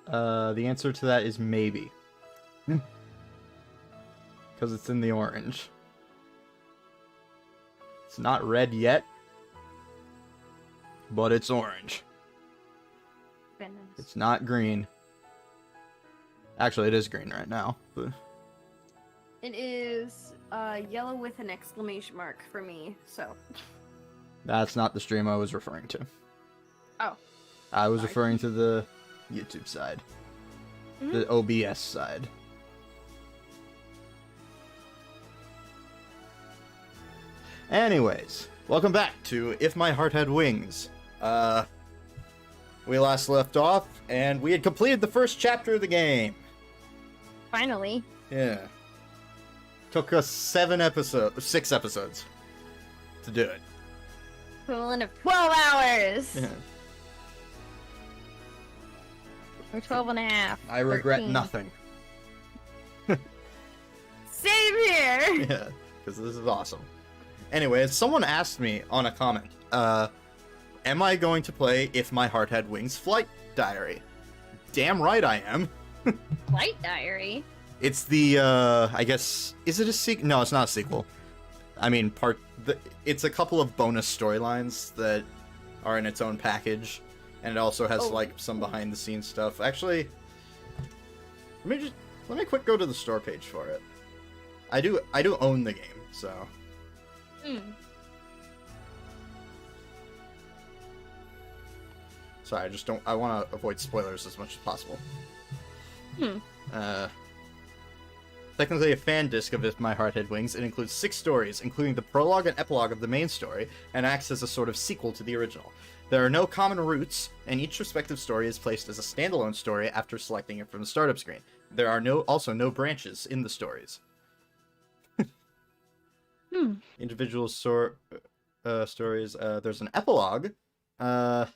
The answer to that is maybe. Because it's in the orange. It's not red yet, but it's orange. Goodness. It's not green. Actually, it is green right now. But... It is yellow with an exclamation mark for me, so. That's not the stream I was referring to. Oh. I was Sorry. referring to the YouTube side. The OBS side. Anyways, welcome back to If My Heart Had Wings. We last left off, and we had completed the first chapter of the game. Finally. Yeah. Took us 6 episodes to do it. Equivalent of 12 hours! Yeah. Or 12 and a half. I regret 13. nothing. Same here! Yeah, because this is awesome. Anyway, someone asked me on a comment, am I going to play If My Heart Had Wings Flight Diary? Damn right I am. Flight Diary? It's the, I guess, is it a sequel? No, it's not a sequel. I mean, it's a couple of bonus storylines that are in its own package, and it also has, like, some behind-the-scenes stuff. Actually, let me quick go to the store page for it. I do own the game, so... Sorry, I want to avoid spoilers as much as possible. Technically a fan disc of If My Heart Had Wings, it includes 6 stories, including the prologue and epilogue of the main story, and acts as a sort of sequel to the original. There are no common roots, and each respective story is placed as a standalone story after selecting it from the startup screen. There are also no branches in the stories. Individual stories. There's an epilogue. Oh,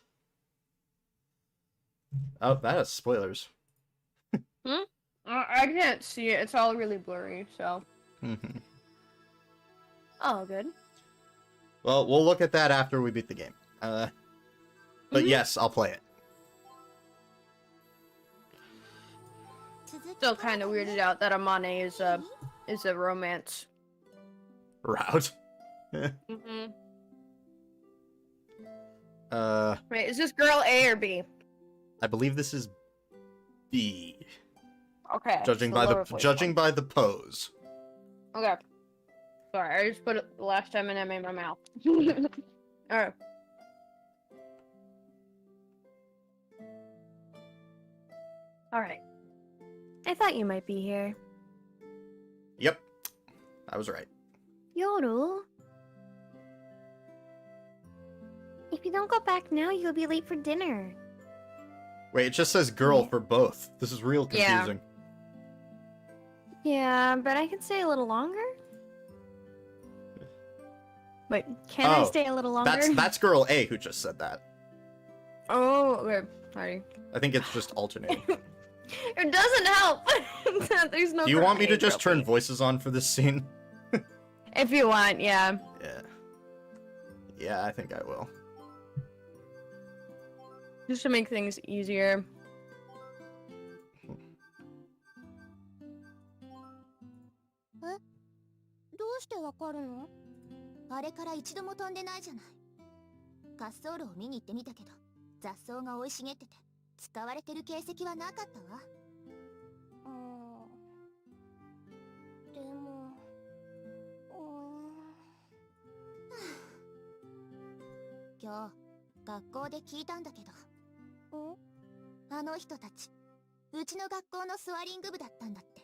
that has spoilers. I can't see it. It's all really blurry, so. Oh, good. Well, we'll look at that after we beat the game. But yes, I'll play it. Still kind of weirded out that Amane is a romance. Route. Wait, is this girl A or B? I believe this is B. Okay. Judging by the pose. Okay. Sorry, I just put it the last time and I made my mouth. Alright. Alright. I thought you might be here. Yep. I was right. Yoru? If you don't go back now, you'll be late for dinner. Wait, it just says girl for both. This is real confusing. Yeah, but I can stay a little longer. Wait, can I stay a little longer? That's girl A who just said that. Oh, okay. Sorry. I think it's just alternating. It doesn't help. There's no. Do you want me to just turn voices on for this scene? If you want, yeah. Yeah. Yeah, I think I will. Just to make things easier. どうしてわかるの？あれから一度も飛んでないじゃない。滑走路を見に行ってみたけど、雑草が生い茂ってて、使われてる形跡はなかったわ。でも、今日学校で聞いたんだけど、あの人たち、うちの学校のスワリング部だったんだって。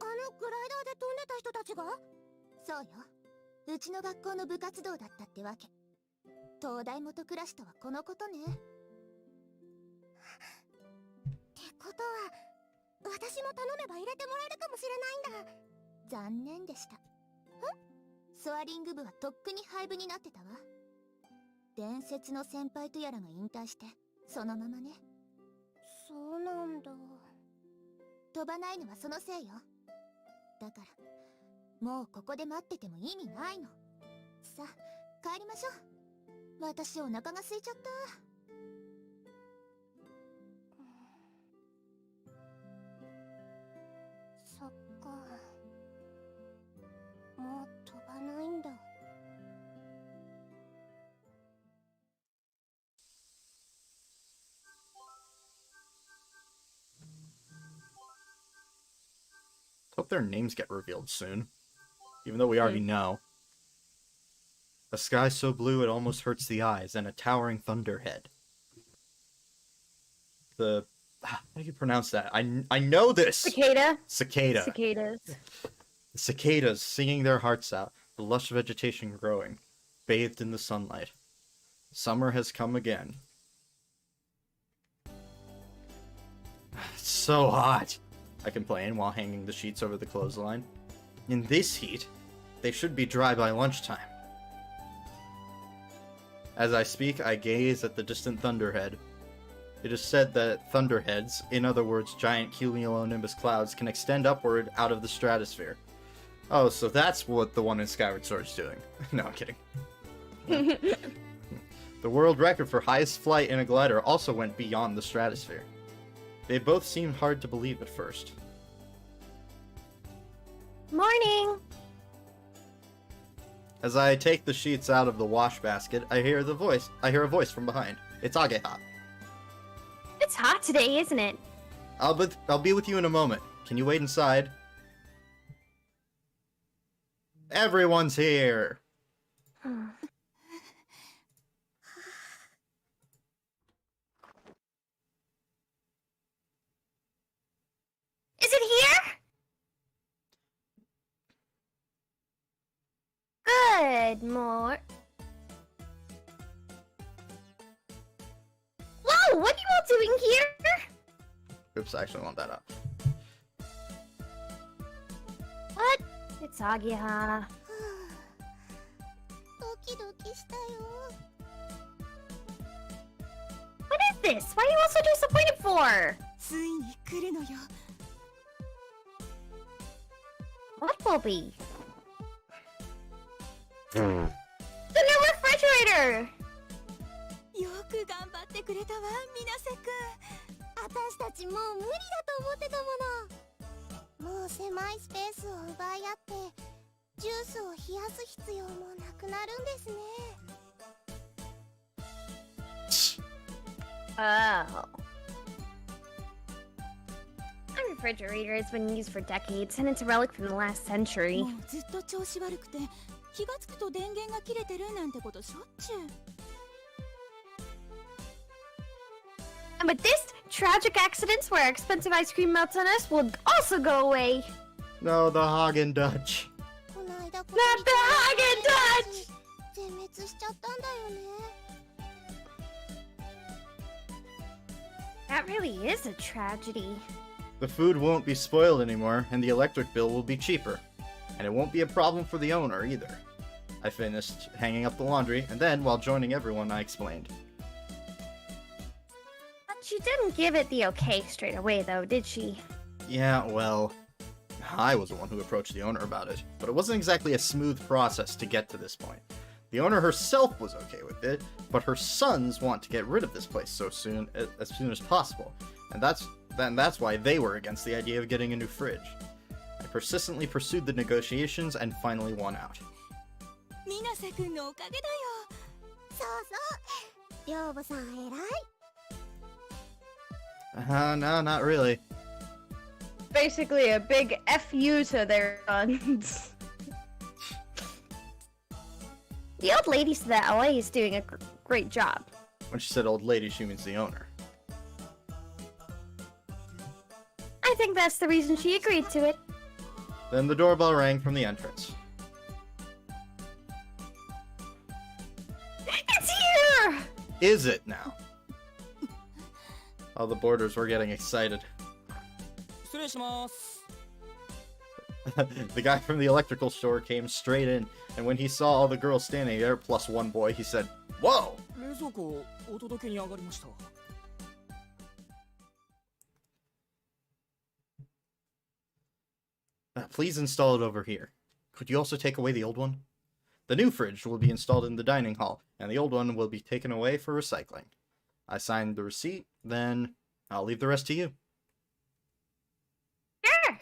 あのグライダーで飛んでた人たちが？そうよ。うちの学校の部活動だったってわけ。東大元暮らしとはこのことね。ってことは、私も頼めば入れてもらえるかもしれないんだ。残念でした。スワリング部はとっくに廃部になってたわ。伝説の先輩とやらが引退して、そのままね。そうなんだ。飛ばないのはそのせいよ。だから、もうここで待ってても意味ないの。さあ、帰りましょう。私お腹が空いちゃった。Hope their names get revealed soon. Even though we already know. A sky so blue it almost hurts the eyes, and a towering thunderhead. How do you pronounce that? I know this! Cicada. Cicada. Cicadas. The cicadas singing their hearts out, the lush vegetation growing, bathed in the sunlight. Summer has come again. It's so hot, I complain while hanging the sheets over the clothesline. In this heat, they should be dry by lunchtime. As I speak, I gaze at the distant thunderhead. It is said that thunderheads, in other words giant cumulonimbus clouds, can extend upward out of the stratosphere. Oh, so that's what the one in Skyward Sword is doing. No, I'm kidding. The world record for highest flight in a glider also went beyond the stratosphere. They both seemed hard to believe at first. Morning! As I take the sheets out of the wash basket, I hear a voice from behind. It's Ageha. It's hot today, isn't it? I'll be with you in a moment. Can you wait inside? Everyone's here! Is it here? Good more. Whoa! What are you all doing here? Oops, I actually want that up. What? It's Agiha. ドキドキしたよ。 What is this? Why are you all so disappointed for? ついに来るのよ。 What will be? The new refrigerator! よく頑張ってくれたわ、水瀬くん。私たちもう無理だと思ってたもの。もう狭いスペースを奪い合ってジュースを冷やす必要もなくなるんですね。 Oh. A refrigerator has been used for decades, and it's a relic from the last century. もうずっと調子悪くて気がつくと電源が切れてるなんてことしょっちゅう。 And with this, tragic accidents where expensive ice cream melts on us will also go away. No, the Hagen-Dutch. この間 Not the Hagen-Dutch! 全滅しちゃったんだよね。 That really is a tragedy. The food won't be spoiled anymore, and the electric bill will be cheaper. And it won't be a problem for the owner, either. I finished hanging up the laundry, and then, while joining everyone, I explained. But she didn't give it the okay straight away, though, did she? Yeah, well, I was the one who approached the owner about it, but it wasn't exactly a smooth process to get to this point. The owner herself was okay with it, but her sons want to get rid of this place as soon as possible, and that's why they were against the idea of getting a new fridge. I persistently pursued the negotiations and finally won out. 水瀬くんのおかげだよ。そうそう。寮母さん偉い。 No, not really. Basically, a big FU to their sons. The old lady said that LA is doing a great job. When she said old lady, she means the owner. I think that's the reason she agreed to it. Then the doorbell rang from the entrance. It's here! Is it now? All the boarders were getting excited. 失礼します。 The guy from the electrical store came straight in, and when he saw all the girls standing there, plus one boy, he said, "Whoa!" 冷蔵庫お届けに上がりました。 Please install it over here. Could you also take away the old one? The new fridge will be installed in the dining hall, and the old one will be taken away for recycling. I signed the receipt, then I'll leave the rest to you. Sure.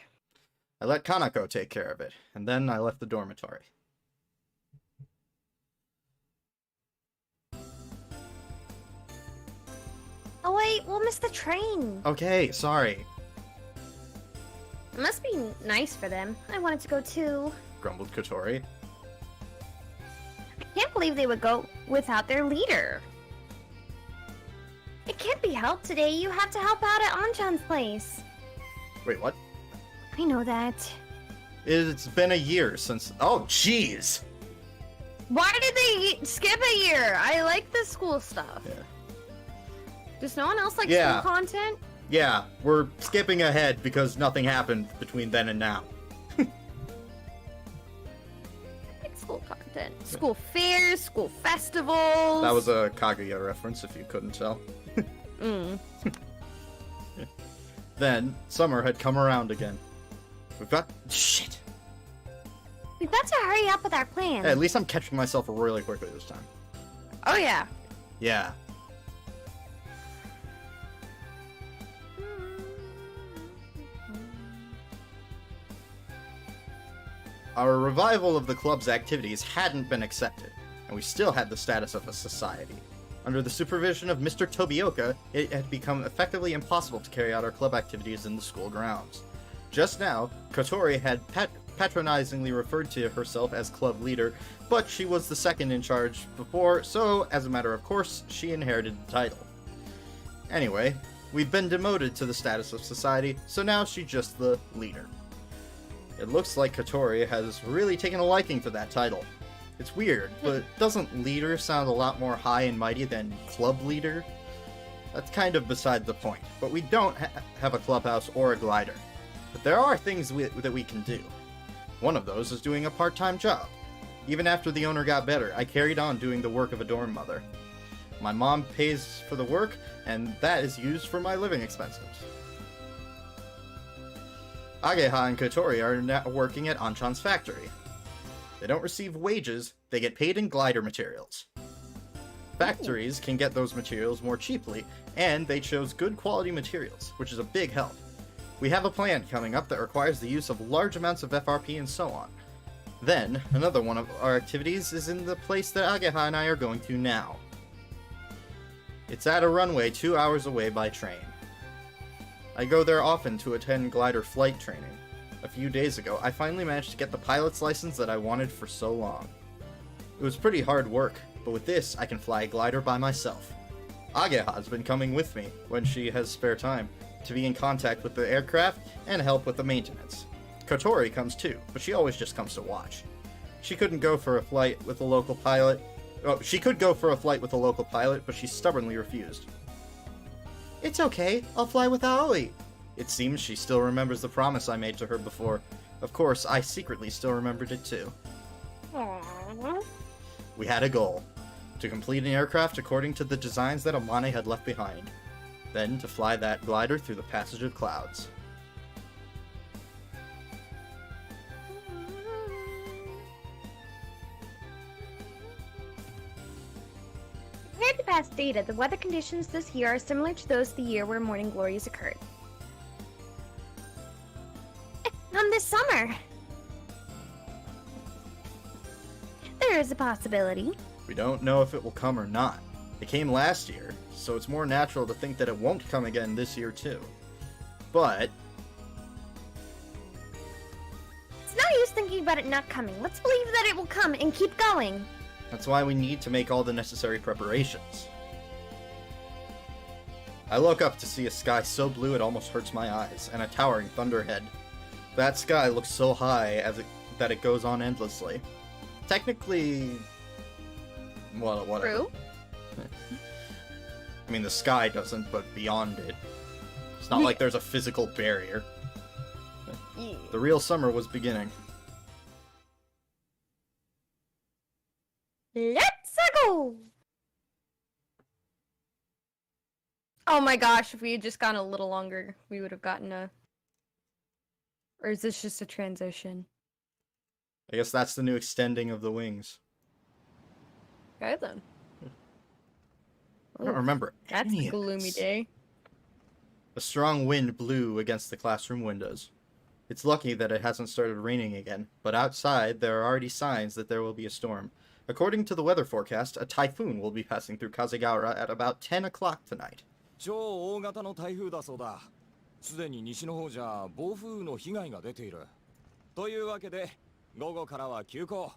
I let Kanako take care of it, and then I left the dormitory. Oh wait, we'll miss the train. Okay, sorry. It must be nice for them. I wanted to go too. Grumbled Kotori. I can't believe they would go without their leader. It can't be helped today. You have to help out at Anchan's place. Wait, what? I know that. It's been a year since... Oh, jeez! Why did they skip a year? I like the school stuff. Yeah. Does no one else like Yeah. school content? Yeah, we're skipping ahead because nothing happened between then and now. I like school content. School fairs, school festivals. That was a Kaguya reference, if you couldn't tell. Mm. Then, summer had come around again. We've got... Shit! We've got to hurry up with our plans. Hey, at least I'm catching myself really quickly this time. Oh yeah. Yeah. Our revival of the club's activities hadn't been accepted, and we still had the status of a society. Under the supervision of Mr. Tobioka, it had become effectively impossible to carry out our club activities in the school grounds. Just now, Kotori had patronizingly referred to herself as club leader, but she was the second in charge before, so, as a matter of course, she inherited the title. Anyway, we've been demoted to the status of society, so now she's just the leader. It looks like Kotori has really taken a liking to that title. It's weird, but doesn't leader sound a lot more high and mighty than club leader? That's kind of beside the point, but we don't have a clubhouse or a glider. But there are things that we can do. One of those is doing a part-time job. Even after the owner got better, I carried on doing the work of a dorm mother. My mom pays for the work, and that is used for my living expenses. Ageha and Kotori are now working at Anchan's factory. They don't receive wages, they get paid in glider materials. Factories can get those materials more cheaply, and they chose good quality materials, which is a big help. We have a plan coming up that requires the use of large amounts of FRP and so on. Then, another one of our activities is in the place that Ageha and I are going to now. It's at a runway 2 hours away by train. I go there often to attend glider flight training. A few days ago, I finally managed to get the pilot's license that I wanted for so long. It was pretty hard work, but with this, I can fly a glider by myself. Ageha's been coming with me, when she has spare time, to be in contact with the aircraft and help with the maintenance. Kotori comes too, but she always just comes to watch. She couldn't go for a flight with a local pilot. Oh, she could go for a flight with a local pilot, but she stubbornly refused. It's okay, I'll fly with Aoi. It seems she still remembers the promise I made to her before. Of course, I secretly still remembered it too. Aww. We had a goal. To complete an aircraft according to the designs that Amane had left behind. Then to fly that glider through the passage of clouds. Compared to past data, the weather conditions this year are similar to those the year where morning glories occurred. This summer. There is a possibility. We don't know if it will come or not. It came last year, so it's more natural to think that it won't come again this year too. But... it's no use thinking about it not coming. Let's believe that it will come and keep going. that's why we need to make all the necessary preparations. I look up to see a sky so blue it almost hurts my eyes, and a towering thunderhead. That sky looks so high that it goes on endlessly. Technically... well, whatever. True. I mean, the sky doesn't, but beyond it. It's not like there's a physical barrier. Yeah. The real summer was beginning. Let's go! Oh my gosh, if we had just gone a little longer, we would have gotten a... or is this just a transition? I guess that's the new extending of the wings. Okay then. I don't remember That's any a of gloomy this. day. A strong wind blew against the classroom windows. It's lucky that it hasn't started raining again, but outside there are already signs that there will be a storm. According to the weather forecast, a typhoon will be passing through Kazegawara at about 10 o'clock tonight. 超大型の台風だそうだ。すでに西の方じゃ暴風雨の被害が出ている。というわけで、午後からは休校。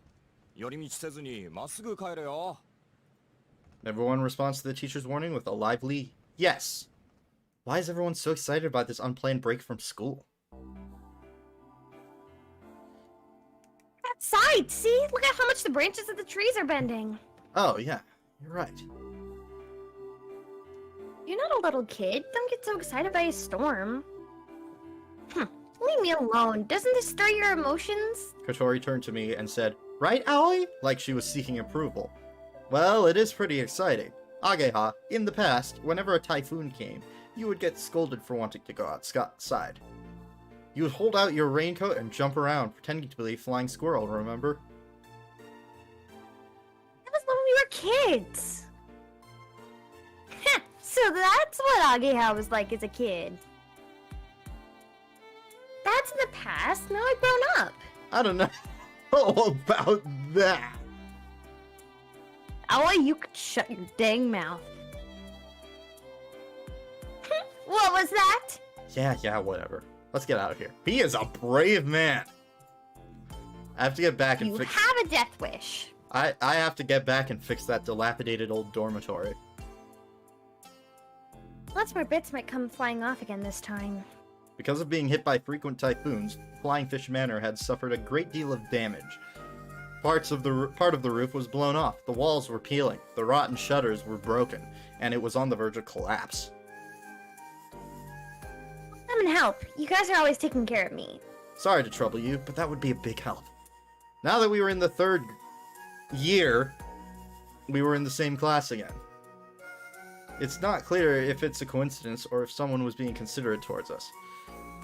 寄り道せずにまっすぐ帰れよ。 Everyone responds to the teacher's warning with a lively yes. Why is everyone so excited about this unplanned break from school? Outside, see? Look at how much the branches of the trees are bending. Oh, yeah, you're right. You're not a little kid. Don't get so excited by a storm. Leave me alone. Doesn't this stir your emotions? Kotori turned to me and said, "Right, Aoi?" Like she was seeking approval. Well, it is pretty exciting. Ageha, in the past, whenever a typhoon came, you would get scolded for wanting to go outside. You would hold out your raincoat and jump around, pretending to be a flying squirrel, remember? That was when we were kids. So that's what Ageha was like as a kid. That's in the past. Now I've grown up. I don't know about that. Aoi, you could shut your dang mouth. What was that? Yeah, whatever. Let's get out of here. He is a brave man. I have to get back and You fix... have a death wish. I have to get back and fix that dilapidated old dormitory. Lots more bits might come flying off again this time. Because of being hit by frequent typhoons, Flying Fish Manor had suffered a great deal of damage. Part of the roof was blown off, the walls were peeling, the rotten shutters were broken, and it was on the verge of collapse. Come and help. You guys are always taking care of me. Sorry to trouble you, but that would be a big help. Now that we were in the 3rd year, we were in the same class again. It's not clear if it's a coincidence or if someone was being considerate towards us.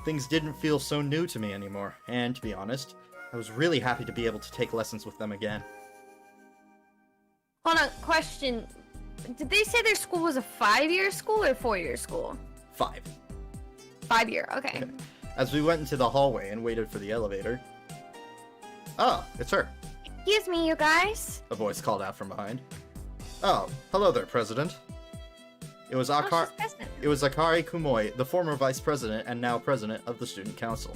Things didn't feel so new to me anymore, and to be honest, I was really happy to be able to take lessons with them again. Hold on, question. Did they say their school was a 5-year school or 4-year school? 5. 5-year, okay. As we went into the hallway and waited for the elevator... Oh, it's her. Excuse me, you guys. A voice called out from behind. Oh, hello there, President. It was Oh, she's president. It was Akari Kumoi, the former vice president and now president of the student council.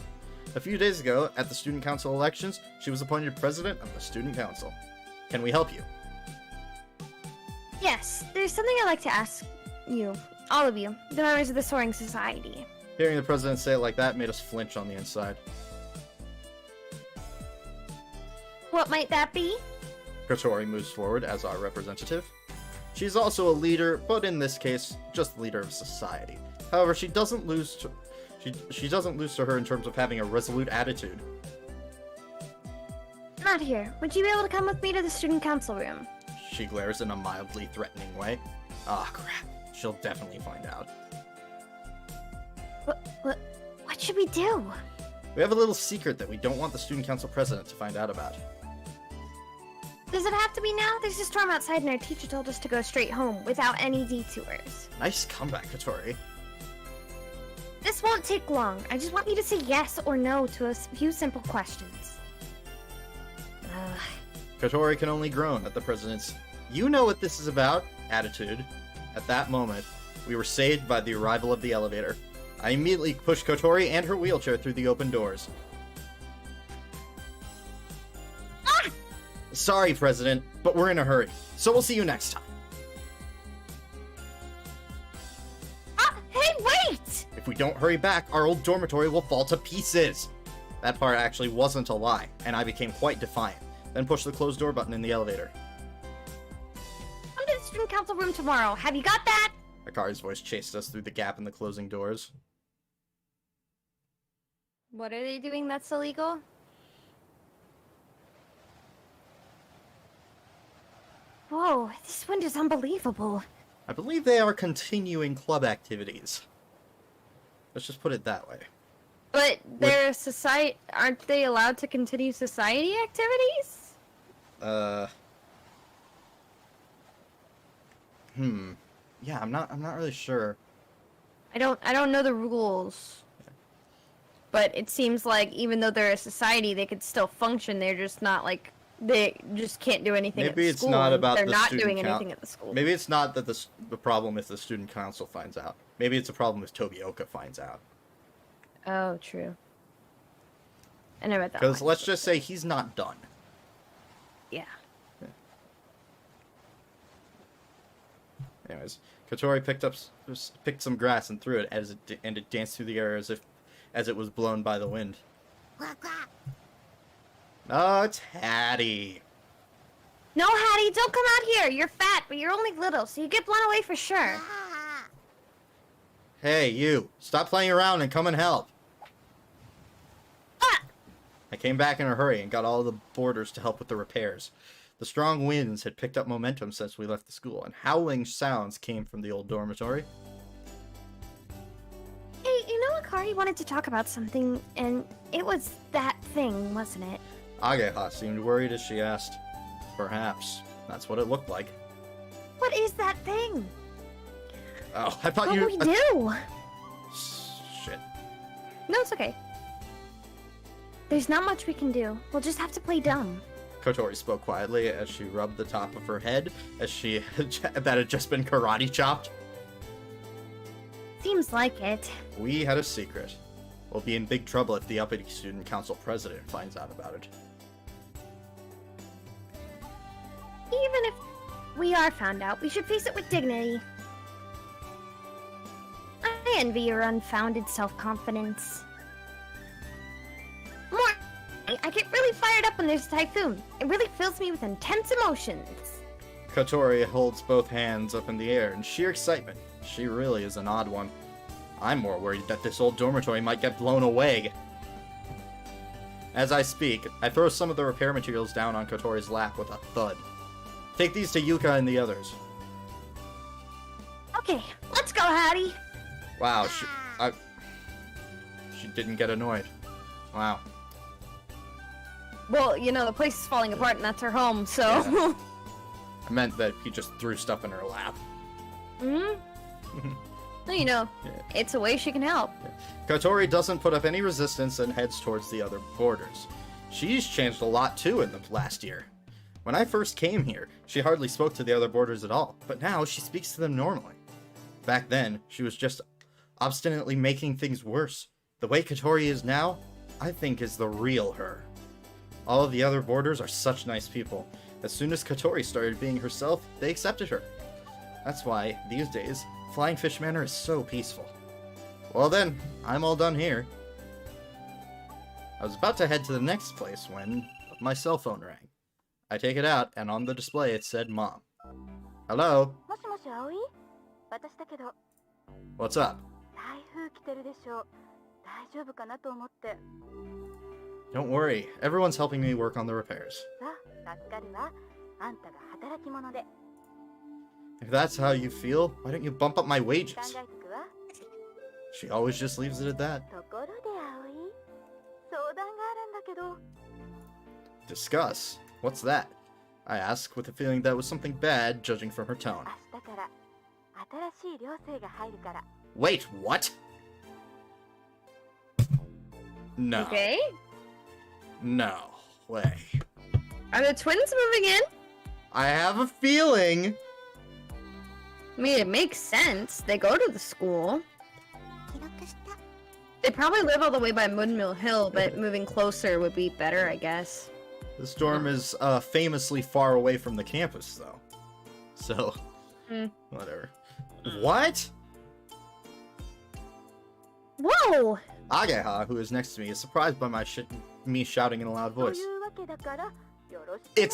A few days ago, at the student council elections, she was appointed president of the student council. Can we help you? Yes, there's something I'd like to ask you, all of you, the members of the Soaring Society. Hearing the president say it like that made us flinch on the inside. What might that be? Kotori moves forward as our representative. She's also a leader, but in this case, just the leader of society. However, she doesn't lose to her in terms of having a resolute attitude. Not here. Would you be able to come with me to the student council room? She glares in a mildly threatening way. Ah, crap. She'll definitely find out. What should we do? We have a little secret that we don't want the student council president to find out about. Does it have to be now? There's a storm outside and our teacher told us to go straight home without any detours. Nice comeback, Kotori. This won't take long. I just want you to say yes or no to a few simple questions. Kotori can only groan at the president's "you know what this is about" attitude. At that moment, we were saved by the arrival of the elevator. I immediately pushed Kotori and her wheelchair through the open doors. Ah! Sorry, President, but we're in a hurry, so we'll see you next time. Hey, wait! If we don't hurry back, our old dormitory will fall to pieces. That part actually wasn't a lie, and I became quite defiant, then pushed the closed door button in the elevator. Come to the student council room tomorrow. Have you got that? Akari's voice chased us through the gap in the closing doors. What are they doing that's illegal? Whoa, this wind is unbelievable. I believe they are continuing club activities. Let's just put it that way. But they're society. Aren't they allowed to continue society activities? Yeah, I'm not really sure. I don't know the rules. But it seems like even though they're a society, they could still function. They're just not like they just can't do anything. Maybe at it's school. not about they're the not student doing anything at the school. Maybe it's not that the problem if the student council finds out. Maybe it's a problem if Tobioka finds out. Oh, true. I never thought. Because let's just say he's not done. Yeah. Anyways, Kotori picked some grass and threw it and it danced through the air as it was blown by the wind. Quack quack. Oh, it's Hattie. No, Hattie, don't come out here. You're fat, but you're only little, so you get blown away for sure. Ah. Hey, you! Stop playing around and come and help. Ah! I came back in a hurry and got all the boarders to help with the repairs. The strong winds had picked up momentum since we left the school, and howling sounds came from the old dormitory. Hey, you know Akari wanted to talk about something, and it was that thing, wasn't it? Ageha seemed worried as she asked. Perhaps. That's what it looked like. What is that thing? Oh, I thought What you... do we do? Shit. No, it's okay. There's not much we can do. We'll just have to play dumb. Kotori spoke quietly as she rubbed the top of her head as that had just been karate chopped. Seems like it. We had a secret. We'll be in big trouble if the uppity student council president finds out about it. Even if we are found out, we should face it with dignity. I envy your unfounded self-confidence. I get really fired up when there's a typhoon. It really fills me with intense emotions. Kotori holds both hands up in the air in sheer excitement. She really is an odd one. I'm more worried that this old dormitory might get blown away. As I speak, I throw some of the repair materials down on Kotori's lap with a thud. Take these to Yuka and the others. Okay, let's go, Hattie. Wow, she didn't get annoyed. Wow. Well, you know, the place is falling apart and that's her home, so... Yeah. I meant that he just threw stuff in her lap. Well, you know, Yeah. it's a way she can help. Kotori doesn't put up any resistance and heads towards the other boarders. She's changed a lot too in the last year. When I first came here, she hardly spoke to the other boarders at all, but now she speaks to them normally. Back then, she was just obstinately making things worse. The way Kotori is now, I think is the real her. All of the other boarders are such nice people. As soon as Kotori started being herself, they accepted her. That's why, these days, Flying Fish Manor is so peaceful. Well then, I'm all done here. I was about to head to the next place when my cell phone rang. I take it out, and on the display it said Mom. Hello? もしもし葵？私だけど What's up? 台風来てるでしょ。大丈夫かなと思って。 Don't worry, everyone's helping me work on the repairs. さあ、助かるわ。あんたが働き者で。 If that's how you feel, why don't you bump up my 考 wages? えとくわ。 She always just leaves it at that. ところで葵、相談があるんだけど。 Discuss. What's that? I ask with a feeling that was something bad, judging from her tone. 明日から新しい寮生が入るから。 Wait, what? No. Okay. No way. Are the twins moving in? I have a feeling. I mean, it makes sense. They go to the school. 記録した。 They probably live all the way by Moonmill Hill, but moving closer would be better, I guess. The storm is famously far away from the campus, though. So, whatever. What? Whoa! Ageha, who is next to me, is surprised by me shouting in a loud と voice. いうわけだから、よろしくね。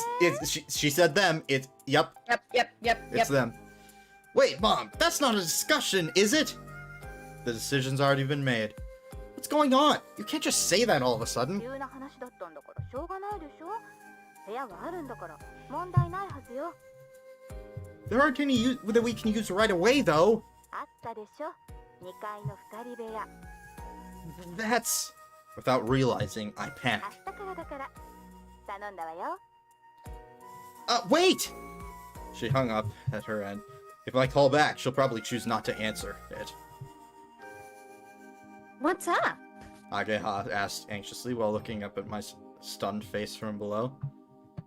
She said them. Yep, it's them. Wait, Mom, that's not a discussion, is it? The decision's already been made. What's going on? You can't just say that all of a sudden. 急な話だったんだからしょうがないでしょ。部屋はあるんだから問題ないはずよ。 There aren't any that we can use right away, though. あったでしょ。2階の2人部屋。 That's... Without realizing, I 明 panic. 日からだから頼んだわよ。 Wait! She hung up at her end. If I call back, she'll probably choose not to answer it. What's up? Ageha asked anxiously while looking up at my stunned face from below. A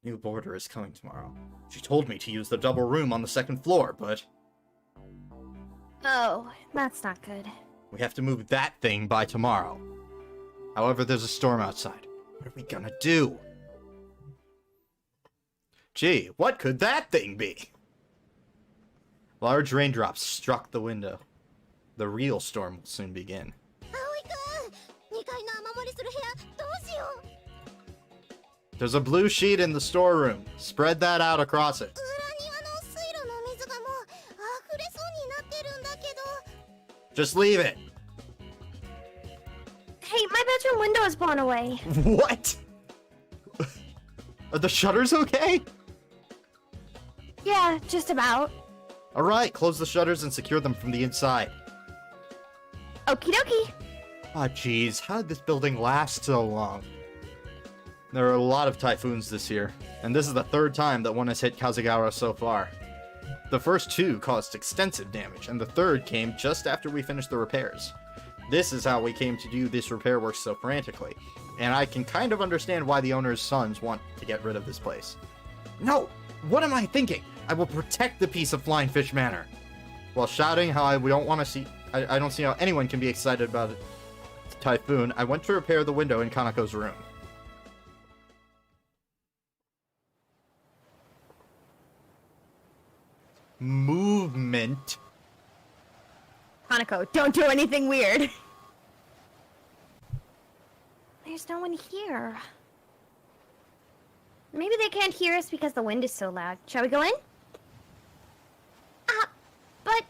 new boarder is coming tomorrow. She told me to use the double room on the second floor, but... Oh, that's not good. We have to move that thing by tomorrow. However, there's a storm outside. What are we gonna do? Gee, what could that thing be? Large raindrops struck the window. The real storm will soon begin. 葵くん、2階の雨漏りする部屋どうしよう。 There's a blue sheet in the storeroom. Spread that out across it. 裏庭の水路の水がもう溢れそうになってるんだけど。 Just leave it. Hey, my bedroom window is blown away. What? Are the shutters okay? Yeah, just about. Alright, close the shutters and secure them from the inside. Okie dokie. Ah, jeez, how did this building last so long? There are a lot of typhoons this year, and this is the third time that one has hit Kazagawa so far. The first two caused extensive damage, and the third came just after we finished the repairs. This is how we came to do this repair work so frantically, and I can kind of understand why the owner's sons want to get rid of this place. No! What am I thinking? I will protect the piece of Flying Fish Manor! While shouting how I don't see how anyone can be excited about a typhoon, I went to repair the window in Kanako's room. Movement. Hanako, don't do anything weird. There's no one here. Maybe they can't hear us because the wind is so loud. Shall we go in? But...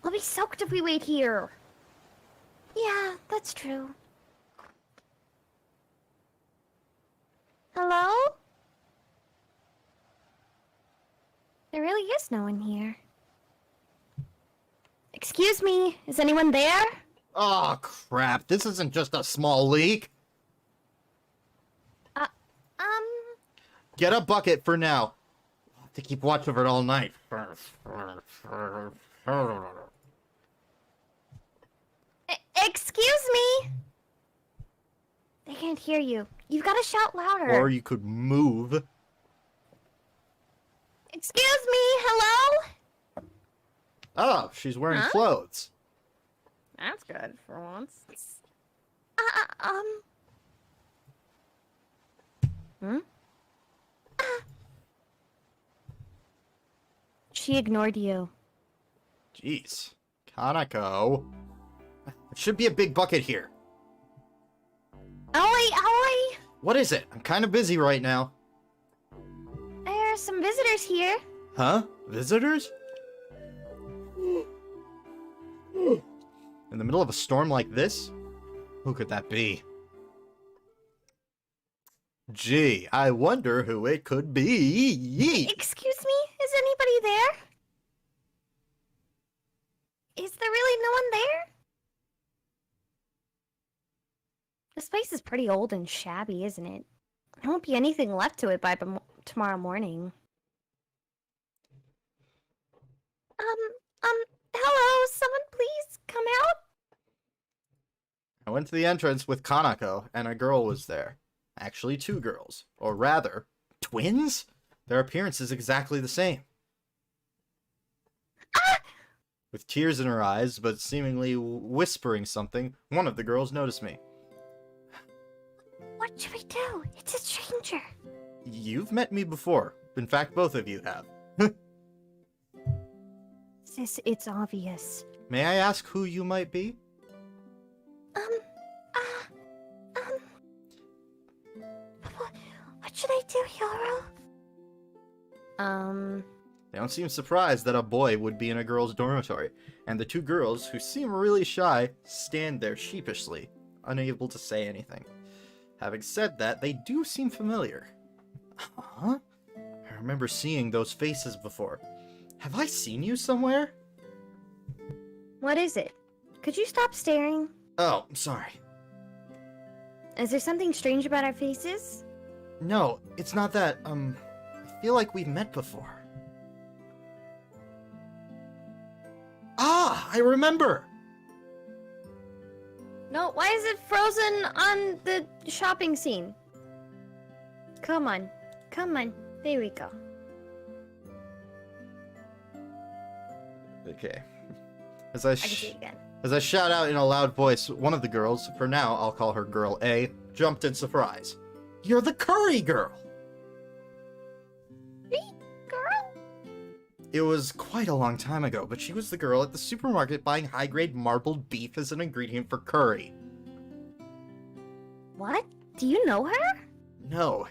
we'll be soaked if we wait here. Yeah, that's true. Hello? There really is no one here. Excuse me, is anyone there? Oh crap, this isn't just a small leak. Um, Get a bucket for now. I'll have to keep watch over it all night. Excuse me? They can't hear you. You've got to shout louder. Or you could move. Excuse me, hello? Oh, she's wearing Huh? clothes. That's good for once. Hmm? She ignored you. Jeez. Kanako. There should be a big bucket here. Oi! What is it? I'm kind of busy right now. There are some visitors here. Huh? Visitors? In the middle of a storm like this? Who could that be? Gee, I wonder who it could be. Excuse me? Is anybody there? Is there really no one there? This place is pretty old and shabby, isn't it? There won't be anything left to it by tomorrow morning. Hello? Someone please come out? I went to the entrance with Kanako, and a girl was there. Actually, two girls. Or rather, twins? Their appearance is exactly the same. With tears in her eyes, but seemingly whispering something, one of the girls noticed me. What should we do? It's a stranger. You've met me before. In fact, both of you have. Sis, it's obvious. May I ask who you might be? What should I do, Yoro? They don't seem surprised that a boy would be in a girl's dormitory, and the two girls, who seem really shy, stand there sheepishly, unable to say anything. Having said that, they do seem familiar. Huh? I remember seeing those faces before. Have I seen you somewhere? What is it? Could you stop staring? Oh, I'm sorry. Is there something strange about our faces? No, it's not that, I feel like we've met before. Ah, I remember! No, why is it frozen on the shopping scene? Come on. There we go. Okay. As I, I can see it again. as I shout out in a loud voice, one of the girls, for now I'll call her Girl A, jumped in surprise. You're the curry girl! Girl? It was quite a long time ago, but she was the girl at the supermarket buying high-grade marbled beef as an ingredient for curry. What? Do you know her? No.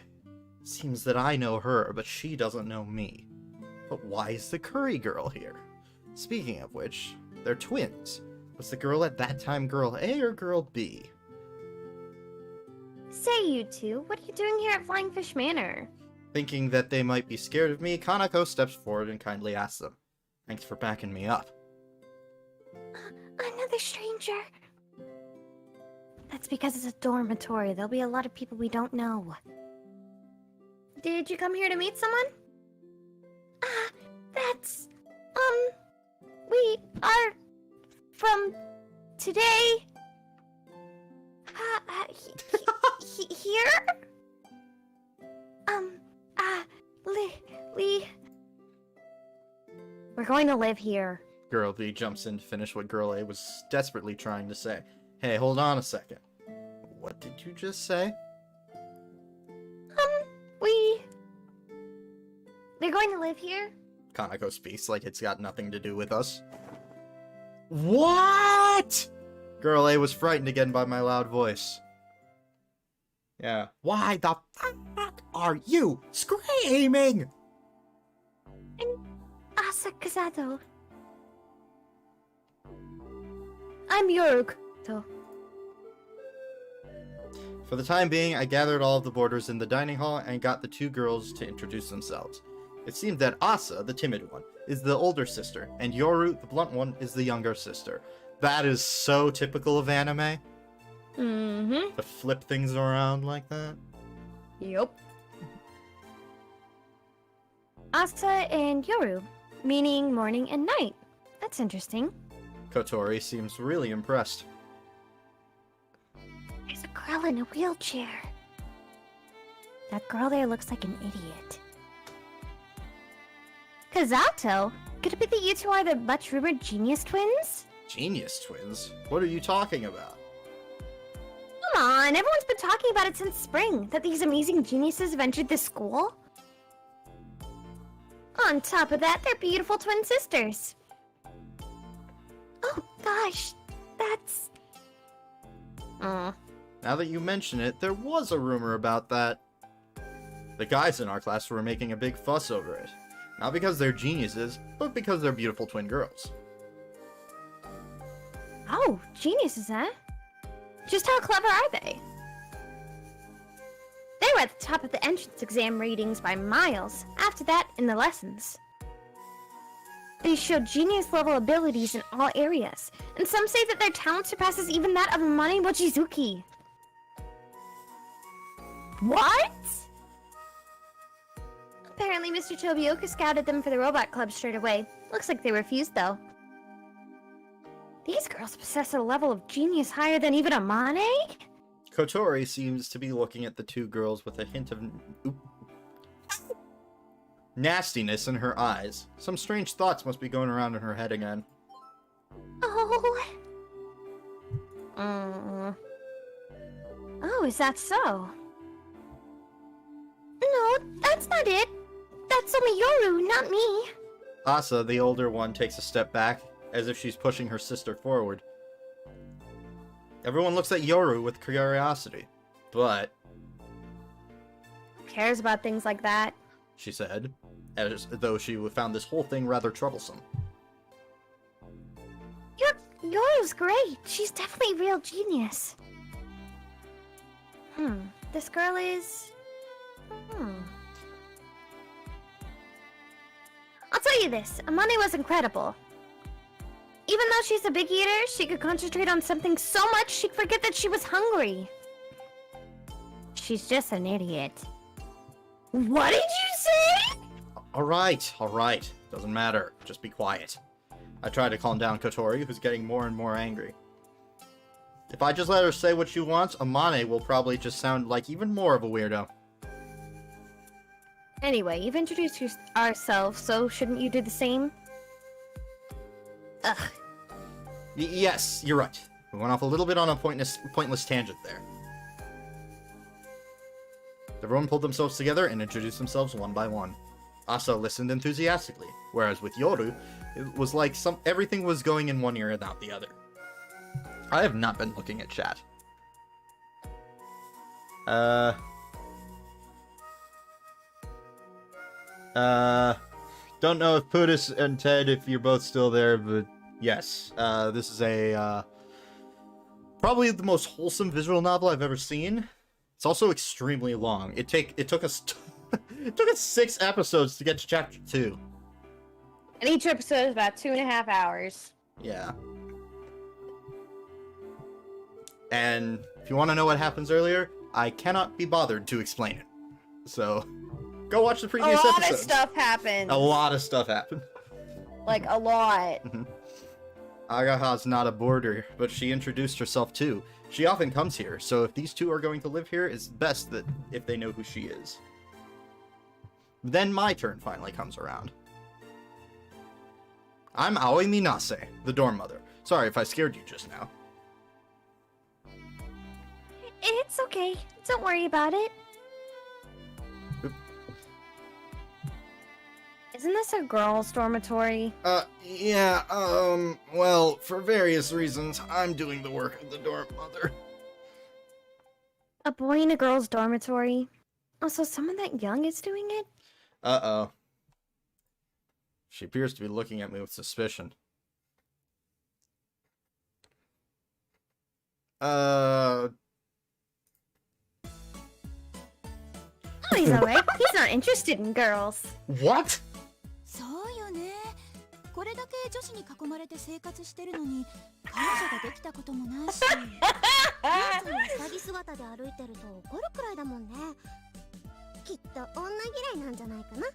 Seems that I know her, but she doesn't know me. But why is the curry girl here? Speaking of which, they're twins. Was the girl at that time Girl A or Girl B? Say, you two, what are you doing here at Flying Fish Manor? Thinking that they might be scared of me, Kanako steps forward and kindly asks them. Thanks for backing me up. Another stranger. That's because it's a dormitory. There'll be a lot of people we don't know. Did you come here to meet someone? That's... we are... from... today... here? We're going to live here. Girl B jumps in to finish what Girl A was desperately trying to say. Hey, hold on a second. What did you just say? They're going to live here? Kanako speaks like it's got nothing to do with us. What? Girl A was frightened again by my loud voice. Yeah. Why the fuck are you screaming? Asa Casado. I'm York. For the time being, I gathered all of the boarders in the dining hall and got the two girls to introduce themselves. It seemed that Asa, the timid one, is the older sister, and Yoru, the blunt one, is the younger sister. That is so typical of anime. Mm-hmm. To flip things around like that. Yup. Asa and Yoru, meaning morning and night. That's interesting. Kotori seems really impressed. There's a girl in a wheelchair. That girl there looks like an idiot. Kazato? Could it be that you two are the much-rumored genius twins? Genius twins? What are you talking about? Come on, everyone's been talking about it since spring, that these amazing geniuses have entered the school. On top of that, they're beautiful twin sisters. Oh gosh, that's... Now that you mention it, there was a rumor about that. The guys in our class were making a big fuss over it. Not because they're geniuses, but because they're beautiful twin girls. Oh, geniuses, huh? Just how clever are they? They were at the top of the entrance exam ratings by miles. After that, in the lessons. They showed genius-level abilities in all areas, and some say that their talent surpasses even that of Mane Mochizuki. What? Apparently, Mr. Tobioka scouted them for the robot club straight away. Looks like they refused, though. These girls possess a level of genius higher than even Amane? Kotori seems to be looking at the two girls with a hint of nastiness in her eyes. Some strange thoughts must be going around in her head again. Oh. Oh, is that so? No, that's not it. That's only Yoru, not me. Asa, the older one, takes a step back, as if she's pushing her sister forward. Everyone looks at Yoru with curiosity. But, Who cares about things like that? she said, as though she found this whole thing rather troublesome. Yoru's great. She's definitely a real genius. This girl is... I'll tell you this, Amane was incredible. Even though she's a big eater, she could concentrate on something so much she'd forget that she was hungry. She's just an idiot. What did you say? Alright. Doesn't matter. Just be quiet. I try to calm down Kotori, who's getting more and more angry. If I just let her say what she wants, Amane will probably just sound like even more of a weirdo. Anyway, you've introduced ourselves, so shouldn't you do the same? Ugh. Yes, you're right. We went off a little bit on a pointless tangent there. Everyone pulled themselves together and introduced themselves one by one. Asa listened enthusiastically, whereas with Yoru, it was like everything was going in one ear and out the other. I have not been looking at chat. Don't know if Putis and Ted, if you're both still there, but yes, this is probably the most wholesome visual novel I've ever seen. It's also extremely long. It took us it took us 6 episodes to get to chapter 2. And each episode is about 2.5 hours. Yeah. And if you want to know what happens earlier, I cannot be bothered to explain it. So, go watch the previous episodes. A lot of stuff happened. A lot of stuff happened. Like, a lot. Agaha's not a boarder, but she introduced herself too. She often comes here, so if these two are going to live here, it's best that if they know who she is. Then my turn finally comes around. I'm Aoi Minase, the dorm mother. Sorry if I scared you just now. It's okay. Don't worry about it. Oop. Isn't this a girls' dormitory? Yeah, well, for various reasons, I'm doing the work of the dorm mother. A boy in a girls' dormitory? Oh, so someone that young is doing it? Uh-oh. She appears to be looking at me with suspicion. Oh, he's alright. He's not interested in girls. What? そうよね。これだけ女子に囲まれて生活してるのに彼女ができたこともないし。姉さんが下着姿で歩いてると怒るくらいだもんね。きっと女嫌いなんじゃないかな。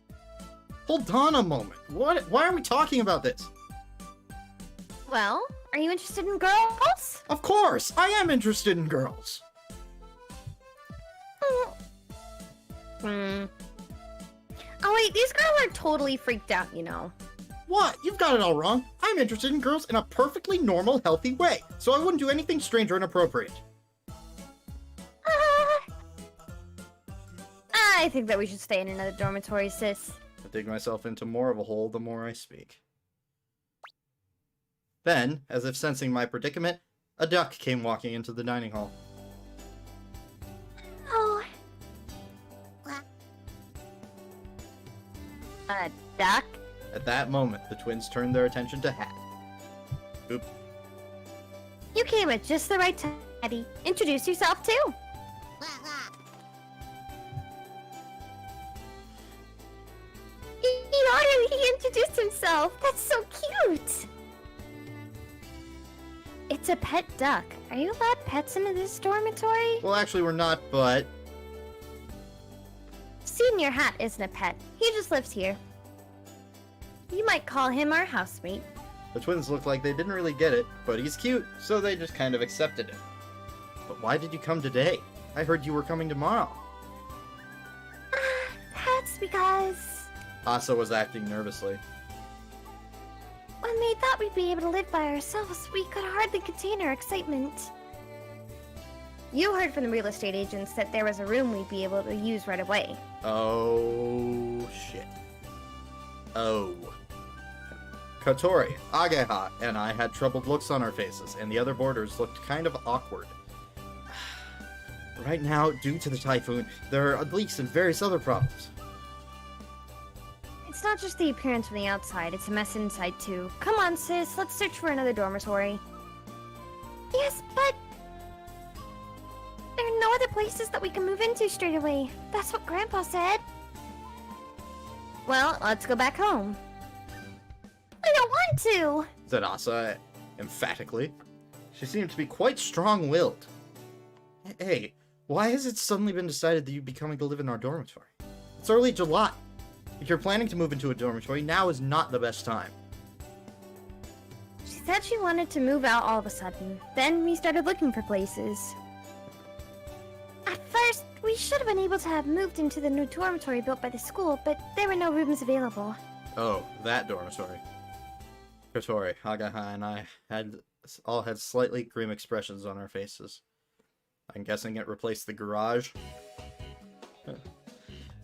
Hold on a moment. What? Why are we talking about this? Well, are you interested in girls? Of course! I am interested in girls! Oh wait, these girls are totally freaked out, you know. What? You've got it all wrong. I'm interested in girls in a perfectly normal, healthy way, so I wouldn't do anything strange or inappropriate. I think that we should stay in another dormitory, sis. I dig myself into more of a hole the more I speak. Then, as if sensing my predicament, a duck came walking into the dining hall. Oh. A duck? At that moment, the twins turned their attention to Hat. Oop. You came at just the right time, Eddie. Introduce yourself too. He introduced himself. That's so cute. It's a pet duck. Are you allowed pets into this dormitory? Well, actually, we're not, but... Senior Hat isn't a pet. He just lives here. You might call him our housemate. The twins looked like they didn't really get it, but he's cute, so they just kind of accepted it. But why did you come today? I heard you were coming tomorrow. That's because... Asa was acting nervously. when we thought we'd be able to live by ourselves, we could hardly contain our excitement. You heard from the real estate agents that there was a room we'd be able to use right away. Oh, shit. Oh. Kotori, Ageha, and I had troubled looks on our faces, and the other boarders looked kind of awkward. Right now, due to the typhoon, there are leaks and various other problems. It's not just the appearance from the outside, it's a mess inside too. Come on, sis, let's search for another dormitory. Yes, but... there are no other places that we can move into straight away. That's what Grandpa said. Well, let's go back home. I don't want to! Said Asa emphatically. She seemed to be quite strong-willed. Hey, why has it suddenly been decided that you'd be coming to live in our dormitory? It's early July. If you're planning to move into a dormitory, now is not the best time. She said she wanted to move out all of a sudden. Then we started looking for places. At first, we should have been able to have moved into the new dormitory built by the school, but there were no rooms available. Oh, that dormitory. Kotori, Hagaha, and I had all had slightly grim expressions on our faces. I'm guessing it replaced the garage.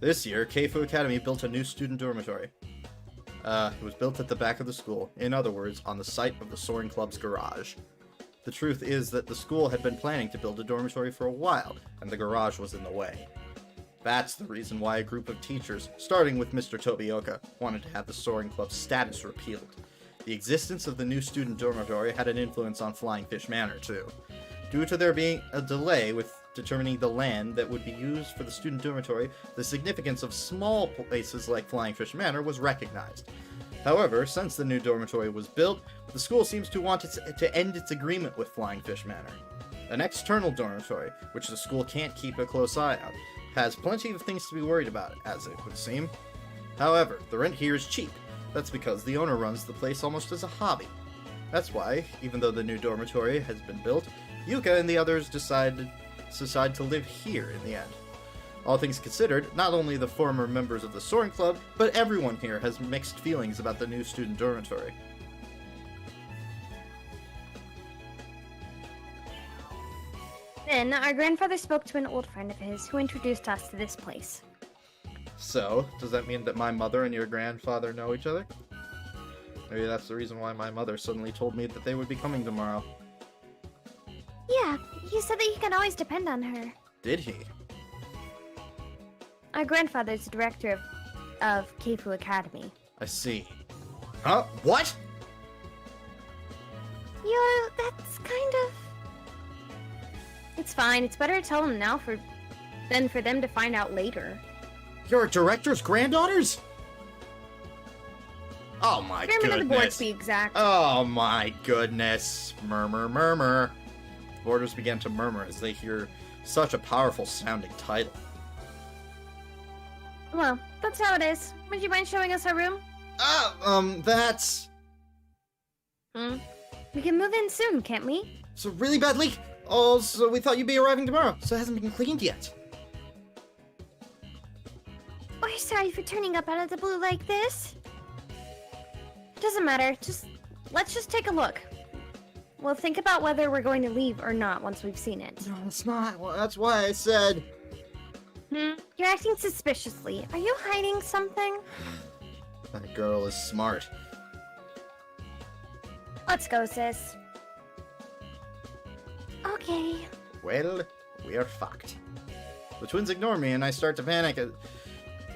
This year, Keifu Academy built a new student dormitory. It was built at the back of the school, in other words, on the site of the Soaring Club's garage. The truth is that the school had been planning to build a dormitory for a while, and the garage was in the way. That's the reason why a group of teachers, starting with Mr. Tobioka, wanted to have the Soaring Club's status repealed. The existence of the new student dormitory had an influence on Flying Fish Manor, too. Due to there being a delay with determining the land that would be used for the student dormitory, the significance of small places like Flying Fish Manor was recognized. However, since the new dormitory was built, the school seems to want to end its agreement with Flying Fish Manor. An external dormitory, which the school can't keep a close eye on, has plenty of things to be worried about, as it would seem. However, the rent here is cheap. That's because the owner runs the place almost as a hobby. That's why, even though the new dormitory has been built, Yuka and the others decide to live here in the end. All things considered, not only the former members of the Soaring Club, but everyone here has mixed feelings about the new student dormitory. Then, our grandfather spoke to an old friend of his who introduced us to this place. So, does that mean that my mother and your grandfather know each other? Maybe that's the reason why my mother suddenly told me that they would be coming tomorrow. Yeah, he said that he can always depend on her. Did he? Our grandfather's the director of Keifu Academy. I see. Huh? What? That's kind of... It's fine. It's better to tell them now than for them to find out later. You're a director's granddaughters? Oh my Chairman goodness. of the board, to be exact. Oh my goodness. Murmur, murmur. The boarders began to murmur as they hear such a powerful sounding title. Well, that's how it is. Would you mind showing us our room? That's... We can move in soon, can't we? It's a really bad leak. Oh, so we thought you'd be arriving tomorrow, so it hasn't been cleaned yet. We're sorry for turning up out of the blue like this. Doesn't matter. Let's just take a look. We'll think about whether we're going to leave or not once we've seen it. No, it's not. Well, that's why I said... You're acting suspiciously. Are you hiding something? That girl is smart. Let's go, sis. Okay. Well, we're fucked. The twins ignore me and I start to panic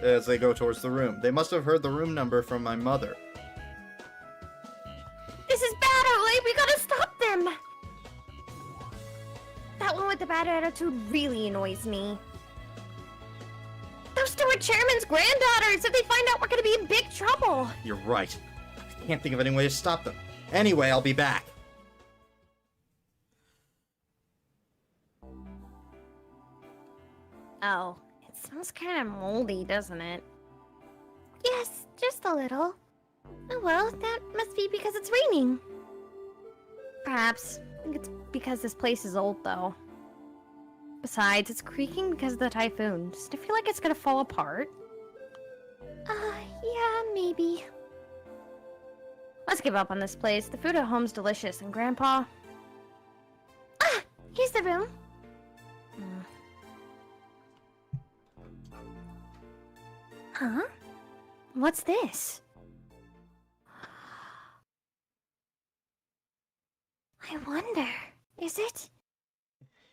as they go towards the room. They must have heard the room number from my mother. This is bad, Ollie! We gotta stop them! That one with the bad attitude really annoys me. Those two are Chairman's granddaughters! If they find out, we're gonna be in big trouble! You're right. I can't think of any way to stop them. Anyway, I'll be back. Oh, it smells kind of moldy, doesn't it? Yes, just a little. Oh well, that must be because it's raining. Perhaps. I think it's because this place is old, though. Besides, it's creaking because of the typhoon. Does it feel like it's gonna fall apart? Yeah, maybe. Let's give up on this place. The food at home's delicious, and Grandpa... Ah! Here's the room. Huh? What's this? I wonder, is it?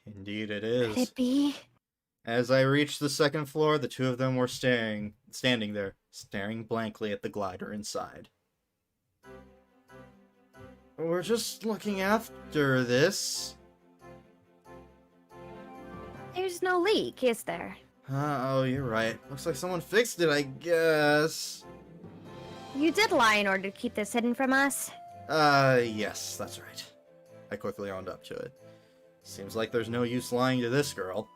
Indeed it Could is. it be? As I reached the second floor, the two of them were standing there, staring blankly at the glider inside. We're just looking after this. There's no leak, is there? Oh, you're right. Looks like someone fixed it, I guess. You did lie in order to keep this hidden from us. Yes, that's right. I quickly owned up to it. Seems like there's no use lying to this girl.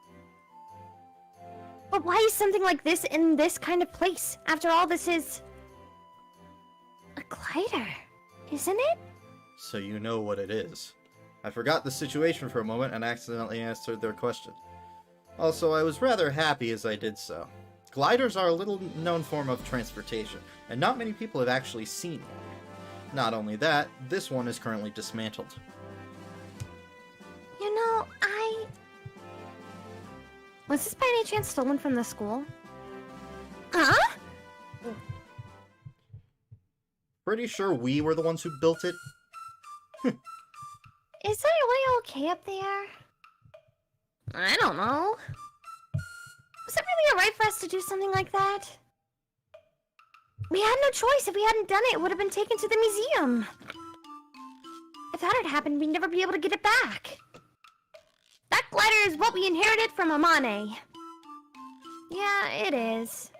But why is something like this in this kind of place? After all, this is... a glider, isn't it? So you know what it is. I forgot the situation for a moment and accidentally answered their question. Also, I was rather happy as I did so. Gliders are a little-known form of transportation, and not many people have actually seen one. Not only that, this one is currently dismantled. Was this by any chance stolen from the school? Huh? Pretty sure we were the ones who built it. Is everyone okay up there? I don't know. Was it really alright for us to do something like that? We had no choice. If we hadn't done it, it would have been taken to the museum. If that had happened, we'd never be able to get it back. That glider is what we inherited from Amane. Yeah, it is.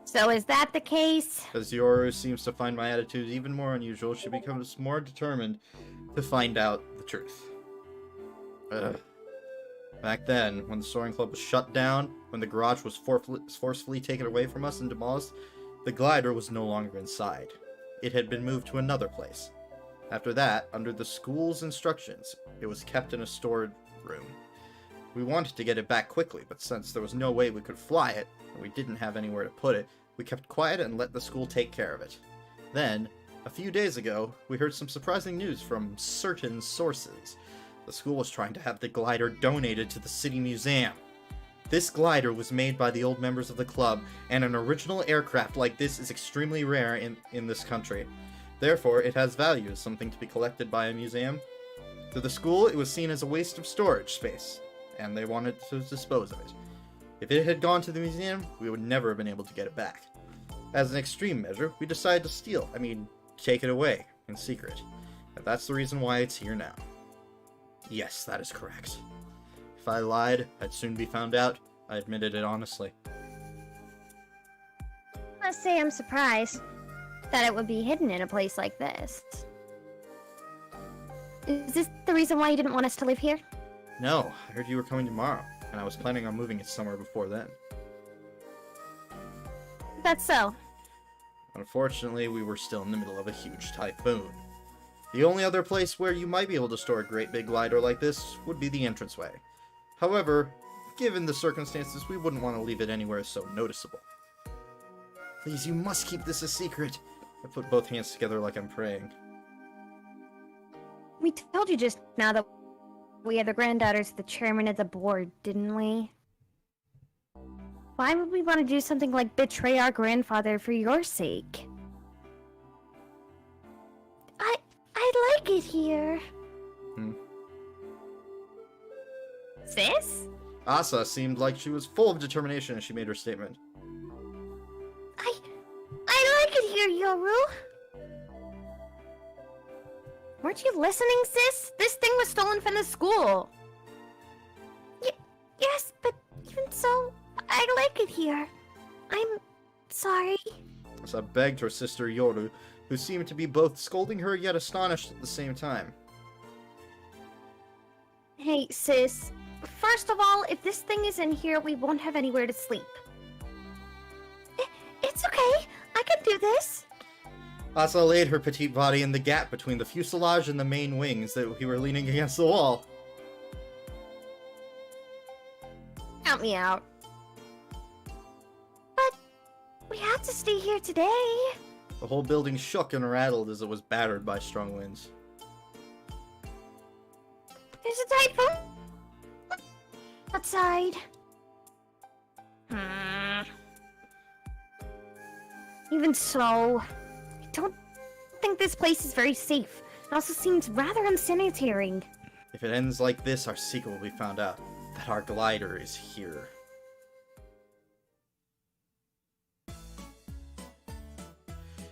So is that the case? As Yoru seems to find my attitude even more unusual, she becomes more determined to find out the truth. Back then, when the Soaring Club was shut down, when the garage was forcefully taken away from us and demolished, the glider was no longer inside. It had been moved to another place. After that, under the school's instructions, it was kept in a storage room. We wanted to get it back quickly, but since there was no way we could fly it, and we didn't have anywhere to put it, we kept quiet and let the school take care of it. Then, a few days ago, we heard some surprising news from certain sources. The school was trying to have the glider donated to the city museum. This glider was made by the old members of the club, and an original aircraft like this is extremely rare in this country. Therefore, it has value as something to be collected by a museum. To the school, it was seen as a waste of storage space, and they wanted to dispose of it. If it had gone to the museum, we would never have been able to get it back. As an extreme measure, we decided to take it away, in secret. And that's the reason why it's here now. Yes, that is correct. If I lied, I'd soon be found out. I admitted it honestly. I must say I'm surprised that it would be hidden in a place like this. Is this the reason why you didn't want us to live here? No, I heard you were coming tomorrow, and I was planning on moving it somewhere before then. That's so. Unfortunately, we were still in the middle of a huge typhoon. The only other place where you might be able to store a great big glider like this would be the entranceway. However, given the circumstances, we wouldn't want to leave it anywhere so noticeable. Please, you must keep this a secret. I put both hands together like I'm praying. We told you just now that we are the granddaughters of the chairman of the board, didn't we? Why would we want to do something like betray our grandfather for your sake? I like it here. Sis? Asa seemed like she was full of determination as she made her statement. I like it here, Yoru. Weren't you listening, sis? This thing was stolen from the school. Yes, but even so, I like it here. I'm sorry. Asa begged her sister Yoru, who seemed to be both scolding her yet astonished at the same time. Hey, sis. First of all, if this thing is in here, we won't have anywhere to sleep. It's okay. I can do this. Asa laid her petite body in the gap between the fuselage and the main wings that we were leaning against the wall. Count me out. But we have to stay here today. The whole building shook and rattled as it was battered by strong winds. There's a typhoon outside. Even so, I don't think this place is very safe. It also seems rather unsanitary. If it ends like this, our secret will be found out. That our glider is here.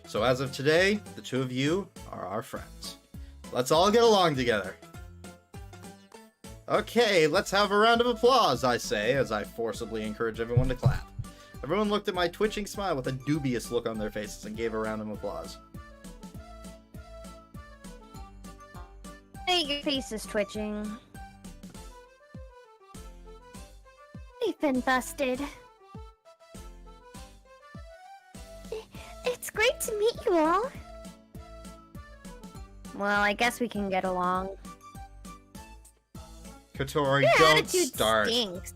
So as of today, the two of you are our friends. Let's all get along together. Okay, let's have a round of applause, I say, as I forcibly encourage everyone to clap. Everyone looked at my twitching smile with a dubious look on their faces and gave a round of applause. Hey, your face is twitching. We've been busted. It's great to meet you all. Well, I guess we can get along. Kotori, Your don't attitude start. stinks.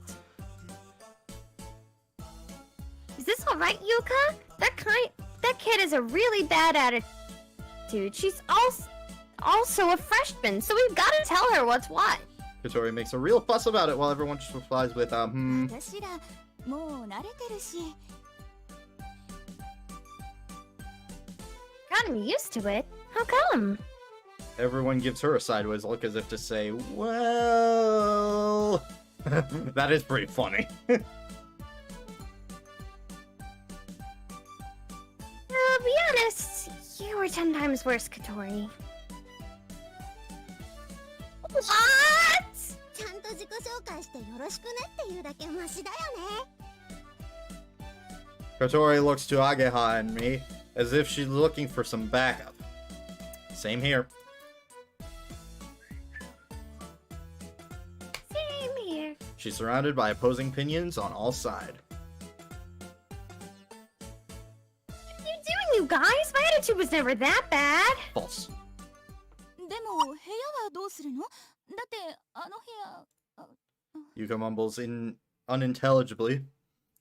Is this alright, Yuka? That kid has a really bad attitude. She's also a freshman, so we've got to tell her what's what. Katori makes a real fuss about it while everyone just replies with, 私らもう慣れてるし Gotten used to it. How come? Everyone gives her a sideways look as if to say, well... that is pretty funny. Be honest, you were 10 times worse, Katori. What? ちゃんと自己紹介してよろしくねっていうだけマシだよね Katori looks to Ageha and me as if she's looking for some backup. Same here. Same here. She's surrounded by opposing opinions on all sides. What are you doing, you guys? My attitude was never that bad. False. でも部屋はどうするのだってあの部屋 Yuka mumbles unintelligibly.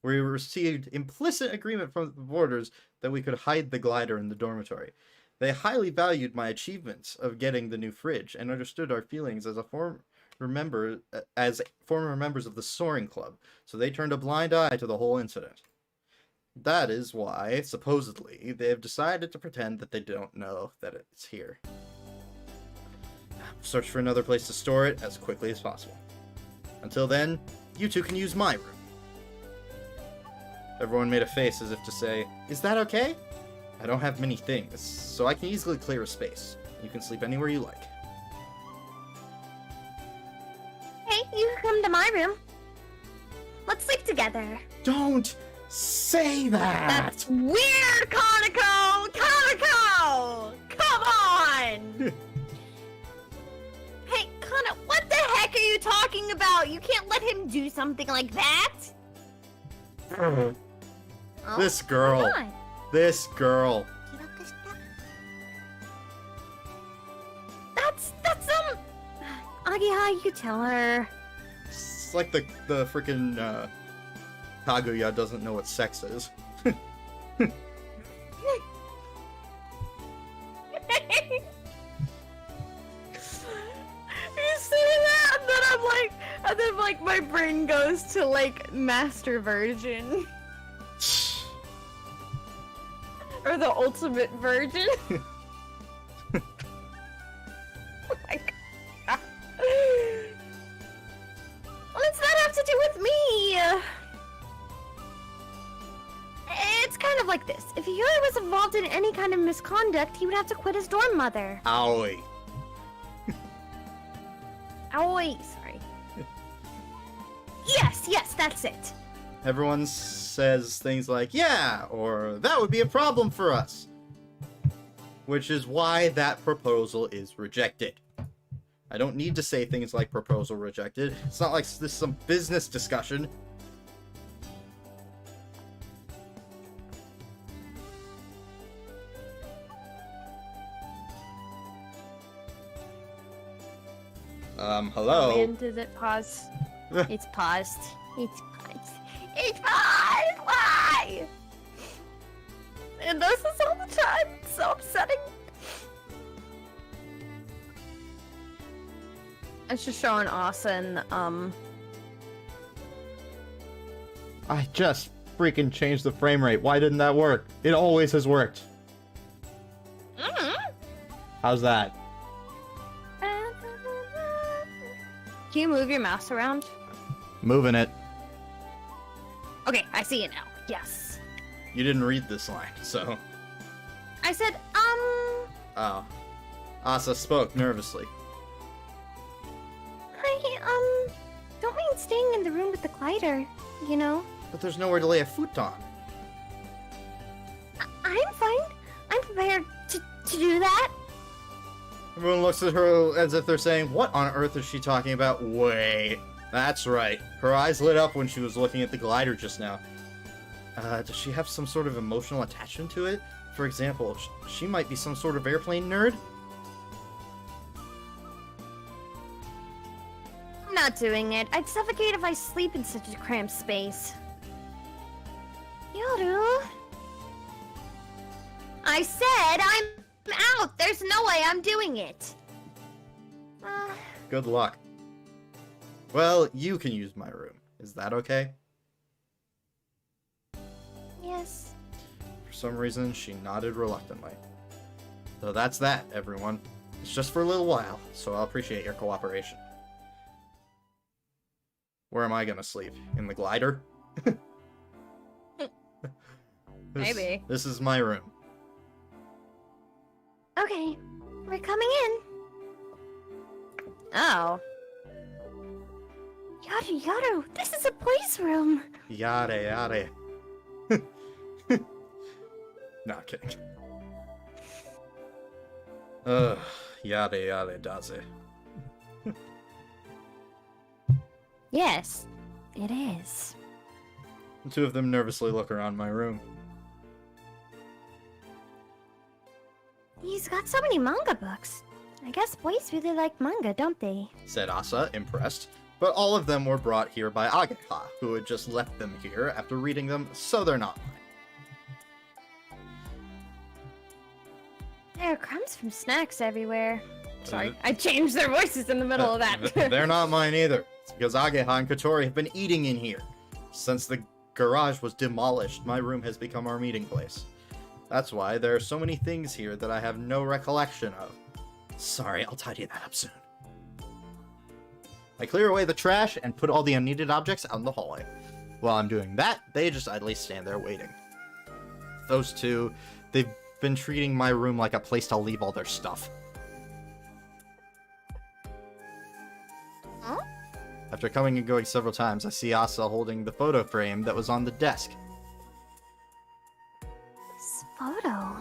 We received implicit agreement from the boarders that we could hide the glider in the dormitory. They highly valued my achievements of getting the new fridge and understood our feelings as former members of the Soaring Club, so they turned a blind eye to the whole incident. That is why, supposedly, they have decided to pretend that they don't know that it's here. Search for another place to store it as quickly as possible. Until then, you two can use my room. Everyone made a face as if to say, is that okay? I don't have many things, so I can easily clear a space. You can sleep anywhere you like. Hey, you can come to my room. Let's sleep together. Don't say that! That's weird, Kaneko! Kaneko! Come on! Hey, Kana, what the heck are you talking about? You can't let him do something like that! Oh, This girl. why not? This girl. 記録した That's Agiha, you tell her. It's like the freaking Kaguya doesn't know what sex is. You say that, and then my brain goes to like Master Virgin. Or the Ultimate Virgin. Oh my God. What does that have to do with me? It's kind of like this. If Yuri was involved in any kind of misconduct, he would have to quit his dorm mother. Owie. Aoi, sorry. Yes, that's it. Everyone says things like, yeah, or that would be a problem for us. Which is why that proposal is rejected. I don't need to say things like proposal rejected. It's not like this is some business discussion. Hello? Oh, man, did it pause? It's paused. It's paused. It's paused! Why? It does this all the time. It's so upsetting. It's just showing Asa and, I just freaking changed the frame rate. Why didn't that work? It always has worked. How's that? Can you move your mouse around? Moving it. Okay, I see it now. Yes. You didn't read this line, so... I said, Oh. Asa spoke nervously. I, don't mind staying in the room with the glider, you know? But there's nowhere to lay a futon. I'm fine. I'm prepared to do that. Everyone looks at her as if they're saying, what on earth is she talking about? Wait. That's right. Her eyes lit up when she was looking at the glider just now. Does she have some sort of emotional attachment to it? For example, she might be some sort of airplane nerd? I'm not doing it. I'd suffocate if I sleep in such a cramped space. Yoru. I said I'm I'm out! There's no way I'm doing it! Good luck. Well, you can use my room. Is that okay? Yes. For some reason, she nodded reluctantly. So that's that, everyone. It's just for a little while, so I'll appreciate your cooperation. Where am I gonna sleep? In the glider? Maybe. This is my room. Okay, we're coming in. Oh. Yaru, Yaru, this is a boys' room. Yare, yare. Not kidding. Yare, yare, daze. Yes, it is. The two of them nervously look around my room. He's got so many manga books. I guess boys really like manga, don't they? Said Asa, impressed. But all of them were brought here by Ageha, who had just left them here after reading them, so they're not mine. There are crumbs from snacks everywhere. Sorry, I changed their voices in the middle of that. They're not mine either. It's because Ageha and Kotori have been eating in here. Since the garage was demolished, my room has become our meeting place. That's why there are so many things here that I have no recollection of. Sorry, I'll tidy that up soon. I clear away the trash and put all the unneeded objects out in the hallway. While I'm doing that, they just idly stand there waiting. Those two, they've been treating my room like a place to leave all their stuff. Huh? After coming and going several times, I see Asa holding the photo frame that was on the desk. This photo.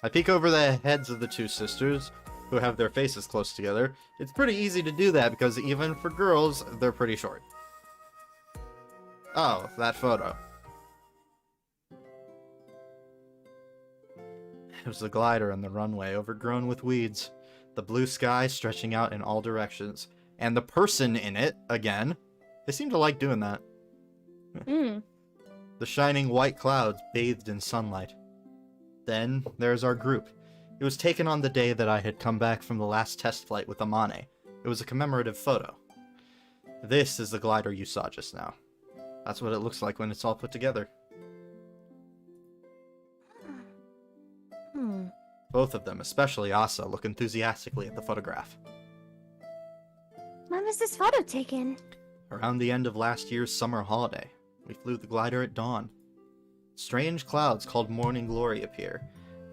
I peek over the heads of the two sisters, who have their faces close together. It's pretty easy to do that because even for girls, they're pretty short. Oh, that photo. It was the glider on the runway, overgrown with weeds. The blue sky stretching out in all directions. And the person in it, again. They seem to like doing that. The shining white clouds bathed in sunlight. Then, there's our group. It was taken on the day that I had come back from the last test flight with Amane. It was a commemorative photo. This is the glider you saw just now. That's what it looks like when it's all put together. Both of them, especially Asa, look enthusiastically at the photograph. When was this photo taken? Around the end of last year's summer holiday, we flew the glider at dawn. Strange clouds called morning glory appear,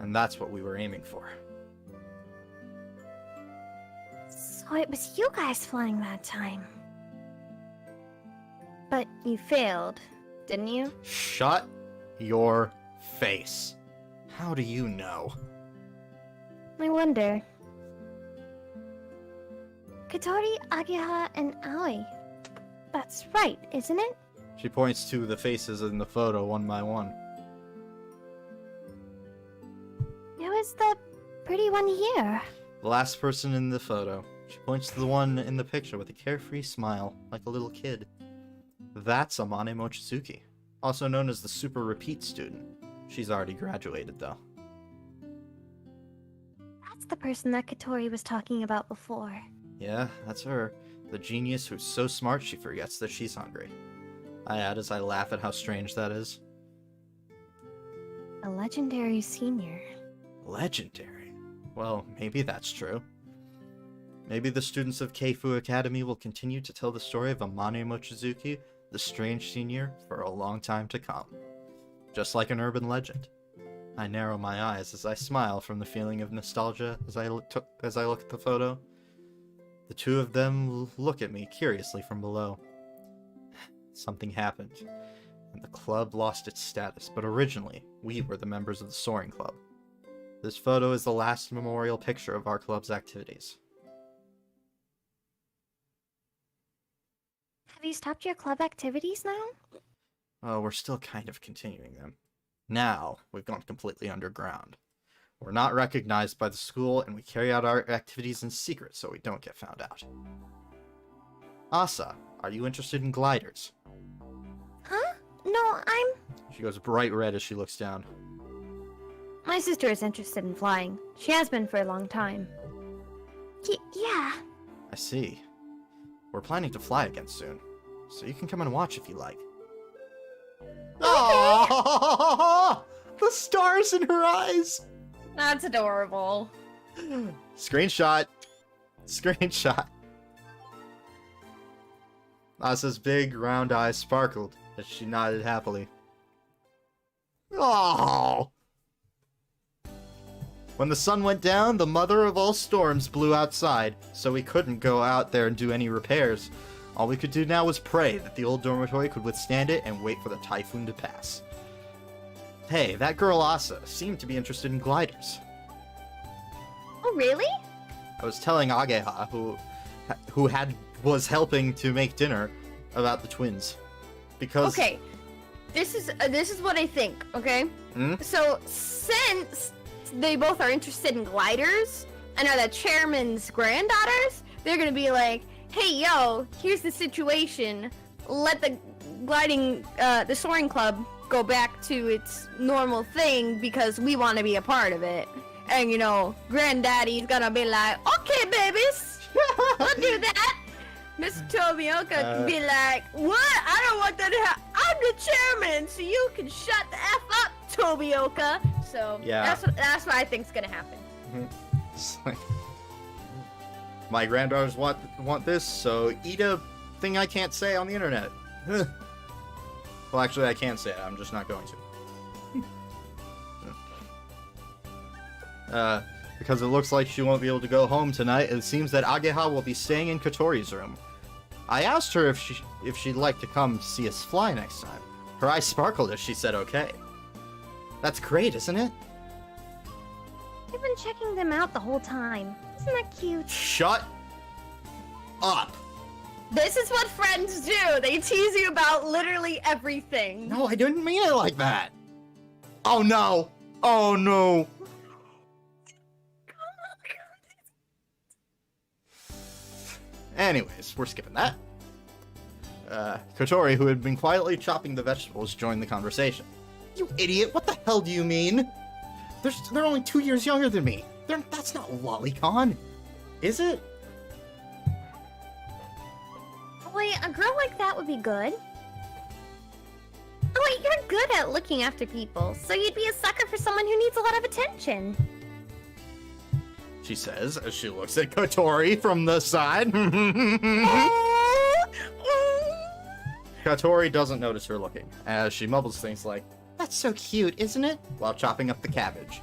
and that's what we were aiming for. So it was you guys flying that time. But you failed, didn't you? Shut your face. How do you know? I wonder. Kotori, Ageha, and Aoi. That's right, isn't it? She points to the faces in the photo one by one. Who is the pretty one here? The last person in the photo. She points to the one in the picture with a carefree smile, like a little kid. That's Amane Mochizuki, also known as the Super Repeat student. She's already graduated, though. That's the person that Kotori was talking about before. Yeah, that's her. The genius who's so smart she forgets that she's hungry. I add as I laugh at how strange that is. A legendary senior. Legendary? Well, maybe that's true. Maybe the students of Keifu Academy will continue to tell the story of Amane Mochizuki, the strange senior, for a long time to come. Just like an urban legend. I narrow my eyes as I smile from the feeling of nostalgia as I look at the photo. The two of them look at me curiously from below. Something happened, and the club lost its status, but originally, we were the members of the Soaring Club. This photo is the last memorial picture of our club's activities. Have you stopped your club activities now? Oh, we're still kind of continuing them. Now, we've gone completely underground. We're not recognized by the school, and we carry out our activities in secret so we don't get found out. Asa, are you interested in gliders? Huh? No, She goes bright red as she looks down. My sister is interested in flying. She has been for a long time. Yeah. I see. We're planning to fly again soon, so you can come and watch if you like. Oh, the stars in her eyes. That's adorable. Screenshot. Screenshot. Asa's big, round eyes sparkled as she nodded happily. Oh. When the sun went down, the mother of all storms blew outside, so we couldn't go out there and do any repairs. All we could do now was pray that the old dormitory could withstand it and wait for the typhoon to pass. Hey, that girl Asa seemed to be interested in gliders. Oh, really? I was telling Ageha, who was helping to make dinner, about the twins. Because... Okay, this is what I think, okay? So, since they both are interested in gliders, and are the chairman's granddaughters, they're gonna be like, hey, yo, here's the situation. Let the the soaring club go back to its normal thing because we want to be a part of it. And, you know, granddaddy's gonna be like, okay, babies, we'll do that. Mr. Tobioka can be like, what? I don't want that to happen. I'm the chairman, so you can shut the F up, Tobioka. So, yeah. that's what I think's gonna happen. It's like, my granddaughters want this, so eat a thing I can't say on the internet. Well, actually, I can say it. I'm just not going to. Because it looks like she won't be able to go home tonight, it seems that Ageha will be staying in Kotori's room. I asked her if she'd like to come see us fly next time. Her eyes sparkled as she said okay. That's great, isn't it? I've been checking them out the whole time. Isn't that cute? Shut up! This is what friends do. They tease you about literally everything. No, I didn't mean it like that. Oh no! Oh no! Anyways, we're skipping that. Kotori, who had been quietly chopping the vegetables, joined the conversation. You idiot! What the hell do you mean? They're only 2 years younger than me. That's not lolicon, is it? Wait, a girl like that would be good. Oh wait, you're good at looking after people, so you'd be a sucker for someone who needs a lot of attention. She says as she looks at Kotori from the side. Kotori doesn't notice her looking, as she mumbles things like, "That's so cute, isn't it?" while chopping up the cabbage.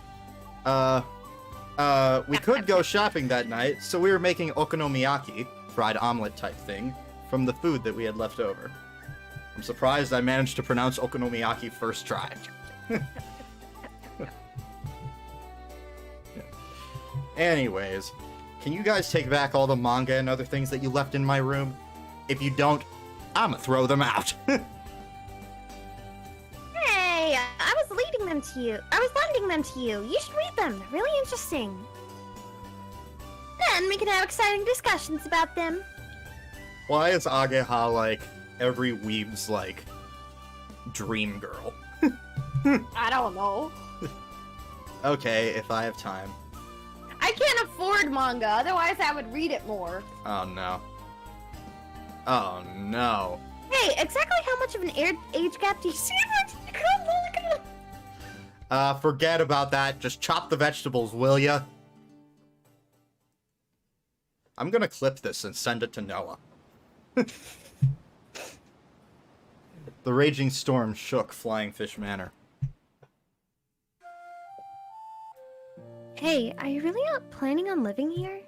We could go shopping that night, so we were making okonomiyaki, fried omelet type thing, from the food that we had left over. I'm surprised I managed to pronounce okonomiyaki first try. Anyways, can you guys take back all the manga and other things that you left in my room? If you don't, I'ma throw them out. Hey, I was lending them to you. You should read them. They're really interesting. Then we can have exciting discussions about them. Why is Ageha like every weeb's like dream girl? I don't know. Okay, if I have time. I can't afford manga, otherwise I would read it more. Oh no. Oh no. Hey, exactly how much of an age gap do you see? Forget about that. Just chop the vegetables, will ya? I'm gonna clip this and send it to Noah. The raging storm shook Flying Fish Manor. Hey, are you really not planning on living here?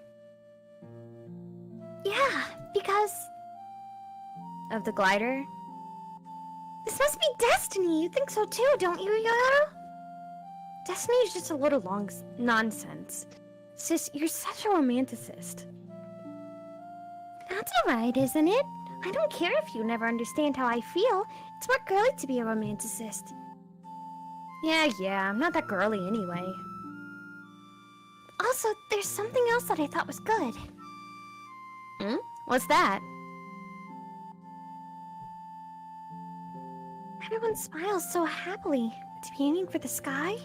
Yeah, because of the glider. This must be destiny. You think so too, don't you, Yoyoro? Destiny is just a little nonsense. Sis, you're such a romanticist. That's alright, isn't it? I don't care if you never understand how I feel. It's more girly to be a romanticist. Yeah, I'm not that girly anyway. Also, there's something else that I thought was good. What's that? Everyone smiles so happily. To be aiming for the sky?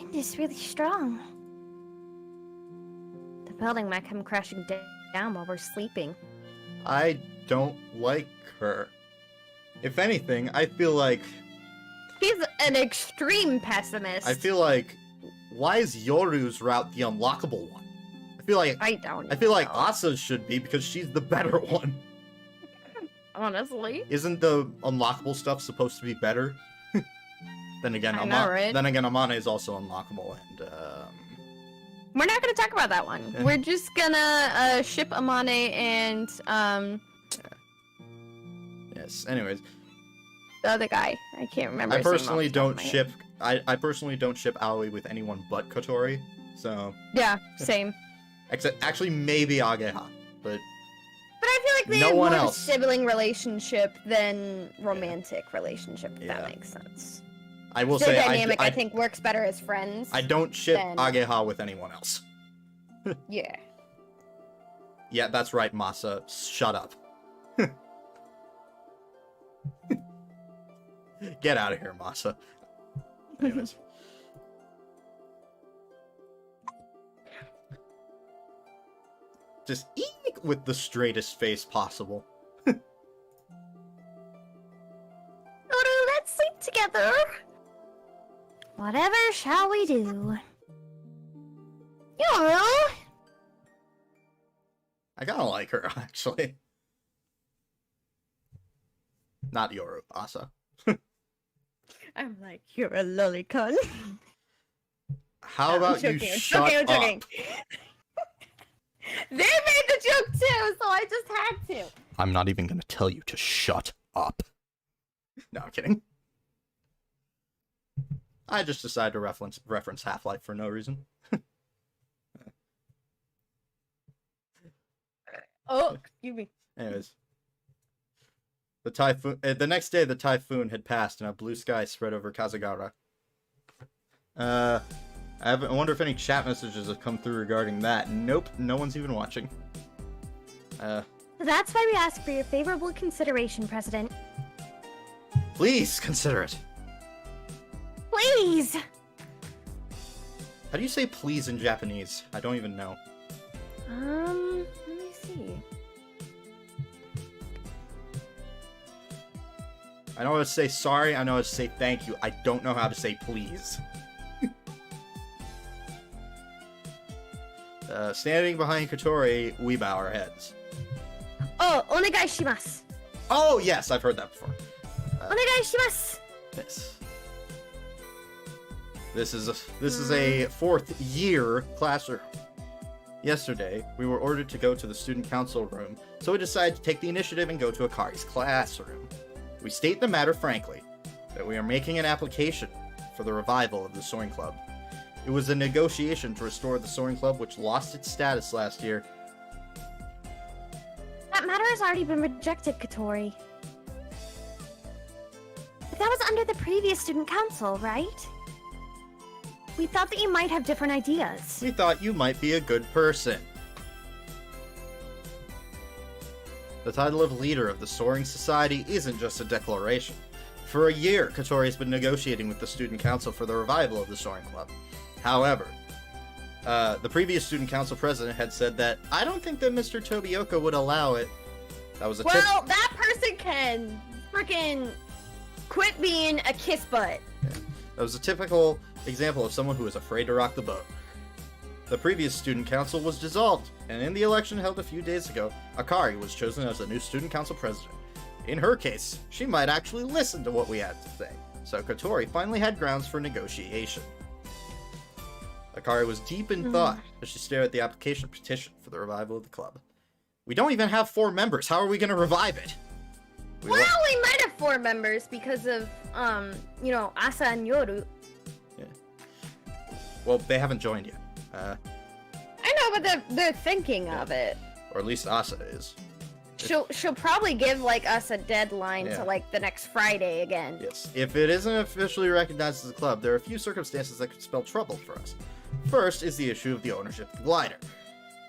wind is really strong. The building might come crashing down while we're sleeping. I don't like her. If anything, I feel like... He's an extreme pessimist. I feel like... Why is Yoru's route the unlockable one? I feel like... I don't I feel like know. Asa's should be, because she's the better one. Honestly. Isn't the unlockable stuff supposed to be better? Then again, I know, right? Amane is also unlockable, and We're not gonna talk about that one. We're just gonna ship Amane and yes. Anyways, the other guy. I can't remember. I his name off personally the top of don't my head. ship. I personally don't ship Aoi with anyone but Kotori. So Yeah, same. except actually maybe Ageha, but But I feel like they No have one more of a else. sibling relationship than romantic relationship. If Yeah. that makes sense. I will Their say dynamic, I I think, works better as friends. don't ship then- Ageha with anyone else. Yeah. Yeah, that's right, Masa. Shut up. Get out of here, Masa. Anyways. Just eek with the straightest face possible. Yoru, let's sleep together. Whatever shall we do? Yoru! I kinda like her, actually. Not Yoru, Asa. I'm like, you're a lolicon. How about you shut I'm up? joking. They made the joke too, so I just had to. I'm not even gonna tell you to shut up. No, I'm kidding. I just decided to reference Half-Life for no reason. Oh, excuse me. Anyways. The typhoon. The next day, the typhoon had passed and a blue sky spread over Kazagara. I wonder if any chat messages have come through regarding that. Nope, no one's even watching. That's why we ask for your favorable consideration, President. Please consider it. Please! How do you say please in Japanese? I don't even know. Let me see. I know how to say sorry, I know how to say thank you. I don't know how to say please. Standing behind Kotori, we bow our heads. Oh, onegai shimasu. Oh, yes, I've heard that before. Onegai shimasu. Yes. This is a fourth year classroom. Yesterday, we were ordered to go to the student council room, so we decided to take the initiative and go to Akari's classroom. We state the matter frankly, that we are making an application for the revival of the Soaring Club. It was a negotiation to restore the Soaring Club, which lost its status last year. That matter has already been rejected, Kotori. But that was under the previous student council, right? We thought that you might have different ideas. We thought you might be a good person. The title of leader of the Soaring Society isn't just a declaration. For a year, Kotori has been negotiating with the student council for the revival of the Soaring Club. However, the previous student council president had said that, I don't think that Mr. Tobioka would allow it. That was a Well, that person can freaking quit being a kiss butt. That was a typical example of someone who is afraid to rock the boat. The previous student council was dissolved, and in the election held a few days ago, Akari was chosen as the new student council president. In her case, she might actually listen to what we had to say, so Kotori finally had grounds for negotiation. Akari was deep in thought as she stared at the application petition for the revival of the club. We don't even have 4 members, how are we gonna revive it? We Well, lo- we might have 4 members because of, Asa and Yoru. well, they haven't joined yet. I know, but they're thinking of it. Or at least Asa is. She'll probably give us a deadline Yeah. to the next Friday again. Yes. If it isn't officially recognized as a club, there are a few circumstances that could spell trouble for us. First is the issue of the ownership of the glider.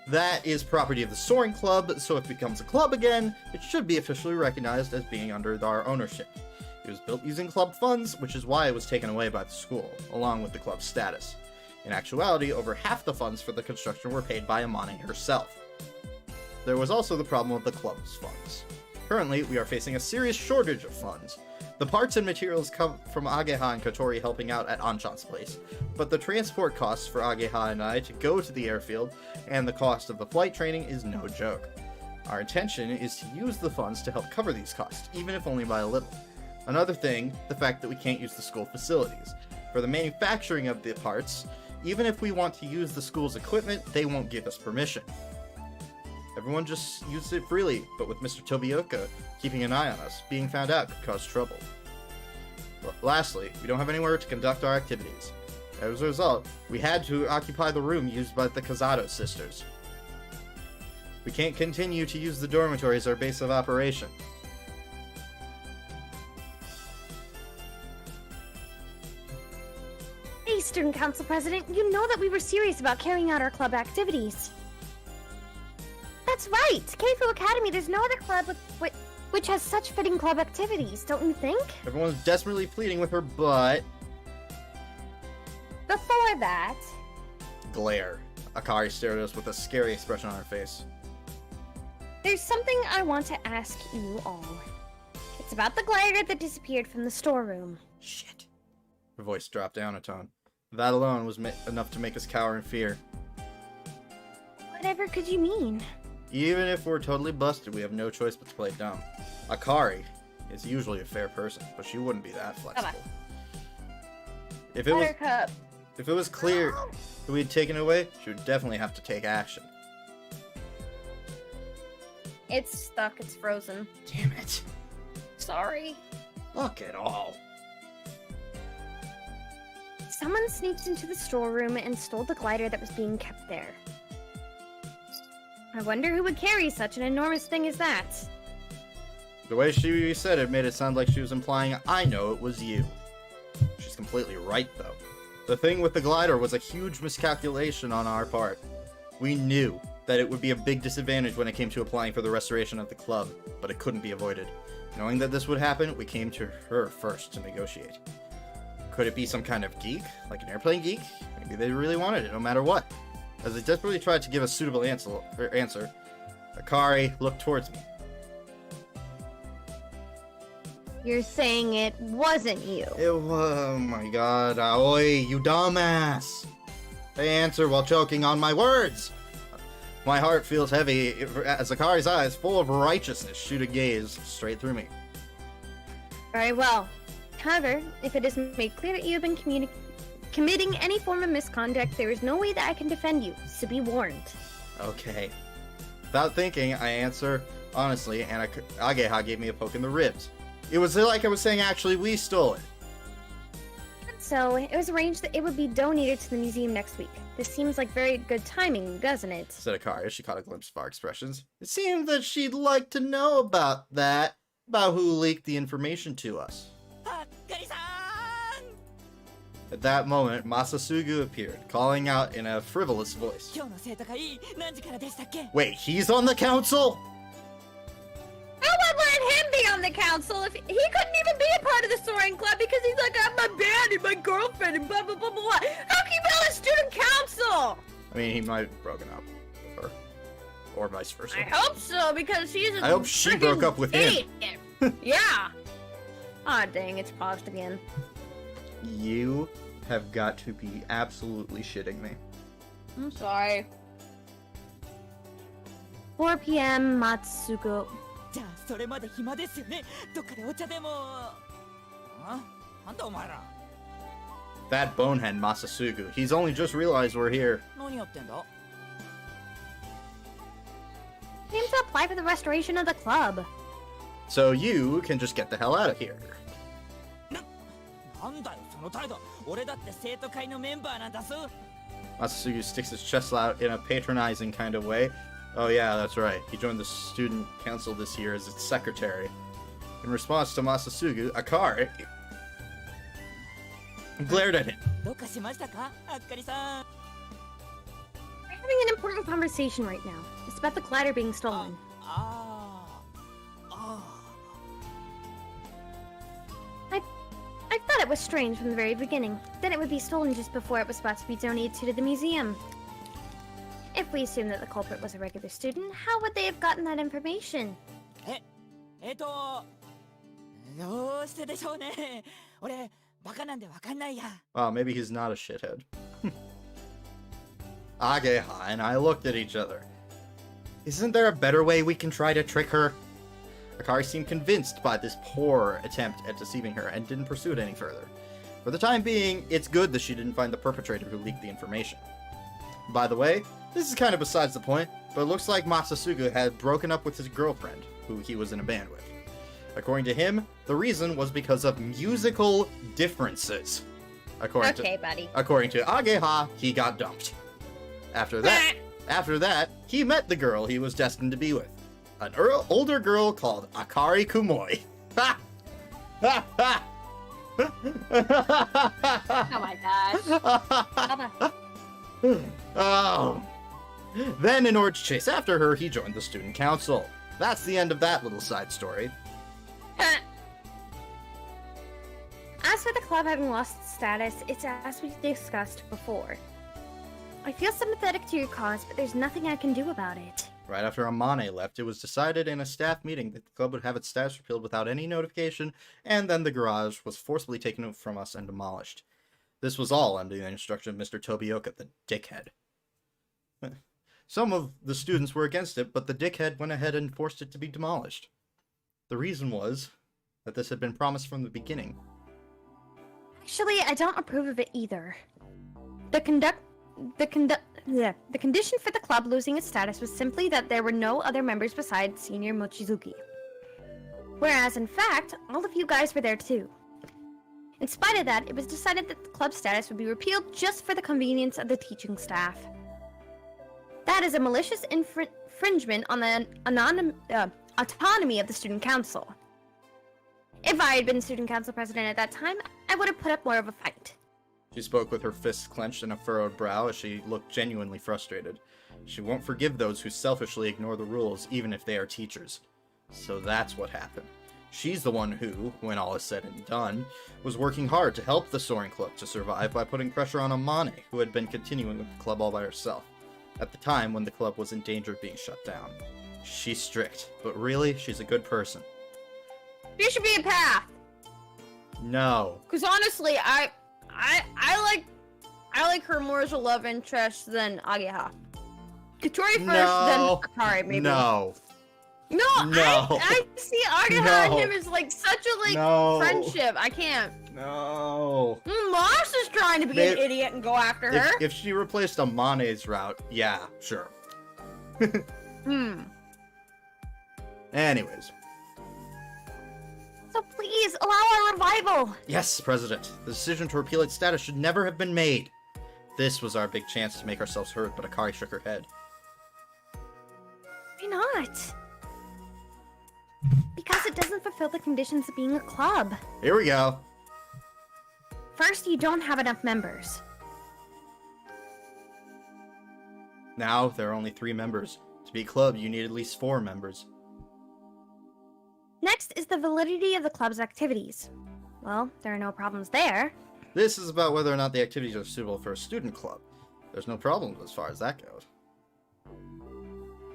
That is property of the Soaring Club, so if it becomes a club again, it should be officially recognized as being under our ownership. It was built using club funds, which is why it was taken away by the school, along with the club's status. In actuality, over half the funds for the construction were paid by Amane herself. There was also the problem of the club's funds. Currently, we are facing a serious shortage of funds. The parts and materials come from Ageha and Kotori helping out at Anchan's place, but the transport costs for Ageha and I to go to the airfield and the cost of the flight training is no joke. Our intention is to use the funds to help cover these costs, even if only by a little. Another thing, the fact that we can't use the school facilities. For the manufacturing of the parts, even if we want to use the school's equipment, they won't give us permission. Everyone just uses it freely, but with Mr. Tobioka keeping an eye on us, being found out could cause trouble. Lastly, we don't have anywhere to conduct our activities. As a result, we had to occupy the room used by the Kazado sisters. We can't continue to use the dormitory as our base of operation. Hey, Student Council President, you know that we were serious about carrying out our club activities. That's right! Keifu Academy, there's no other club which has such fitting club activities, don't you think? Everyone's desperately pleading with her butt. Before that... Glare. Akari stared at us with a scary expression on her face. There's something I want to ask you all. It's about the glider that disappeared from the storeroom. Shit. Her voice dropped down a tone. That alone was enough to make us cower in fear. Whatever could you mean? Even if we're totally busted, we have no choice but to play dumb. Akari is usually a fair person, but she wouldn't be that flexible. If it was clear that we had taken it away, she would definitely have to take action. It's stuck. It's frozen. Damn it. Sorry. Look at all. Someone sneaked into the storeroom and stole the glider that was being kept there. I wonder who would carry such an enormous thing as that. The way she said it made it sound like she was implying, I know it was you. She's completely right, though. The thing with the glider was a huge miscalculation on our part. We knew that it would be a big disadvantage when it came to applying for the restoration of the club, but it couldn't be avoided. Knowing that this would happen, we came to her first to negotiate. Could it be some kind of geek? Like an airplane geek? Maybe they really wanted it, no matter what. As they desperately tried to give a suitable answer, Akari looked towards me. You're saying it wasn't you. Oh my god, Aoi, you dumbass! I answer while choking on my words! My heart feels heavy as Akari's eyes, full of righteousness, shoot a gaze straight through me. Very well. However, if it is made clear that you have been committing any form of misconduct, there is no way that I can defend you, so be warned. Okay. Without thinking, I answer honestly, and Ageha gave me a poke in the ribs. It was like I was saying, actually, we stole it. So, it was arranged that it would be donated to the museum next week. This seems like very good timing, doesn't it? Said Akari as she caught a glimpse of our expressions. It seemed that she'd like to know about that, about who leaked the information to us. At that moment, Masasugu appeared, calling out in a frivolous voice. Wait, he's on the council? Who would let him be on the council if he couldn't even be a part of the soaring club because he's like, I'm my band and my girlfriend and blah blah blah blah. How can you be on the student council? I mean, he might have broken up with her. Or vice versa. I hope so, because she's a I hope she broke up with him. Yeah. Aw, dang, it's paused again. You have got to be absolutely shitting me. I'm sorry. 4 p.m. Matsuko. じゃあそれまで暇ですよね。どっかでお茶でも。なんだお前ら。 That bonehead Masasugu. He's only just realized we're here. 何やってんだ。 Came to apply for the restoration of the club. So you can just get the hell out of here. なんだよその態度。俺だって生徒会のメンバーなんだぞ。 Masasugu sticks his chest out in a patronizing kind of way. Oh yeah, that's right. He joined the student council this year as its secretary. In response to Masasugu, Akari glared at him. どうかしましたか、あっかりさん。 We're having an important conversation right now. It's about the glider being stolen. I thought it was strange from the very beginning. Then it would be stolen just before it was about to be donated to the museum. If we assume that the culprit was a regular student, how would they have gotten that information? どうしてでしょうね。俺バカなんでわかんないや。 Wow, maybe he's not a shithead. Ageha and I looked at each other. Isn't there a better way we can try to trick her? Akari seemed convinced by this poor attempt at deceiving her and didn't pursue it any further. For the time being, it's good that she didn't find the perpetrator who leaked the information. By the way, this is kind of besides the point, but it looks like Masasuga had broken up with his girlfriend, who he was in a band with. According to him, the reason was because of musical differences. According to Ageha, he got dumped. After that, he met the girl he was destined to be with. An older girl called Akari Kumoi. Ha! Ha ha! Oh my gosh. Oh. Then, in order to chase after her, he joined the student council. That's the end of that little side story. As for the club having lost its status, it's as we discussed before. I feel sympathetic to your cause, but there's nothing I can do about it. Right after Amane left, it was decided in a staff meeting that the club would have its status repealed without any notification, and then the garage was forcibly taken from us and demolished. This was all under the instruction of Mr. Tobioka, the dickhead. Some of the students were against it, but the dickhead went ahead and forced it to be demolished. The reason was that this had been promised from the beginning. Actually, I don't approve of it either. The condition for the club losing its status was simply that there were no other members besides Senior Mochizuki. Whereas, in fact, all of you guys were there too. In spite of that, it was decided that the club status would be repealed just for the convenience of the teaching staff. That is a malicious infringement on the autonomy of the student council. If I had been student council president at that time, I would have put up more of a fight. She spoke with her fists clenched and a furrowed brow as she looked genuinely frustrated. She won't forgive those who selfishly ignore the rules, even if they are teachers. So that's what happened. She's the one who, when all is said and done, was working hard to help the Soaring Club to survive by putting pressure on Amane, who had been continuing with the club all by herself, at the time when the club was in danger of being shut down. She's strict, but really, she's a good person. You should be a path. No. Because honestly, I like her more as a love interest than Ageha. Katori first, then Akari, maybe. No. No, I see Ageha and him as like such a friendship. I can't. No. Moss is trying to be an idiot and go after her. If she replaced Amane's route, yeah, sure. Anyways. So please, allow our revival! Yes, President. The decision to repeal its status should never have been made. This was our big chance to make ourselves heard, but Akari shook her head. Why not? Because it doesn't fulfill the conditions of being a club. Here we go. First, you don't have enough members. Now, there are only 3 members. To be a club, you need at least 4 members. Next is the validity of the club's activities. Well, there are no problems there. This is about whether or not the activities are suitable for a student club. There's no problem as far as that goes.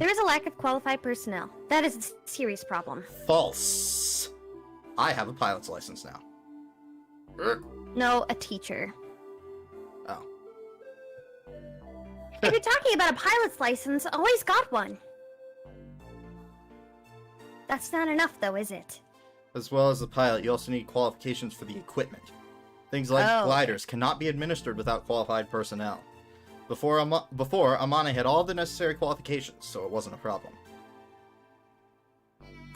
There is a lack of qualified personnel. That is a serious problem. False. I have a pilot's license now. No, a teacher. Oh. If you're talking about a pilot's license, always got one. That's not enough, though, is it? As well as the pilot, you also need qualifications for the equipment. Things like gliders cannot be administered without qualified personnel. Before, Amane had all the necessary qualifications, so it wasn't a problem.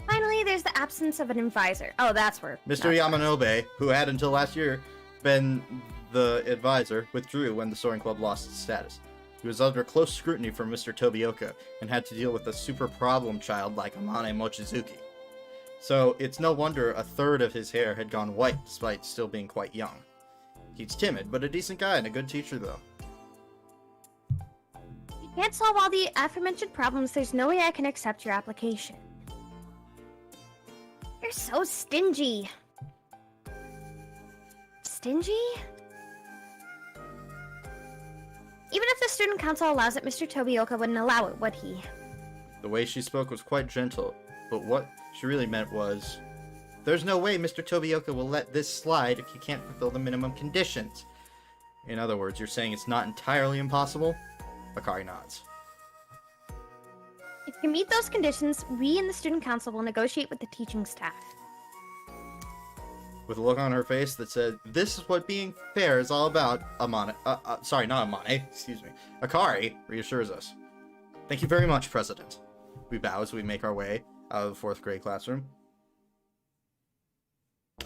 Finally, there's the absence of an advisor. Oh, that's where... Mr. Yamanobe, who had until last year been the advisor, withdrew when the Soaring Club lost its status. He was under close scrutiny from Mr. Tobioka, and had to deal with a super problem child like Amane Mochizuki. So, it's no wonder a third of his hair had gone white, despite still being quite young. He's timid, but a decent guy and a good teacher, though. If you can't solve all the aforementioned problems, there's no way I can accept your application. You're so stingy. stingy? Even if the student council allows it, Mr. Tobioka wouldn't allow it, would he? The way she spoke was quite gentle, but what she really meant was, there's no way Mr. Tobioka will let this slide if you can't fulfill the minimum conditions. In other words, you're saying it's not entirely impossible? Akari nods. If you meet those conditions, we in the student council will negotiate with the teaching staff. With a look on her face that said, this is what being fair is all about, sorry, not Amane, excuse me. Akari reassures us. Thank you very much, President. We bow as we make our way out of the 4th grade classroom.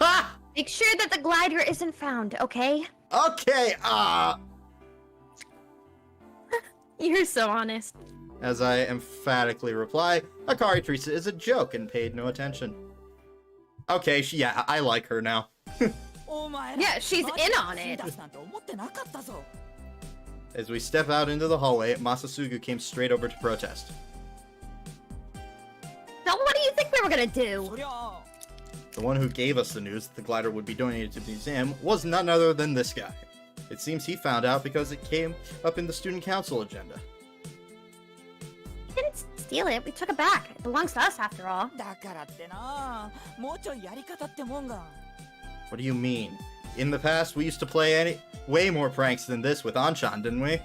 Ha! Make sure that the glider isn't found, okay? Okay, You're so honest. As I emphatically reply, Akari treats it as a joke and paid no attention. Okay, yeah, I like her now. Yeah, she's in on it. As we step out into the hallway, Masasugu came straight over to protest. Now, what do you think we were gonna do? The one who gave us the news that the glider would be donated to the museum was none other than this guy. It seems he found out because it came up in the student council agenda. We didn't steal it, we took it back. It belongs to us after all. What do you mean? In the past, we used to play way more pranks than this with Anshan, didn't we?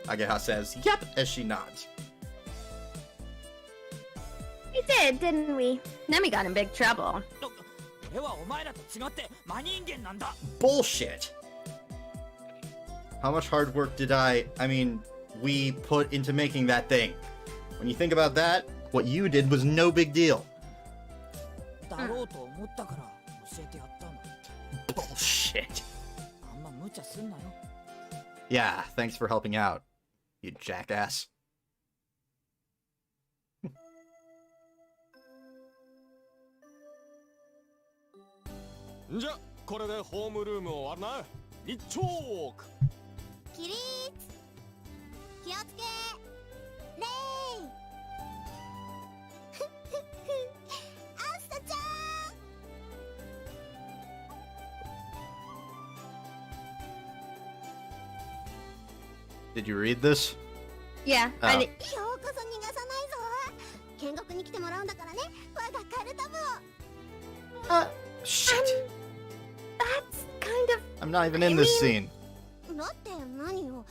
Ageha says, yep, as she nods. We did, didn't we? Then we got in big trouble. Bullshit! How much hard work did we put into making that thing? When you think about that, what you did was no big deal. Bullshit. Yeah, thanks for helping out, you jackass. じゃこれでホームルーム終わるな。一丁起立気をつけレイアスタちゃん Did you read this? Yeah, Oh. I did. 今日こそ逃がさないぞ見学に来てもらうんだからね我がカルタ部を Shit. That's kind of... I'm not even in this scene. だって何よ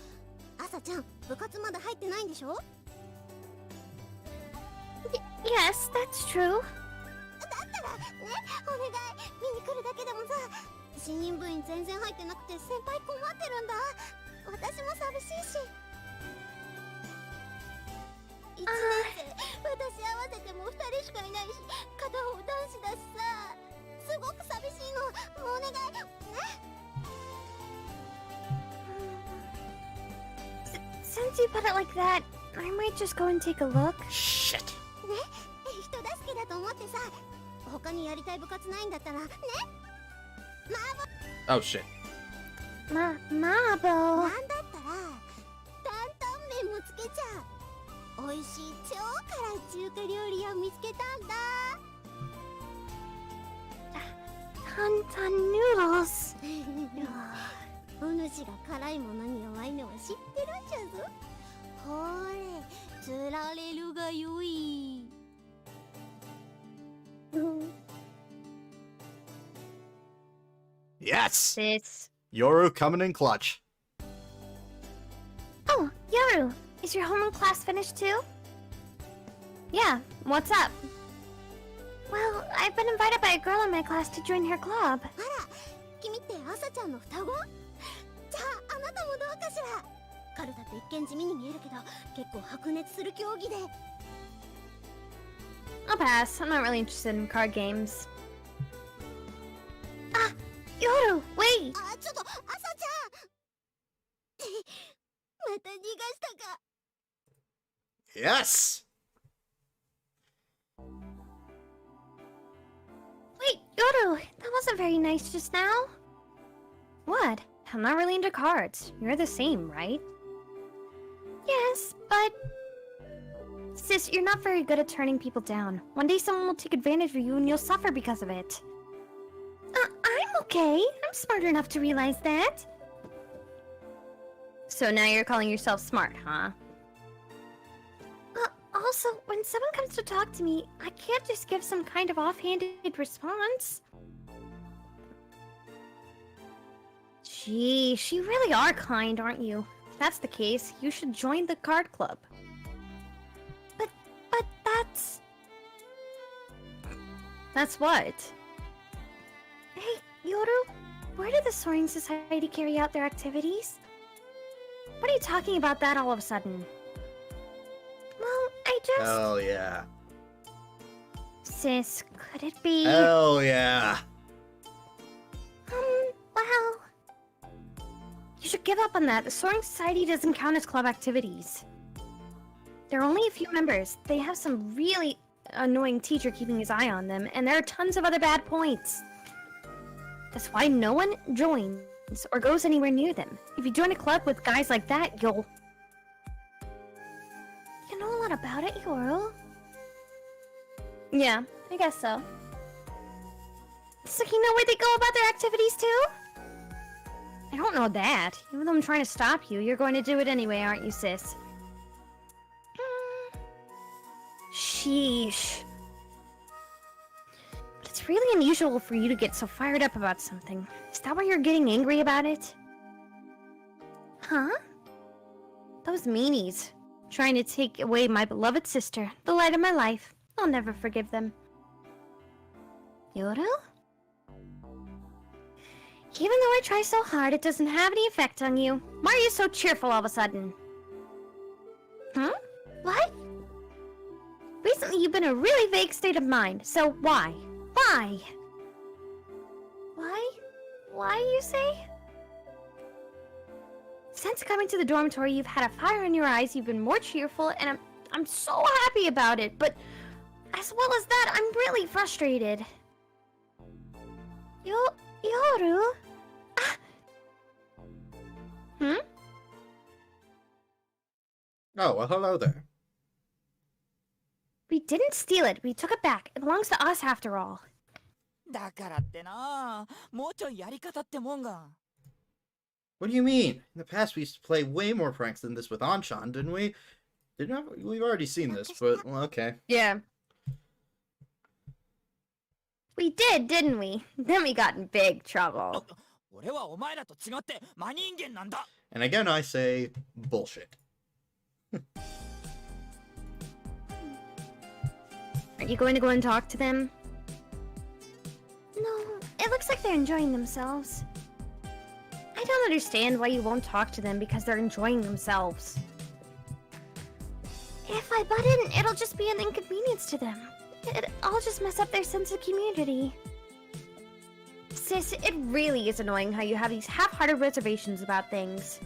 朝ちゃん部活まだ入ってないんでしょ Yes, that's true. だったらねお願い見に来るだけでもさ新任部員全然入ってなくて先輩困ってるんだ私も寂しいし1年生私合わせても2人しかいないし片方男子だしさすごく寂しいのもうお願いね Since you put it like that, I might just go and take a look. Shit. ね人助けだと思ってさ他にやりたい部活ないんだったらね Oh shit. Marble. なんだったら担々麺もつけちゃう美味しい超辛い中華料理を見つけたんだ Tantan noodles. お主が辛いものに弱いのは知ってるんじゃぞほれ釣られるがよい Yes! This. Yoru coming in clutch. Oh, Yoru, is your homeroom class finished too? Yeah, what's up? Well, I've been invited by a girl in my class to join her club. あら君って朝ちゃんの双子じゃああなたもどうかしらカルタって一見地味に見えるけど結構白熱する競技で I'll pass. I'm not really interested in card games. Ah, Yoru, wait! あちょっと朝ちゃんまた逃がしたか Yes! Wait, Yoru, that wasn't very nice just now. What? I'm not really into cards. You're the same, right? Yes, but... Sis, you're not very good at turning people down. One day someone will take advantage of you and you'll suffer because of it. I'm Okay, I'm smart enough to realize that. So now you're calling yourself smart, huh? Also, when someone comes to talk to me, I can't just give some kind of offhanded response. Gee, you really are kind, aren't you? If that's the case, you should join the card club. But that's... That's what? Hey, Yoru, where did the Soaring Society carry out their activities? What are you talking about that all of a sudden? Well, I just... Hell yeah. Sis, could it be... Hell yeah. Well... You should give up on that. The Soaring Society doesn't count as club activities. There are only a few members. They have some really annoying teacher keeping his eye on them, and there are tons of other bad points. That's why no one joins or goes anywhere near them. If you join a club with guys like that, you'll... You know a lot about it, Yoru. Yeah, I guess so. So you know where they go about their activities too? I don't know that. Even though I'm trying to stop you, you're going to do it anyway, aren't you, sis? Sheesh. But it's really unusual for you to get so fired up about something. Is that why you're getting angry about it? Huh? Those meanies. Trying to take away my beloved sister, the light of my life. I'll never forgive them. Yoru? Even though I try so hard, it doesn't have any effect on you. Why are you so cheerful all of a sudden? Huh? What? Recently, you've been in a really vague state of mind, so why? Why? Why? Why, you say? Since coming to the dormitory, you've had a fire in your eyes, you've been more cheerful, and I'm so happy about it, but as well as that, I'm really frustrated. Yoru? Hmm? Oh, well, hello there. We didn't steal it, we took it back. It belongs to us after all. だからってな、もうちょいやり方ってもんが。What do you mean? In the past, we used to play way more pranks than this with Anshan, didn't we? We've already seen this, but, well, okay. Yeah. We did, didn't we? Then we got in big trouble. 俺はお前らと違って真人間なんだ。 And again, I say, bullshit. Are you going to go and talk to them? No, it looks like they're enjoying themselves. I don't understand why you won't talk to them because they're enjoying themselves. If I butt in, it'll just be an inconvenience to them. I'll just mess up their sense of community. Sis, it really is annoying how you have these half-hearted reservations about things.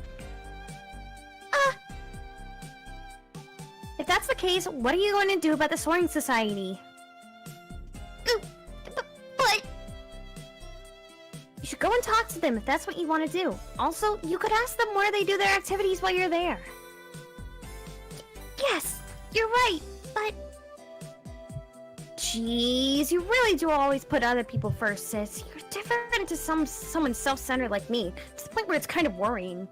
If that's the case, what are you going to do about the Soaring Society? But... You should go and talk to them if that's what you want to do. Also, you could ask them where they do their activities while you're there. Yes, you're right, but... Jeez, you really do always put other people first, sis. You're different to someone self-centered like me, to the point where it's kind of worrying.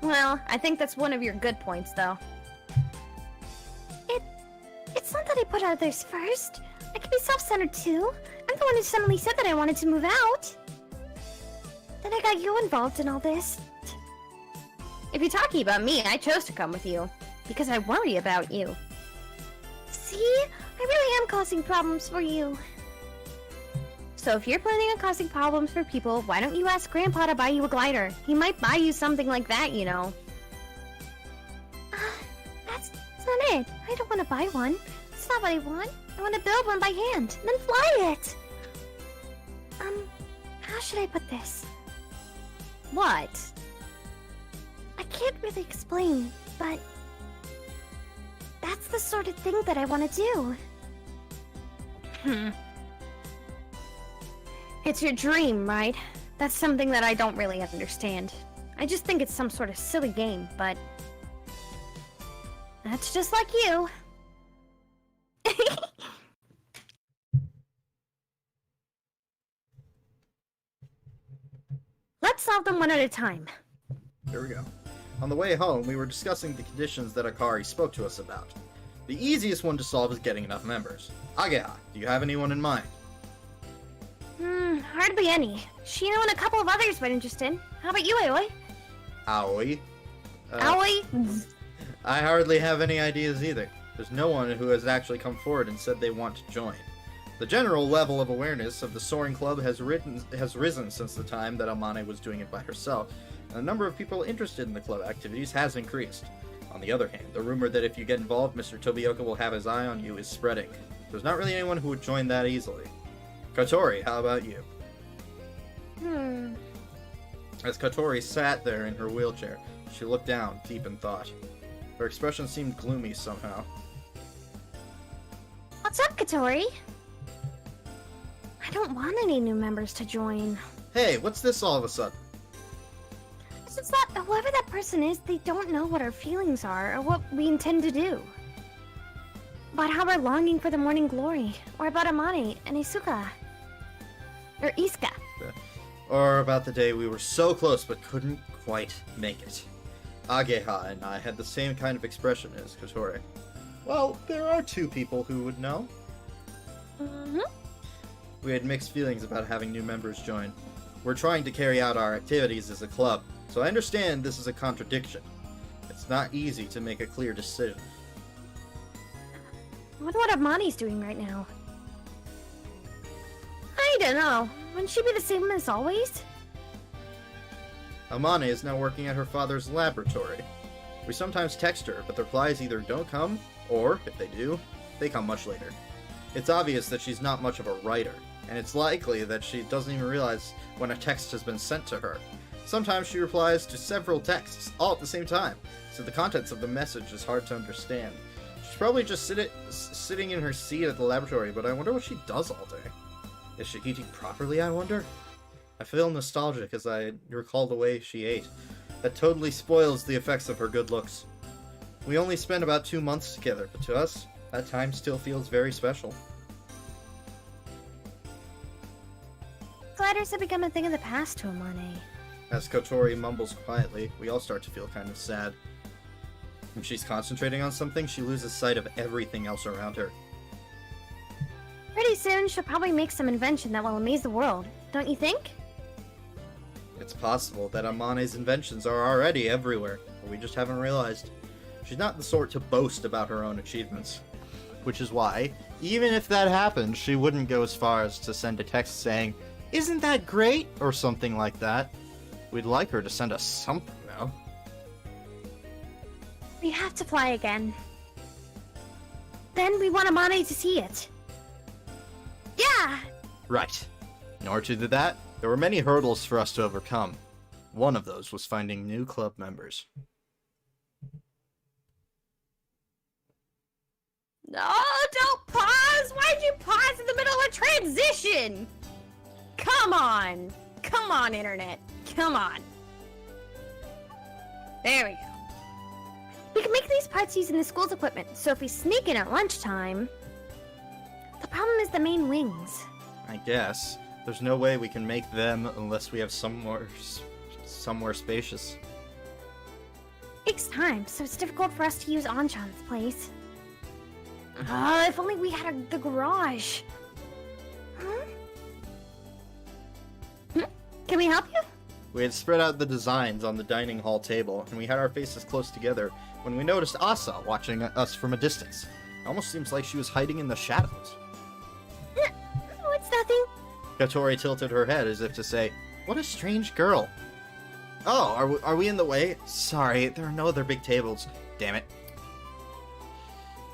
Well, I think that's one of your good points, though. It's not that I put others first. I can be self-centered too. I'm the one who suddenly said that I wanted to move out. Then I got you involved in all this. If you're talking about me, I chose to come with you. Because I worry about you. See? I really am causing problems for you. So if you're planning on causing problems for people, why don't you ask Grandpa to buy you a glider? He might buy you something like that, you know. That's not it. I don't want to buy one. That's not what I want. I want to build one by hand, then fly it. How should I put this? What? I can't really explain, but... that's the sort of thing that I want to do. It's your dream, right? That's something that I don't really understand. I just think it's some sort of silly game, but... that's just like you. solve them one at a time. Here we go. On the way home, we were discussing the conditions that Akari spoke to us about. The easiest one to solve is getting enough members. Ageha, do you have anyone in mind? Hardly any. Shino and a couple of others were interested. How about you, Aoi? Aoi? Aoi? I hardly have any ideas either. There's no one who has actually come forward and said they want to join. The general level of awareness of the Soaring Club has risen since the time that Amane was doing it by herself, and the number of people interested in the club activities has increased. On the other hand, the rumor that if you get involved, Mr. Tobioka will have his eye on you is spreading. There's not really anyone who would join that easily. Kotori, how about you? As Kotori sat there in her wheelchair, she looked down, deep in thought. Her expression seemed gloomy somehow. What's up, Katori? I don't want any new members to join. Hey, what's this all of a sudden? It's just that whoever that person is, they don't know what our feelings are or what we intend to do. About how we're longing for the morning glory, or about Amane and Isuka. Or Iska. Or about the day we were so close but couldn't quite make it. Ageha and I had the same kind of expression as Kotori. Well, there are two people who would know. We had mixed feelings about having new members join. We're trying to carry out our activities as a club, so I understand this is a contradiction. It's not easy to make a clear decision. I wonder what Amane's doing right now. I don't know. Wouldn't she be the same as always? Amane is now working at her father's laboratory. We sometimes text her, but the replies either don't come, or, if they do, they come much later. It's obvious that she's not much of a writer, and it's likely that she doesn't even realize when a text has been sent to her. Sometimes she replies to several texts, all at the same time, so the contents of the message is hard to understand. She's probably just sitting in her seat at the laboratory, but I wonder what she does all day. Is she eating properly, I wonder? I feel nostalgic as I recall the way she ate. That totally spoils the effects of her good looks. We only spent about 2 months together, but to us, that time still feels very special. Gliders have become a thing of the past to Amane. As Kotori mumbles quietly, we all start to feel kind of sad. When she's concentrating on something, she loses sight of everything else around her. Pretty soon, she'll probably make some invention that will amaze the world, don't you think? It's possible that Amane's inventions are already everywhere, but we just haven't realized. She's not the sort to boast about her own achievements. Which is why, even if that happened, she wouldn't go as far as to send a text saying, "Isn't that great?" or something like that. We'd like her to send us something, though. We have to fly again. Then we want Amane to see it. Yeah! Right. In order to do that, there were many hurdles for us to overcome. One of those was finding new club members. No, don't pause! Why'd you pause in the middle of a transition? Come on! Come on, Internet. Come on. There we go. We can make these parts using the school's equipment, so if we sneak in at lunchtime... The problem is the main wings. I guess. There's no way we can make them unless we have somewhere spacious. It takes time, so it's difficult for us to use Anchan's place. If only we had the garage. Can we help you? We had spread out the designs on the dining hall table, and we had our faces close together when we noticed Asa watching us from a distance. It almost seems like she was hiding in the shadows. Oh, it's nothing. Katori tilted her head as if to say, "What a strange girl." Oh, are we in the way? Sorry, there are no other big tables. Damn it.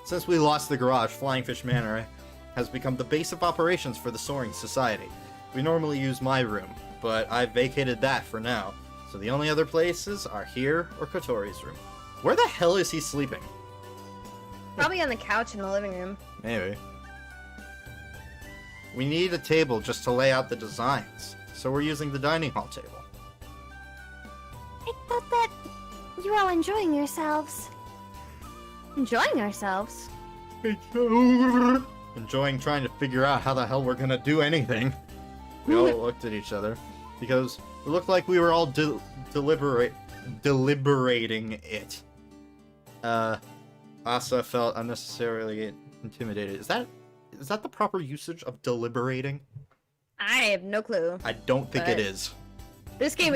Since we lost the garage, Flying Fish Manor has become the base of operations for the Soaring Society. We normally use my room, but I've vacated that for now, so the only other places are here or Kotori's room. Where the hell is he sleeping? Probably on the couch in the living room. Maybe. We need a table just to lay out the designs, so we're using the dining hall table. I thought that you were all enjoying yourselves. Enjoying ourselves? Enjoying trying to figure out how the hell we're gonna do anything. We all looked at each other, because It looked like we were all deliberating it. Asa felt unnecessarily intimidated. Is that the proper usage of deliberating? I have no clue. I don't think it is. This game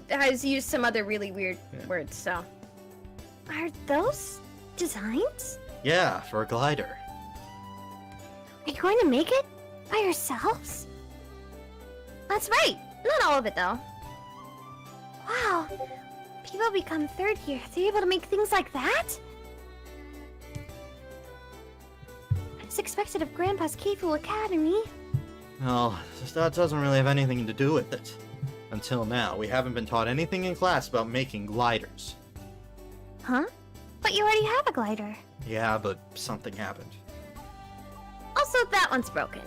has used some other really weird words, so. Are those designs? Yeah, for a glider. Are you going to make it? By yourselves? That's right. Not all of it, though. Wow. People become third year. They're able to make things like that? It's expected of Grandpa's Keifu Academy. Well, that doesn't really have anything to do with it. Until now, we haven't been taught anything in class about making gliders. Huh? But you already have a glider. Yeah, but something happened. Also, that one's broken.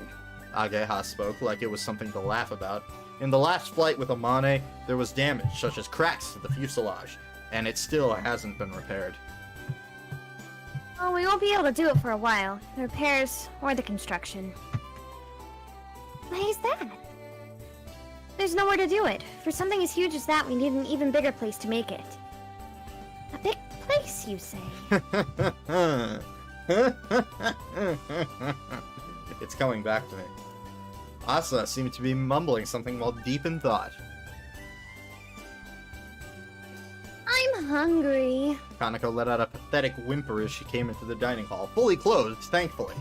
Ageha spoke like it was something to laugh about. In the last flight with Amane, there was damage, such as cracks to the fuselage, and it still hasn't been repaired. Oh, we won't be able to do it for a while. The repairs or the construction. Why is that? There's nowhere to do it. For something as huge as that, we need an even bigger place to make it. A big place, you say? It's coming back to me. Asa seemed to be mumbling something while deep in thought. I'm hungry. Kanako let out a pathetic whimper as she came into the dining hall, fully clothed, thankfully.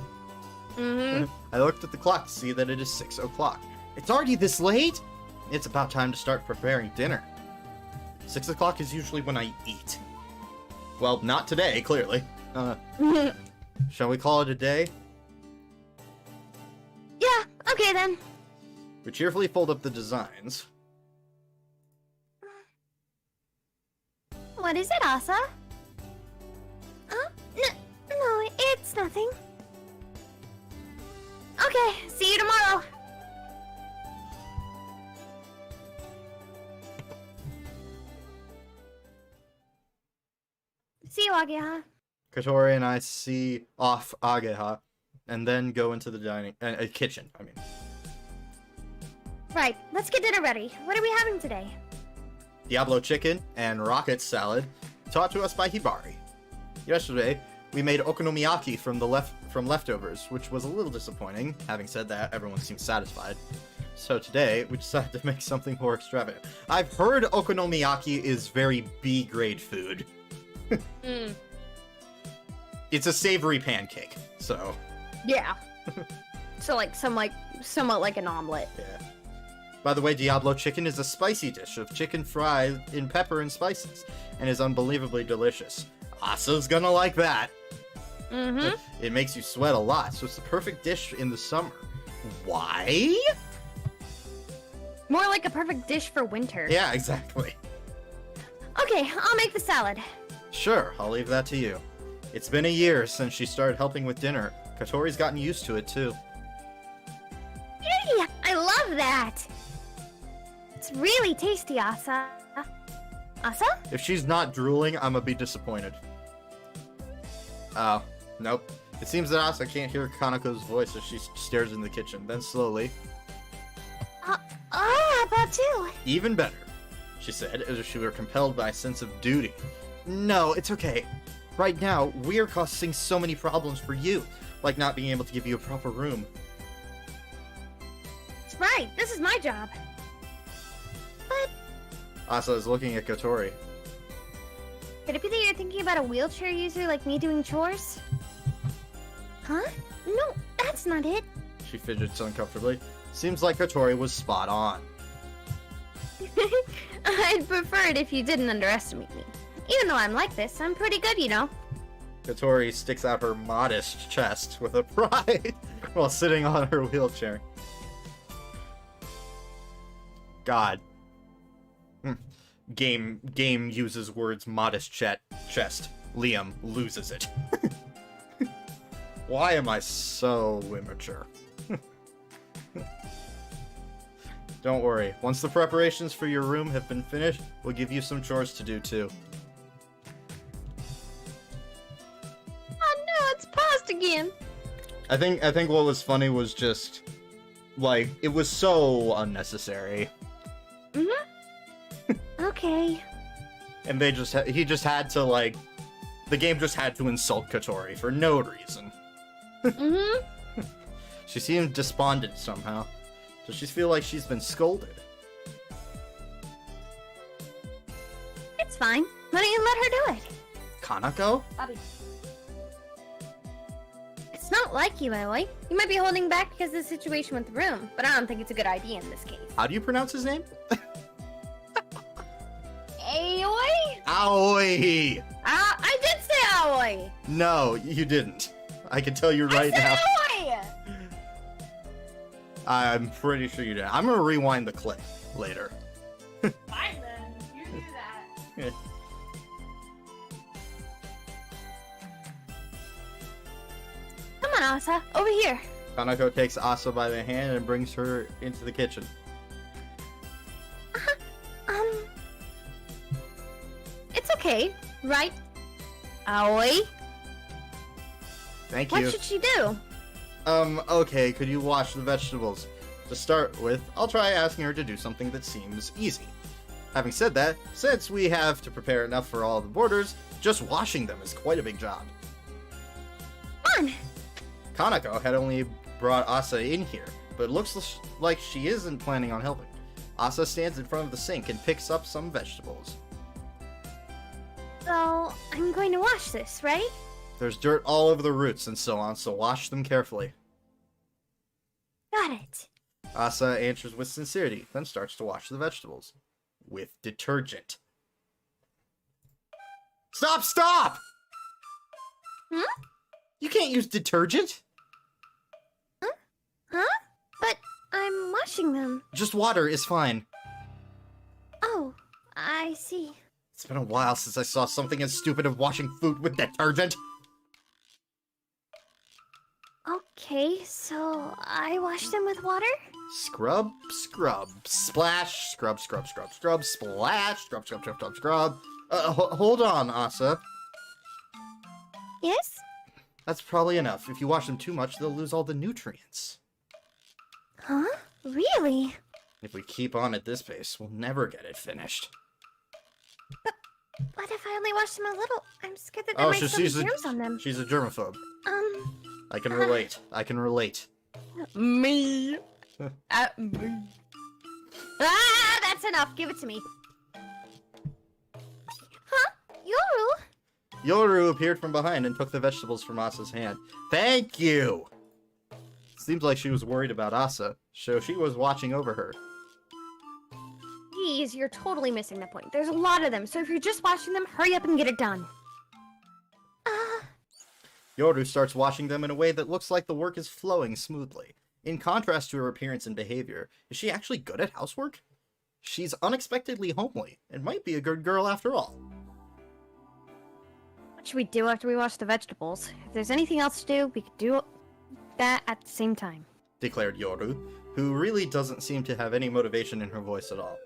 Mm-hmm. I looked at the clock to see that it is 6 o'clock. It's already this late? It's about time to start preparing dinner. 6 o'clock is usually when I eat. Well, not today, clearly. Shall we call it a day? Yeah, okay then. We cheerfully fold up the designs. What is it, Asa? Huh? No, it's nothing. Okay, see you tomorrow. See you, Ageha. Katori and I see off Ageha, and then go into the kitchen, I mean. Right, let's get dinner ready. What are we having today? Diablo chicken and rocket salad, taught to us by Hibari. Yesterday, we made okonomiyaki from leftovers, which was a little disappointing. Having said that, everyone seemed satisfied. So today, we decided to make something more extravagant. I've heard okonomiyaki is very B-grade food. It's a savory pancake, so... Yeah. So, somewhat like an omelet. Yeah. By the way, Diablo chicken is a spicy dish of chicken fried in pepper and spices, and is unbelievably delicious. Asa's gonna like that. Mm-hmm. It makes you sweat a lot, so it's the perfect dish in the summer. Why? More like a perfect dish for winter. Yeah, exactly. Okay, I'll make the salad. Sure, I'll leave that to you. It's been a year since she started helping with dinner. Katori's gotten used to it, too. Yay! I love that! It's really tasty, Asa. Asa? If she's not drooling, I'm gonna be disappointed. Oh, nope. It seems that Asa can't hear Kanako's voice as she stares in the kitchen. Then slowly, how about you? even better, she said, as if she were compelled by a sense of duty. No, it's okay. Right now, we're causing so many problems for you, like not being able to give you a proper room. That's right, this is my job. But Asa is looking at Kotori. could it be that you're thinking about a wheelchair user like me doing chores? Huh? No, that's not it. She fidgets uncomfortably. Seems like Kotori was spot on. I'd prefer it if you didn't underestimate me. Even though I'm like this, I'm pretty good, you know. Kotori sticks out her modest chest with a pride while sitting on her wheelchair. God. Game uses words modest chest. Liam loses it. Why am I so immature? Don't worry. Once the preparations for your room have been finished, we'll give you some chores to do too. Oh no, it's paused again. I think what was funny was just like it was so unnecessary. Okay. And he just had to, like, the game just had to insult Kotori for no reason. Mm-hmm. She seemed despondent somehow. Does she feel like she's been scolded? It's fine. Why don't you let her do it? Kanako? Bobby. It's not like you, Aoi. You might be holding back because of the situation with the room, but I don't think it's a good idea in this case. How do you pronounce his name? Aoi? Aoi! I did say Aoi. No, you didn't. I can tell you right I now. said Aoi. I'm pretty sure you did. I'm gonna rewind the clip later. Fine then. You do that. Come on, Asa. Over here. Kanako takes Asa by the hand and brings her into the kitchen. It's okay, right? Aoi? Thank you. What should she do? Okay, could you wash the vegetables? To start with, I'll try asking her to do something that seems easy. Having said that, since we have to prepare enough for all the boarders, just washing them is quite a big job. Come on. Kanako had only brought Asa in here, but it looks like she isn't planning on helping. Asa stands in front of the sink and picks up some vegetables. So, I'm going to wash this, right? There's dirt all over the roots and so on, so wash them carefully. Got it. Asa answers with sincerity, then starts to wash the vegetables. With detergent. Stop! Hmm? You can't use detergent! Huh? But I'm washing them. Just water is fine. Oh, I see. It's been a while since I saw something as stupid as washing food with detergent. Okay, so I wash them with water? Scrub, splash, scrub, splash, scrub. Hold on, Asa. Yes? That's probably enough. If you wash them too much, they'll lose all the nutrients. Huh? Really? If we keep on at this pace, we'll never get it finished. What if I only wash them a little? I'm scared that there might still be germs on them. She's a germaphobe. I can relate. Me. Me. Ah, that's enough. Give it to me. Huh? Yoru? Yoru appeared from behind and took the vegetables from Asa's hand. Thank you! Seems like she was worried about Asa, so she was watching over her. Please, you're totally missing the point. There's a lot of them, so if you're just washing them, hurry up and get it done. Yoru starts washing them in a way that looks like the work is flowing smoothly. In contrast to her appearance and behavior, is she actually good at housework? She's unexpectedly homely, and might be a good girl after all. What should we do after we wash the vegetables? If there's anything else to do, we could do that at the same time. Declared Yoru, who really doesn't seem to have any motivation in her voice at all.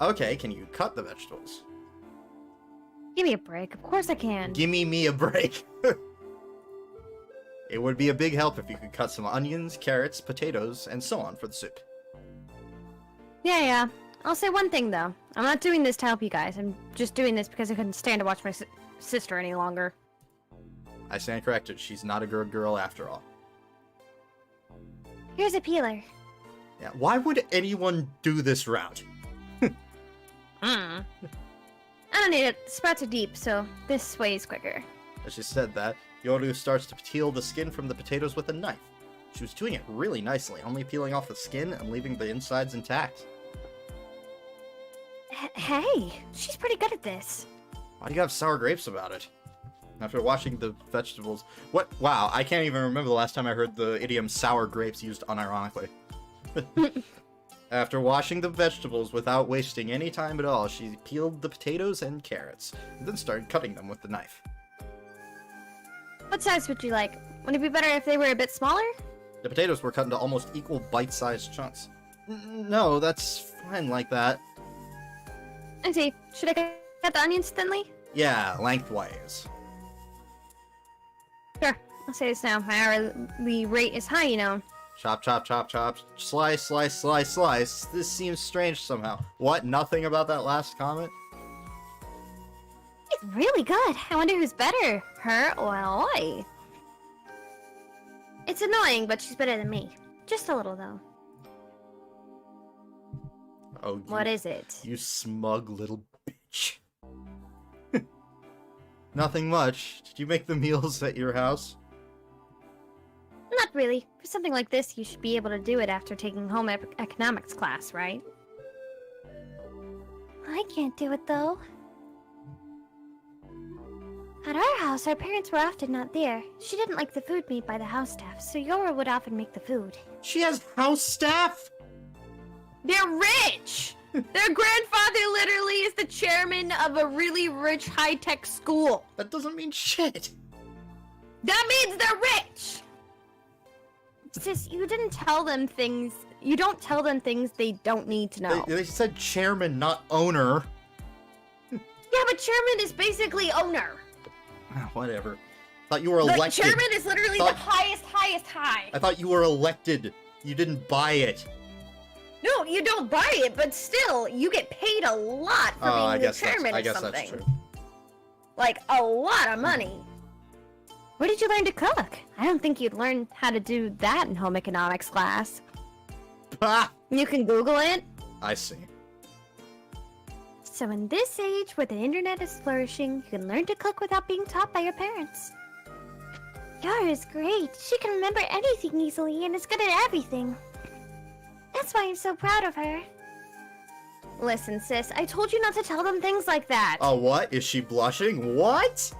Okay, can you cut the vegetables? Give me a break. Of course I can. Gimme me a break. It would be a big help if you could cut some onions, carrots, potatoes, and so on for the soup. Yeah. I'll say one thing, though. I'm not doing this to help you guys. I'm just doing this because I couldn't stand to watch my sister any longer. I stand corrected. She's not a good girl after all. Here's a peeler. Yeah, why would anyone do this route? I don't need it. The sprouts are deep, so this way is quicker. As she said that, Yoru starts to peel the skin from the potatoes with a knife. She was doing it really nicely, only peeling off the skin and leaving the insides intact. Hey, she's pretty good at this. Why do you have sour grapes about it? After washing the vegetables... What? Wow, I can't even remember the last time I heard the idiom sour grapes used unironically. After washing the vegetables without wasting any time at all, she peeled the potatoes and carrots, and then started cutting them with the knife. What size would you like? Would it be better if they were a bit smaller? The potatoes were cut into almost equal bite-sized chunks. No, that's fine like that. I see. Should I cut the onions thinly? Yeah, lengthwise. Sure. I'll say this now. My hourly rate is high, you know. Chop, chop, chop, chop. Slice, slice, slice, slice. This seems strange somehow. What? Nothing about that last comment? It's really good. I wonder who's better, her or I. It's annoying, but she's better than me. Just a little, though. Oh, What is it? You smug little bitch. Nothing much. Did you make the meals at your house? Not really. For something like this, you should be able to do it after taking home economics class, right? I can't do it, though. At our house, our parents were often not there. She didn't like the food made by the house staff, so Yora would often make the food. She has house staff? They're rich! Their grandfather literally is the chairman of a really rich high-tech school. That doesn't mean shit. That means they're rich! Sis, you didn't tell them things. You don't tell them things they don't need to know. They said chairman, not owner. Yeah, but chairman is basically owner. Whatever. Thought you were The elected. chairman is literally the highest high. I thought you were elected. You didn't buy it. No, you don't buy it, but still, you get paid a lot for being the chairman of something. That's true. Like, a lot of money. Where did you learn to cook? I don't think you'd learn how to do that in home economics class. Ah! You can Google it. I see. So in this age where the internet is flourishing, you can learn to cook without being taught by your parents. Yara is great. She can remember anything easily and is good at everything. That's why I'm so proud of her. Listen, sis, I told you not to tell them things like that. Oh, what? Is she blushing? What?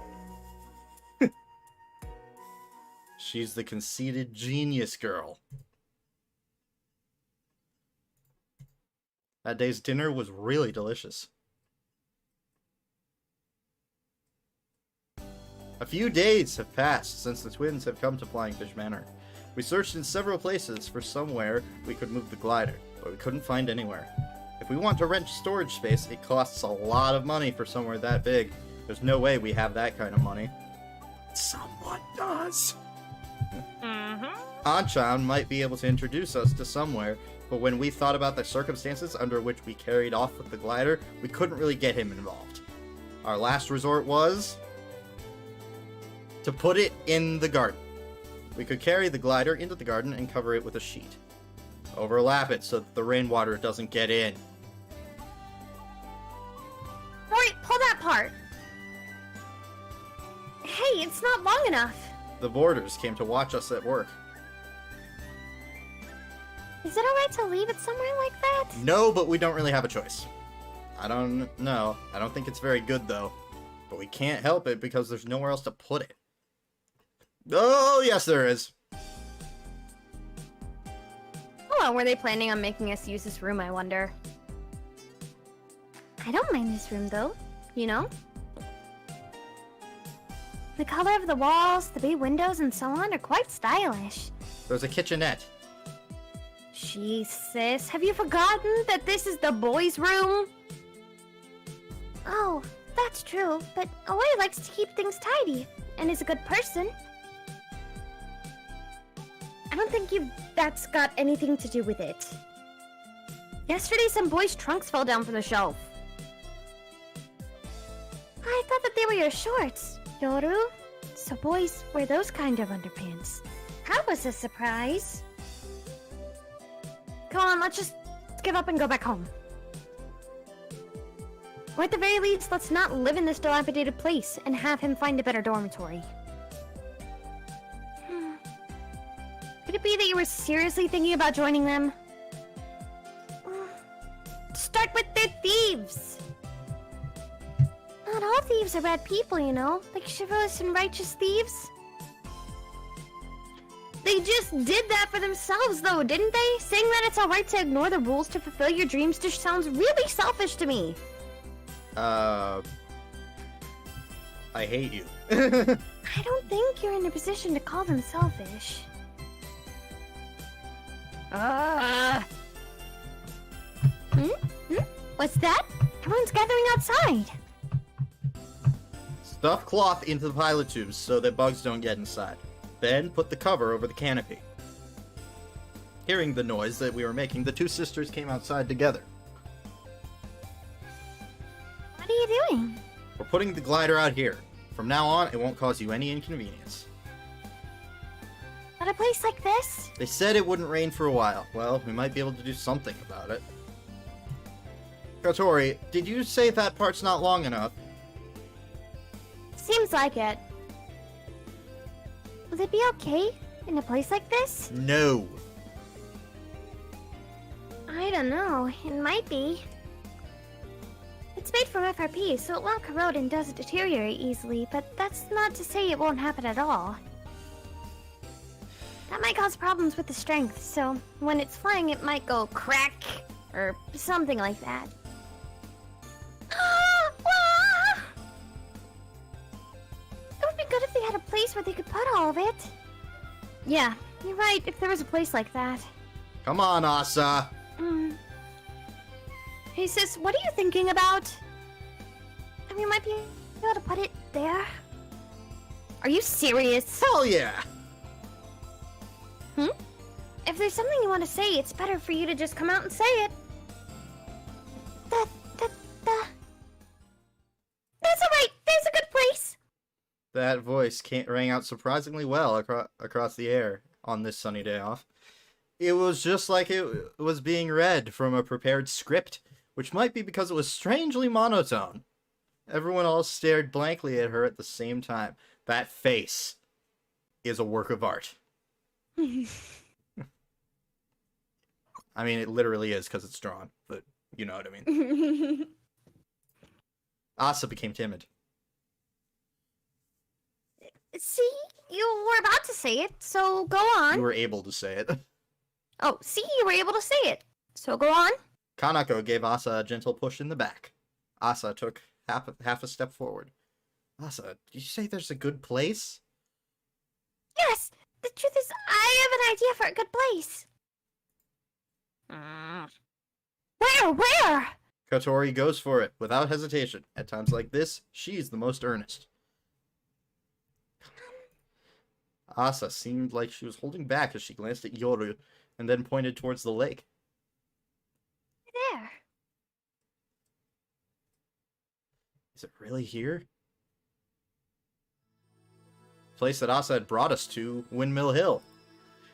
She's the conceited genius girl. That day's dinner was really delicious. A few days have passed since the twins have come to Flying Fish Manor. We searched in several places for somewhere we could move the glider, but we couldn't find anywhere. If we want to rent storage space, it costs a lot of money for somewhere that big. There's no way we have that kind of money. Someone does. Anchan might be able to introduce us to somewhere, but when we thought about the circumstances under which we carried off with the glider, we couldn't really get him involved. Our last resort was to put it in the garden. We could carry the glider into the garden and cover it with a sheet. Overlap it so that the rainwater doesn't get in. Wait, pull that part. Hey, it's not long enough. The boarders came to watch us at work. Is it alright to leave it somewhere like that? No, but we don't really have a choice. I don't know. I don't think it's very good, though. But we can't help it because there's nowhere else to put it. Oh, yes, there is. Oh, were they planning on making us use this room, I wonder? I don't mind this room though, you know? The color of the walls, the bay windows, and so on are quite stylish. There's a kitchenette. Jeez, sis, have you forgotten that this is the boys' room? Oh, that's true, but Aoi likes to keep things tidy, and is a good person. I don't think that's got anything to do with it. Yesterday, some boys' trunks fell down from the shelf. I thought that they were your shorts, Yoru. So boys wear those kind of underpants. That was a surprise. Come on, let's just give up and go back home. Or at the very least, let's not live in this dilapidated place and have him find a better dormitory. Could it be that you were seriously thinking about joining them? Start with their thieves! Not all thieves are bad people, you know, like chivalrous and righteous thieves. They just did that for themselves, though, didn't they? Saying that it's alright to ignore the rules to fulfill your dreams just sounds really selfish to me. I hate you. I don't think you're in a position to call them selfish. What's that? Everyone's gathering outside. Stuff cloth into the pilot tubes so that bugs don't get inside. Then put the cover over the canopy. Hearing the noise that we were making, the two sisters came outside together. What are you doing? We're putting the glider out here. From now on, it won't cause you any inconvenience. At a place like this? They said it wouldn't rain for a while. Well, we might be able to do something about it. Kotori, did you say that part's not long enough? Seems like it. Will it be okay in a place like this? No. I don't know. It might be. It's made from FRP, so it won't corrode and doesn't deteriorate easily, but that's not to say it won't happen at all. That might cause problems with the strength, so when it's flying it might go crack, or something like that. It would be good if they had a place where they could put all of it. Yeah, you're right, if there was a place like that. Come on, Asa. Hey sis, what are you thinking about? And we might be able to put it there? Are you serious? Hell yeah. If there's something you want to say, it's better for you to just come out and say it. That's alright, there's a good place. That voice rang out surprisingly well across the air on this sunny day off. It was just like it was being read from a prepared script, which might be because it was strangely monotone. Everyone else stared blankly at her at the same time. That face is a work of art. I mean, it literally is because it's drawn, but you know what I mean. Asa became timid. See, you were about to say it, so go on. You were able to say it. Oh, see, you were able to say it, so go on. Kanako gave Asa a gentle push in the back. Asa took half a step forward. Asa, did you say there's a good place? Yes, the truth is, I have an idea for a good place. Where? Kotori goes for it, without hesitation. At times like this, she's the most earnest. Asa seemed like she was holding back as she glanced at Yoru, and then pointed towards the lake. There. Is it really here? Place that Asa had brought us to, Windmill Hill.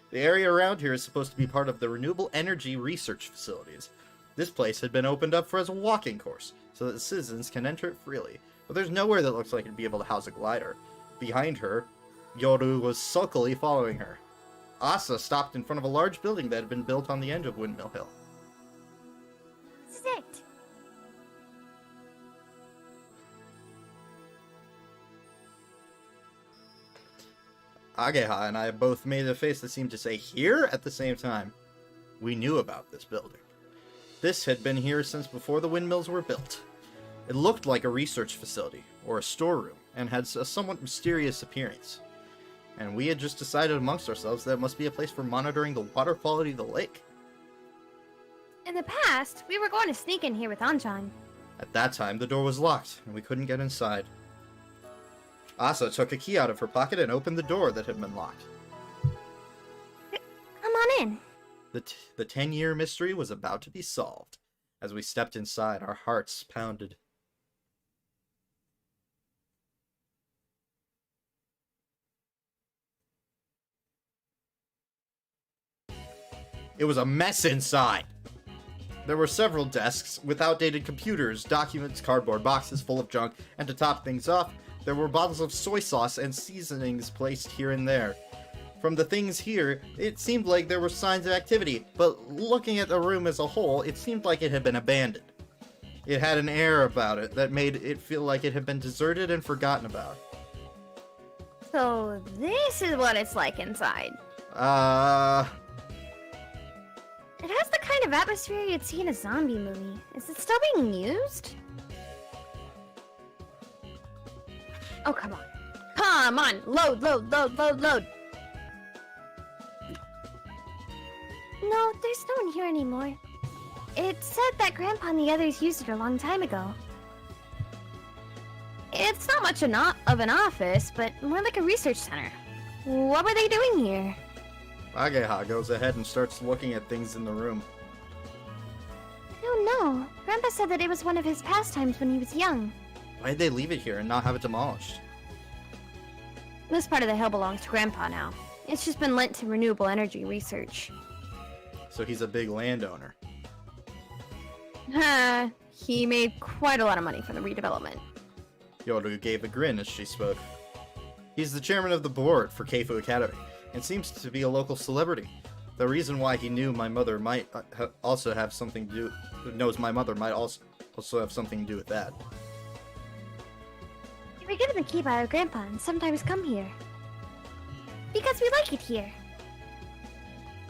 The area around here is supposed to be part of the Renewable Energy Research Facilities. This place had been opened up as a walking course, so that the citizens can enter it freely, but there's nowhere that looks like it'd be able to house a glider. Behind her, Yoru was sulkily following her. Asa stopped in front of a large building that had been built on the edge of Windmill Hill. This is it. Ageha and I both made a face that seemed to say, "Here?" at the same time. We knew about this building. This had been here since before the windmills were built. It looked like a research facility, or a storeroom, and had a somewhat mysterious appearance. And we had just decided amongst ourselves that it must be a place for monitoring the water quality of the lake. In the past, we were going to sneak in here with Anchan. At that time, the door was locked, and we couldn't get inside. Asa took a key out of her pocket and opened the door that had been locked. Come on in. The 10-year mystery was about to be solved. As we stepped inside, our hearts pounded. It was a mess inside. There were several desks with outdated computers, documents, cardboard boxes full of junk, and to top things off, there were bottles of soy sauce and seasonings placed here and there. From the things here, it seemed like there were signs of activity, but looking at the room as a whole, it seemed like it had been abandoned. It had an air about it that made it feel like it had been deserted and forgotten about. So this is what it's like inside. It has the kind of atmosphere you'd see in a zombie movie. Is it still being used? Oh, come on. Come on! Load, load, load, load, load! No, there's no one here anymore. It said that Grandpa and the others used it a long time ago. It's not much of an office, but more like a research center. What were they doing here? Ageha goes ahead and starts looking at things in the room. I don't know. Grandpa said that it was one of his pastimes when he was young. Why'd they leave it here and not have it demolished? This part of the hill belongs to Grandpa now. It's just been lent to renewable energy research. So he's a big landowner. He made quite a lot of money from the redevelopment. Yoru gave a grin as she spoke. He's the chairman of the board for Keifu Academy, and seems to be a local celebrity. The reason why he knew my mother might also have something to do... knows my mother might also have something to do with that. We get the key by our grandpa and sometimes come here. Because we like it here.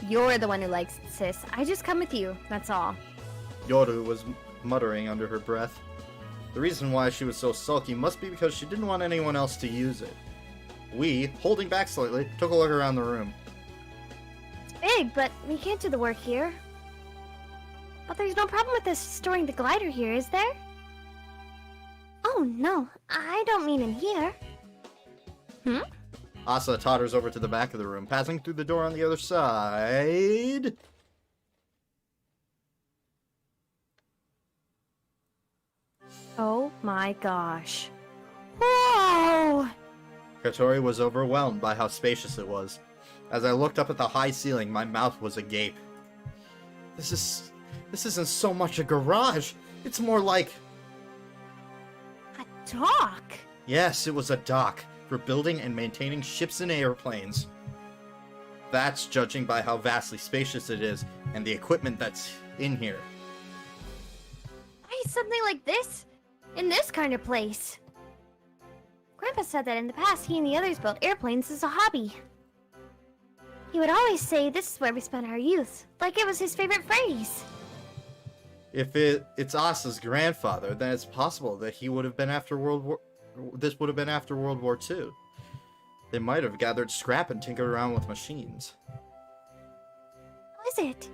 You're the one who likes it, sis. I just come with you, that's all. Yoru was muttering under her breath. The reason why she was so sulky must be because she didn't want anyone else to use it. We, holding back slightly, took a look around the room. It's big, but we can't do the work here. But there's no problem with us storing the glider here, is there? Oh, no. I don't mean in here. Asa totters over to the back of the room, passing through the door on the other side. Oh my gosh. Whoa! Katori was overwhelmed by how spacious it was. As I looked up at the high ceiling, my mouth was agape. This isn't so much a garage. It's more like... A dock? Yes, it was a dock for building and maintaining ships and airplanes. That's judging by how vastly spacious it is and the equipment that's in here. Why is something like this in this kind of place? Grandpa said that in the past he and the others built airplanes as a hobby. He would always say this is where we spent our youth, like it was his favorite phrase. If it's Asa's grandfather, then it's possible that he would have been after this would have been after World War II. They might have gathered scrap and tinkered around with machines. What is it?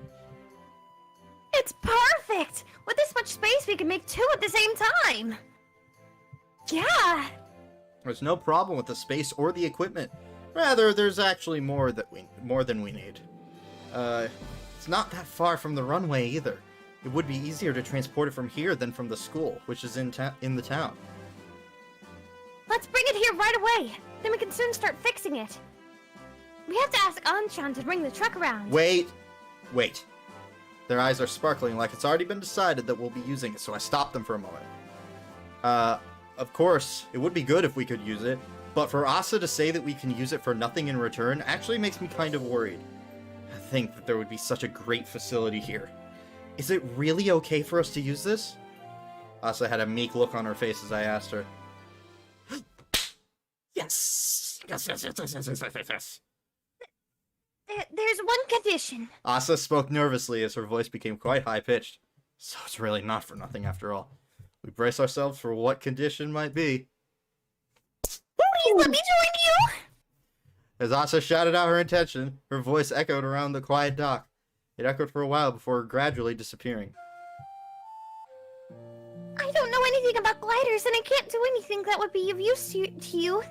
It's perfect! With this much space, we can make two at the same time! Yeah! There's no problem with the space or the equipment. Rather, there's actually more than we need. It's not that far from the runway either. It would be easier to transport it from here than from the school, which is in the town. Let's bring it here right away! Then we can soon start fixing it. We have to ask Anshan to bring the truck around. Wait! Their eyes are sparkling like it's already been decided that we'll be using it, so I stopped them for a moment. Of course, it would be good if we could use it, but for Asa to say that we can use it for nothing in return actually makes me kind of worried. I think that there would be such a great facility here. Is it really okay for us to use this? Asa had a meek look on her face as I asked her. Yes! Yes. There's one condition. Asa spoke nervously as her voice became quite high-pitched. So it's really not for nothing after all. We brace ourselves for what condition might be. Please let me join you! As Asa shouted out her intention, her voice echoed around the quiet dock. It echoed for a while before gradually disappearing. I don't know anything about gliders, and I can't do anything that would be of use to you.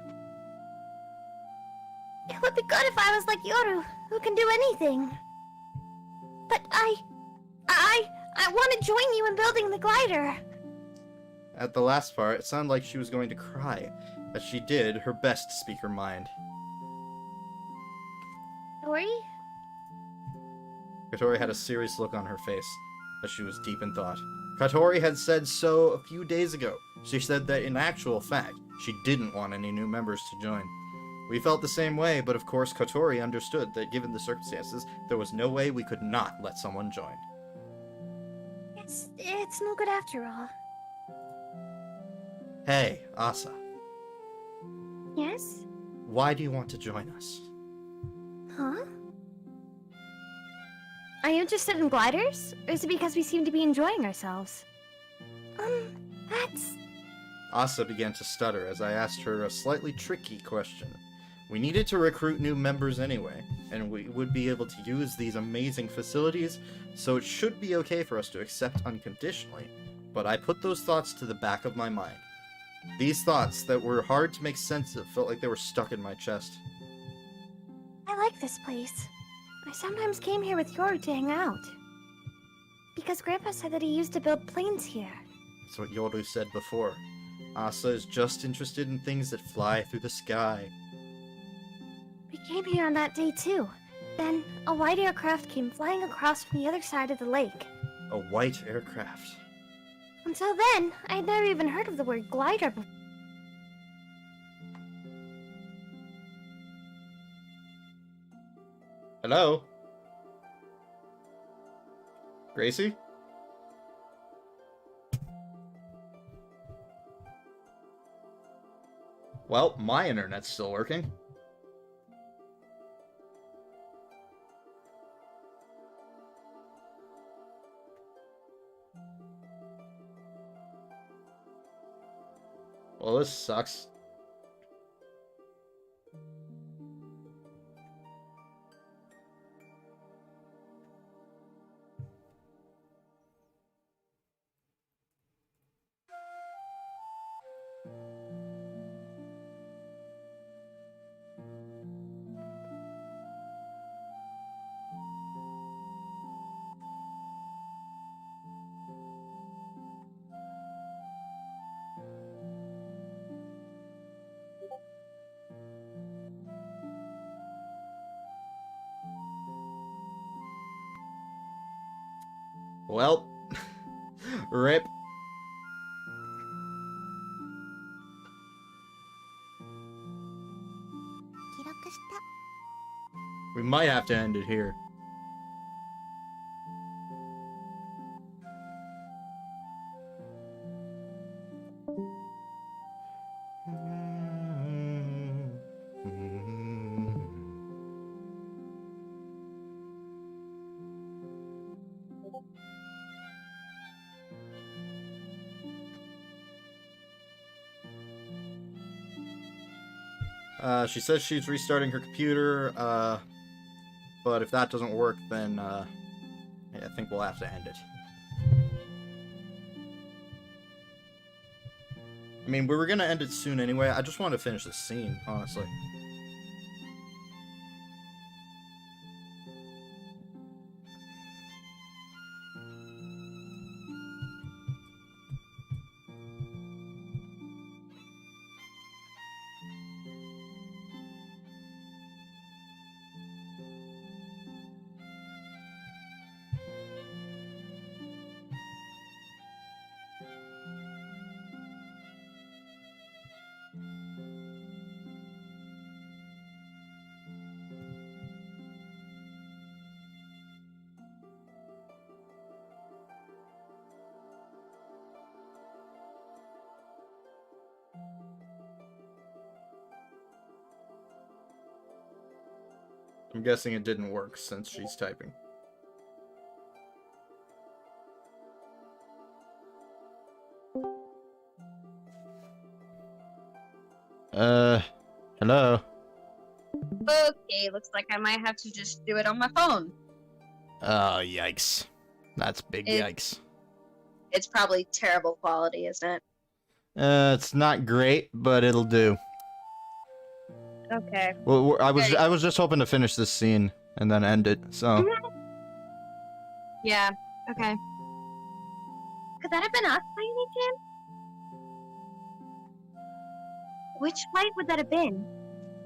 It would be good if I was like Yoru, who can do anything. But I want to join you in building the glider. At the last part, it sounded like she was going to cry, as she did her best to speak her mind. Tori? Katori had a serious look on her face, as she was deep in thought. Katori had said so a few days ago. She said that in actual fact, she didn't want any new members to join. We felt the same way, but of course Katori understood that given the circumstances, there was no way we could not let someone join. It's no good after all. Hey, Asa. Yes? Why do you want to join us? Huh? Are you interested in gliders? Or is it because we seem to be enjoying ourselves? That's... Asa began to stutter as I asked her a slightly tricky question. We needed to recruit new members anyway, and we would be able to use these amazing facilities, so it should be okay for us to accept unconditionally. But I put those thoughts to the back of my mind. These thoughts that were hard to make sense of felt like they were stuck in my chest. I like this place. I sometimes came here with Yoru to hang out. Because Grandpa said that he used to build planes here. That's what Yoru said before. Asa is just interested in things that fly through the sky. We came here on that day too. Then, a white aircraft came flying across from the other side of the lake. A white aircraft. Until then, I'd never even heard of the word glider before. Hello? Gracie? Well, my internet's still working. Well, this sucks. Well, rip. We might have to end it here. She says she's restarting her computer, but if that doesn't work, then yeah, I think we'll have to end it. I mean, we were gonna end it soon anyway. I just wanted to finish this scene, honestly. I'm guessing it didn't work since she's typing. Hello? Okay, looks like I might have to just do it on my phone. Oh, yikes. That's big yikes. It's probably terrible quality, isn't it? It's not great, but it'll do. Okay. Well, I was just hoping to finish this scene and then end it, so... Yeah, okay. Could that have been us by any chance? Which flight would that have been?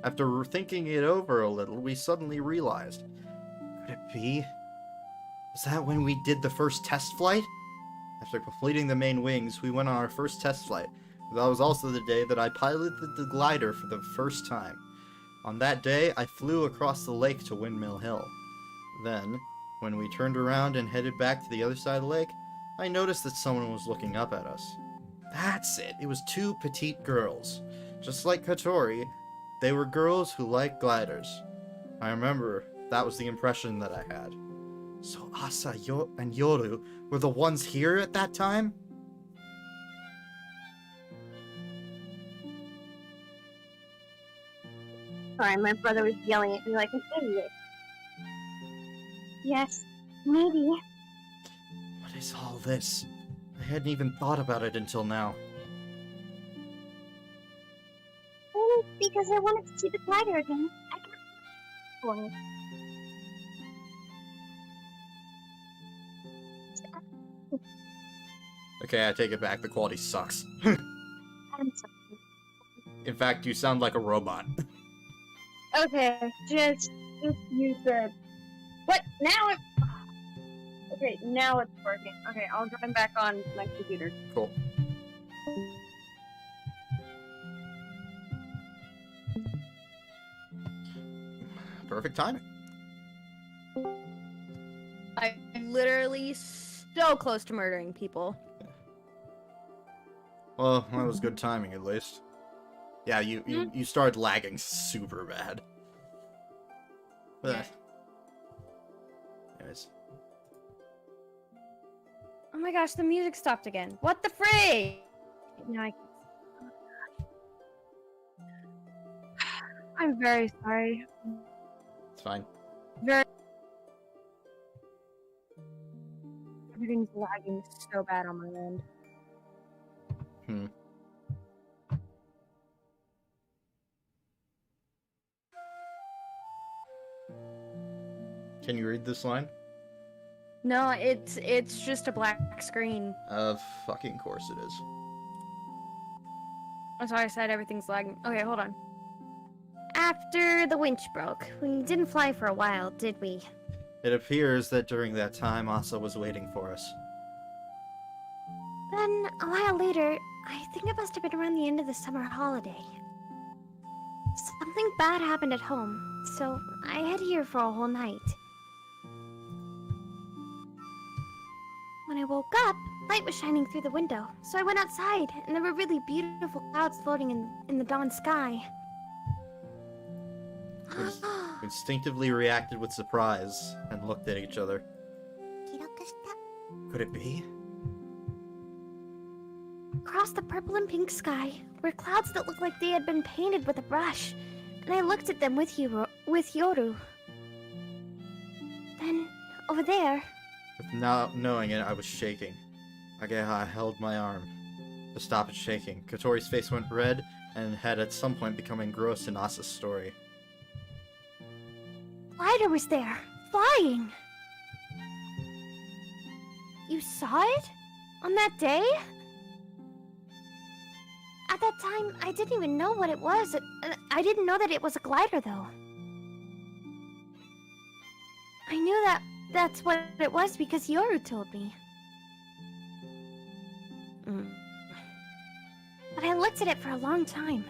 After thinking it over a little, we suddenly realized. Could it be? Was that when we did the first test flight? After completing the main wings, we went on our first test flight. That was also the day that I piloted the glider for the first time. On that day, I flew across the lake to Windmill Hill. Then, when we turned around and headed back to the other side of the lake, I noticed that someone was looking up at us. That's it. It was two petite girls. Just like Katori, they were girls who liked gliders. I remember that was the impression that I had. So Asa and Yoru were the ones here at that time? Sorry, my brother was yelling at me like an idiot. Yes, maybe. What is all this? I hadn't even thought about it until now. Only because I wanted to see the glider again. I can't. Okay, I take it back. The quality sucks. I'm sorry. In fact, you sound like a robot. Okay, just use the. What? Now it. Okay, now it's working. Okay, I'll join back on my computer. Cool. Perfect timing. I'm literally so close to murdering people. Well, that was good timing at least. Yeah, you started lagging super bad. Yeah. Anyways. Oh my gosh, the music stopped again. What the frig? Now I can... I'm very sorry. It's fine. Everything's lagging so bad on my end. Can you read this line? No, it's just a black screen. Of fucking course it is. That's why I said everything's lagging. Okay, hold on. After the winch broke, we didn't fly for a while, did we? It appears that during that time, Asa was waiting for us. Then, a while later, I think it must have been around the end of the summer holiday. Something bad happened at home, so I hid here for a whole night. When I woke up, light was shining through the window, so I went outside, and there were really beautiful clouds floating in the dawn sky. We instinctively reacted with surprise and looked at each other. 記録した Could it be? Across the purple and pink sky were clouds that looked like they had been painted with a brush, and I looked at them with Yoru. Then, over there... Without knowing it, I was shaking. Ageha held my arm to stop it shaking. Kotori's face went red and had at some point become engrossed in Asa's story. Glider was there, flying. You saw it? On that day? At that time, I didn't even know what it was. I didn't know that it was a glider, though. I knew that's what it was because Yoru told me. But I looked at it for a long time.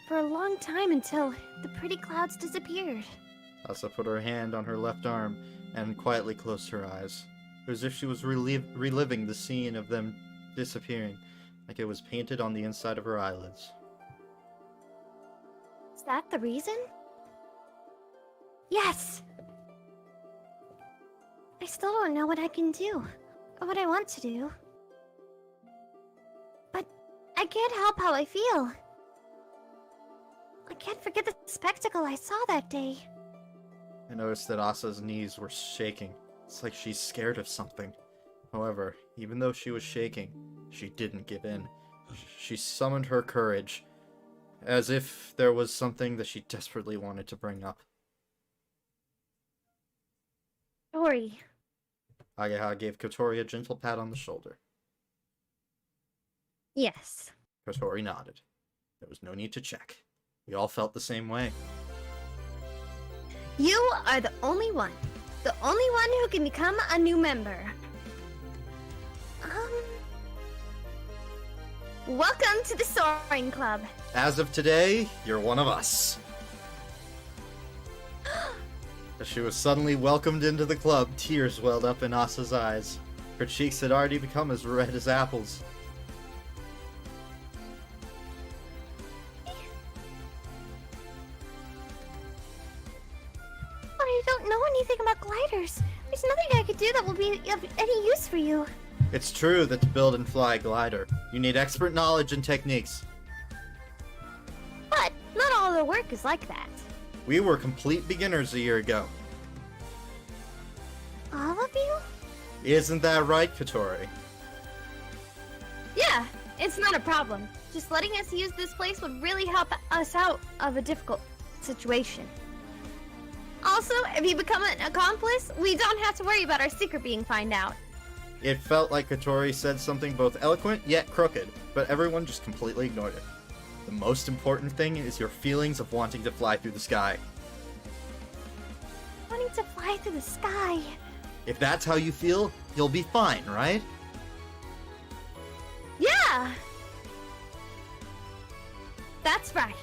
For a long time until the pretty clouds disappeared. Asa put her hand on her left arm and quietly closed her eyes, as if she was reliving the scene of them disappearing, like it was painted on the inside of her eyelids. Is that the reason? Yes! I still don't know what I can do, or what I want to do. But I can't help how I feel. I can't forget the spectacle I saw that day. I noticed that Asa's knees were shaking. It's like she's scared of something. However, even though she was shaking, she didn't give in. She summoned her courage, as if there was something that she desperately wanted to bring up. Tori. Ageha gave Kotori a gentle pat on the shoulder. Yes. Kotori nodded. There was no need to check. We all felt the same way. You are the only one. The only one who can become a new member. Welcome to the Soaring Club. As of today, you're one of us. As she was suddenly welcomed into the club, tears welled up in Asa's eyes. Her cheeks had already become as red as apples. But I don't know anything about gliders. There's nothing I could do that will be of any use for you. It's true that to build and fly a glider, you need expert knowledge and techniques. But not all the work is like that. We were complete beginners a year ago. All of you? Isn't that right, Kotori? Yeah, it's not a problem. Just letting us use this place would really help us out of a difficult situation. Also, if you become an accomplice, we don't have to worry about our secret being found out. It felt like Kotori said something both eloquent yet crooked, but everyone just completely ignored it. The most important thing is your feelings of wanting to fly through the sky. Wanting to fly through the sky. If that's how you feel, you'll be fine, right? Yeah! That's right.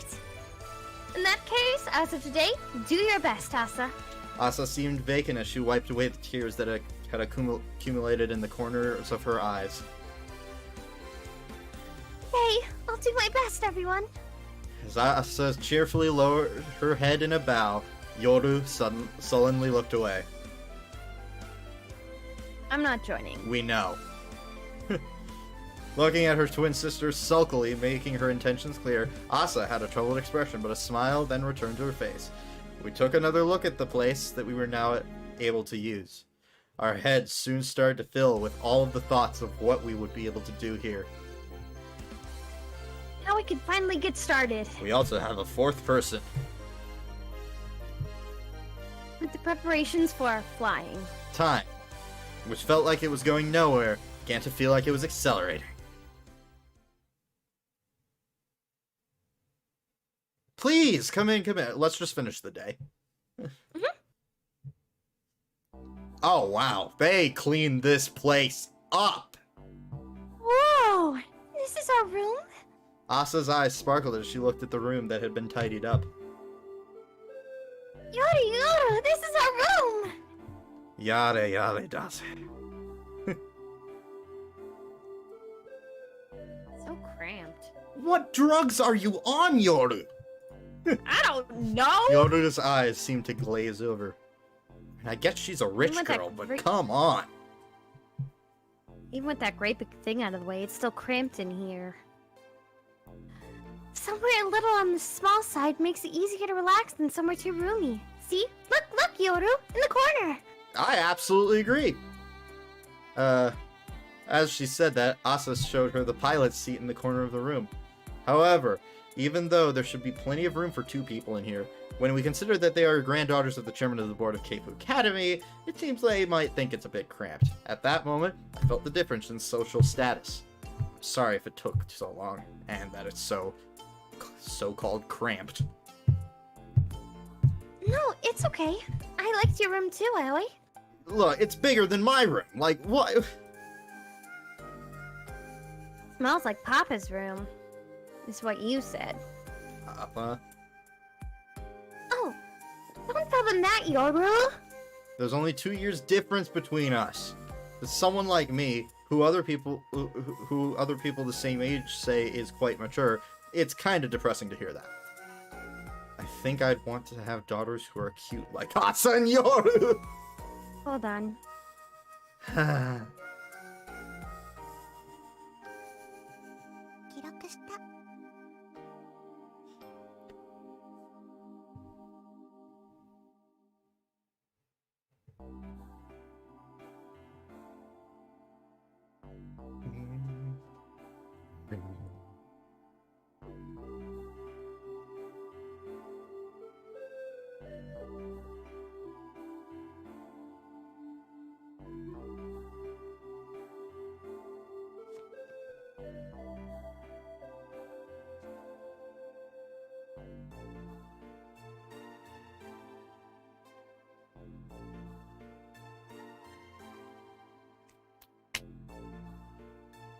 In that case, as of today, do your best, Asa. Asa seemed vacant as she wiped away the tears that had accumulated in the corners of her eyes. Hey, I'll do my best, everyone. As Asa cheerfully lowered her head in a bow, Yoru sullenly looked away. I'm not joining. We know. Looking at her twin sister sulkily, making her intentions clear, Asa had a troubled expression, but a smile then returned to her face. We took another look at the place that we were now able to use. Our heads soon started to fill with all of the thoughts of what we would be able to do here. Now we can finally get started. We also have a fourth person. With the preparations for our flying. Time. Which felt like it was going nowhere, began to feel like it was accelerating. Please, come in. Let's just finish the day. Oh, wow. They cleaned this place up. Whoa! This is our room? Asa's eyes sparkled as she looked at the room that had been tidied up. Yoru, this is our room! Yare yare dase. So cramped. What drugs are you on, Yoru? I don't know. Yoru's eyes seemed to glaze over. I guess she's a rich with that girl, but great- come on. Even with that great big thing out of the way, it's still cramped in here. Somewhere a little on the small side makes it easier to relax than somewhere too roomy. See? Look, Yoru, in the corner! I absolutely agree. As she said that, Asa showed her the pilot's seat in the corner of the room. However, even though there should be plenty of room for two people in here, when we consider that they are granddaughters of the chairman of the board of Keifu Academy, it seems they might think it's a bit cramped. At that moment, I felt the difference in social status. I'm sorry if it took so long, and that it's so-called cramped. No, it's okay. I liked your room too, Aoi. Look, it's bigger than my room. Like, what? Smells like Papa's room. Is what you said. Papa? Oh, don't tell them that, Yoru! There's only 2 years difference between us. There's someone like me, who other people the same age say is quite mature. It's kind of depressing to hear that. I think I'd want to have daughters who are cute like Asa and Yoru. Hold on.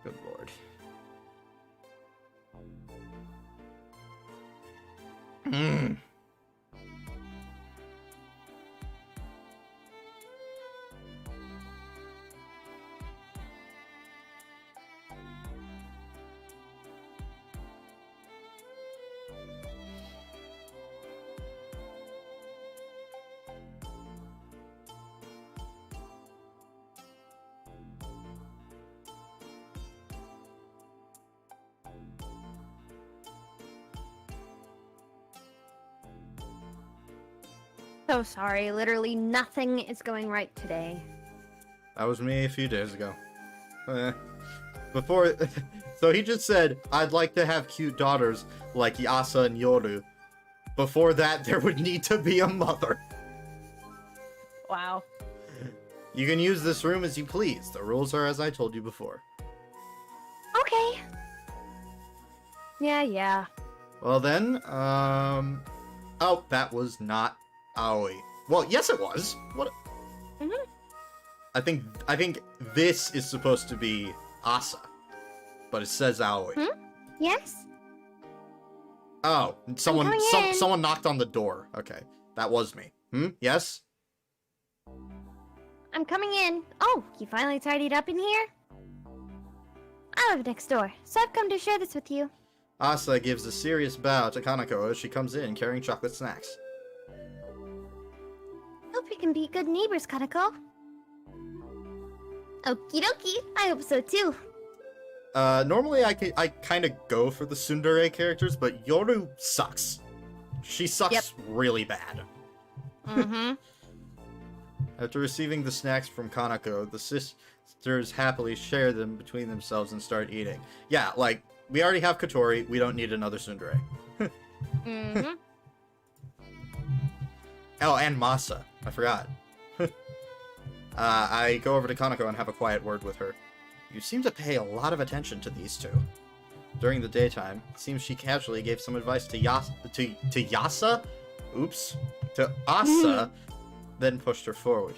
Good lord. So sorry. Literally nothing is going right today. That was me a few days ago. Before, so he just said, I'd like to have cute daughters like Asa and Yoru. Before that, there would need to be a mother. Wow. You can use this room as you please. The rules are as I told you before. Okay. Yeah. Well then, oh, that was not Aoi. Well, yes it was. What? Mhm. I think this is supposed to be Asa, but it says Aoi. Yes? Oh, someone coming in. someone knocked on the door. Okay, that was me. Yes? I'm coming in. Oh, you finally tidied up in here? I live next door, so I've come to share this with you. Asa gives a serious bow to Kanako as she comes in carrying chocolate snacks. Hope we can be good neighbors, Kanako. Okie dokie, I hope so too. Normally I kind of go for the tsundere characters, but Yoru sucks. She sucks really bad. Mm-hmm. After receiving the snacks from Kanako, the sisters happily share them between themselves and start eating. Yeah, like, we already have Kotori, we don't need another tsundere. Mm-hmm. Oh, and Masa. I forgot. I go over to Kanako and have a quiet word with her. You seem to pay a lot of attention to these two. During the daytime, it seems she casually gave some advice to Yasa? Oops. To Asa, then pushed her forward.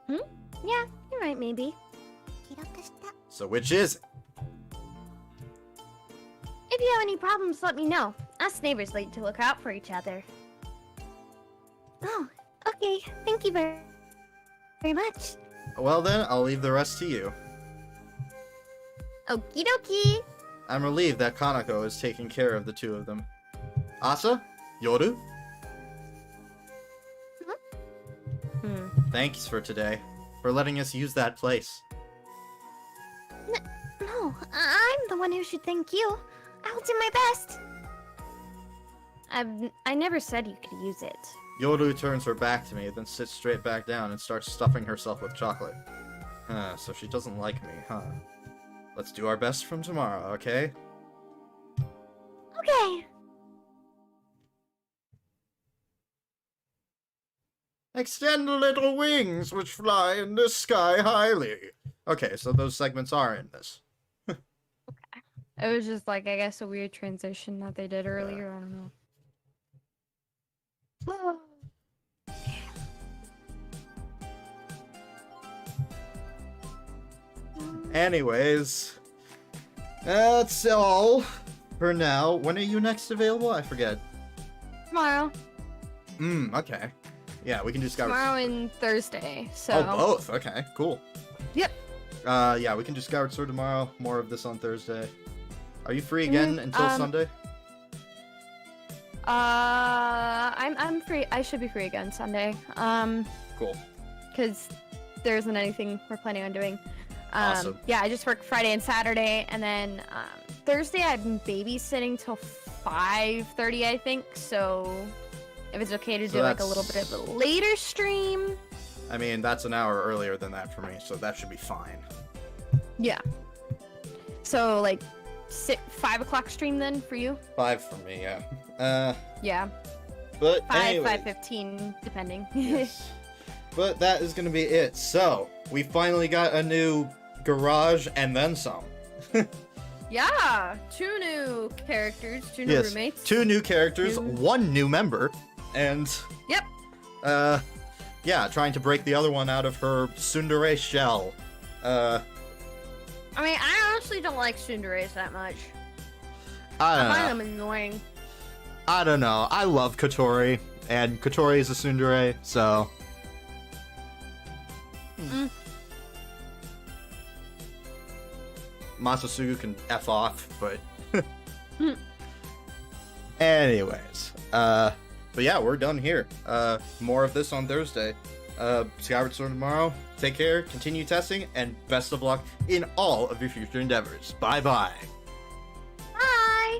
Yeah, you're right, maybe. 記録した So which is it? If you have any problems, let me know. Us neighbors like to look out for each other. Oh, okay. Thank you very much. Well then, I'll leave the rest to you. Okie dokie. I'm relieved that Kanako is taking care of the two of them. Asa? Yoru? Thanks for today. For letting us use that place. No, I'm the one who should thank you. I'll do my best. I never said you could use it. Yoru turns her back to me, then sits straight back down and starts stuffing herself with chocolate. So she doesn't like me, huh? Let's do our best from tomorrow, okay? Okay. Extend the little wings which fly in the sky highly. Okay, so those segments are in this. It was just like, I guess, a weird transition that they did earlier. I don't know. Anyways, that's all for now. When are you next available? I forget. Tomorrow. Okay. Yeah, we can do Skyward. Tomorrow and Thursday. So. Oh, both. Okay, cool. Yep. Yeah, we can do Skyward Sword tomorrow. More of this on Thursday. Are you free again until Sunday? I'm free. I should be free again Sunday. Cool. Because there isn't anything we're planning on doing. Awesome. Yeah, I just work Friday and Saturday, and then Thursday I'm babysitting till 5:30, I think. So if it's okay to do like a little bit of a later stream. I mean, that's an hour earlier than that for me, so that should be fine. Yeah. So like 5 o'clock stream then for you? 5 for me, yeah. Yeah. But 5, anyway. 5:15, depending. Yes. But that is gonna be it. So we finally got a new garage and then some. Yeah, 2 new characters, 2 new roommates. 2 new characters, 1 new member, and Yep. yeah, trying to break the other one out of her tsundere shell. I mean, I honestly don't like tsunderes that much. I I don't find know. them annoying. I don't know. I love Kotori, and Kotori is a tsundere, so. Masasugu can F off, but. Anyways, but yeah, we're done here. More of this on Thursday. Skyward Sword tomorrow. Take care, continue testing, and best of luck in all of your future endeavors. Bye bye.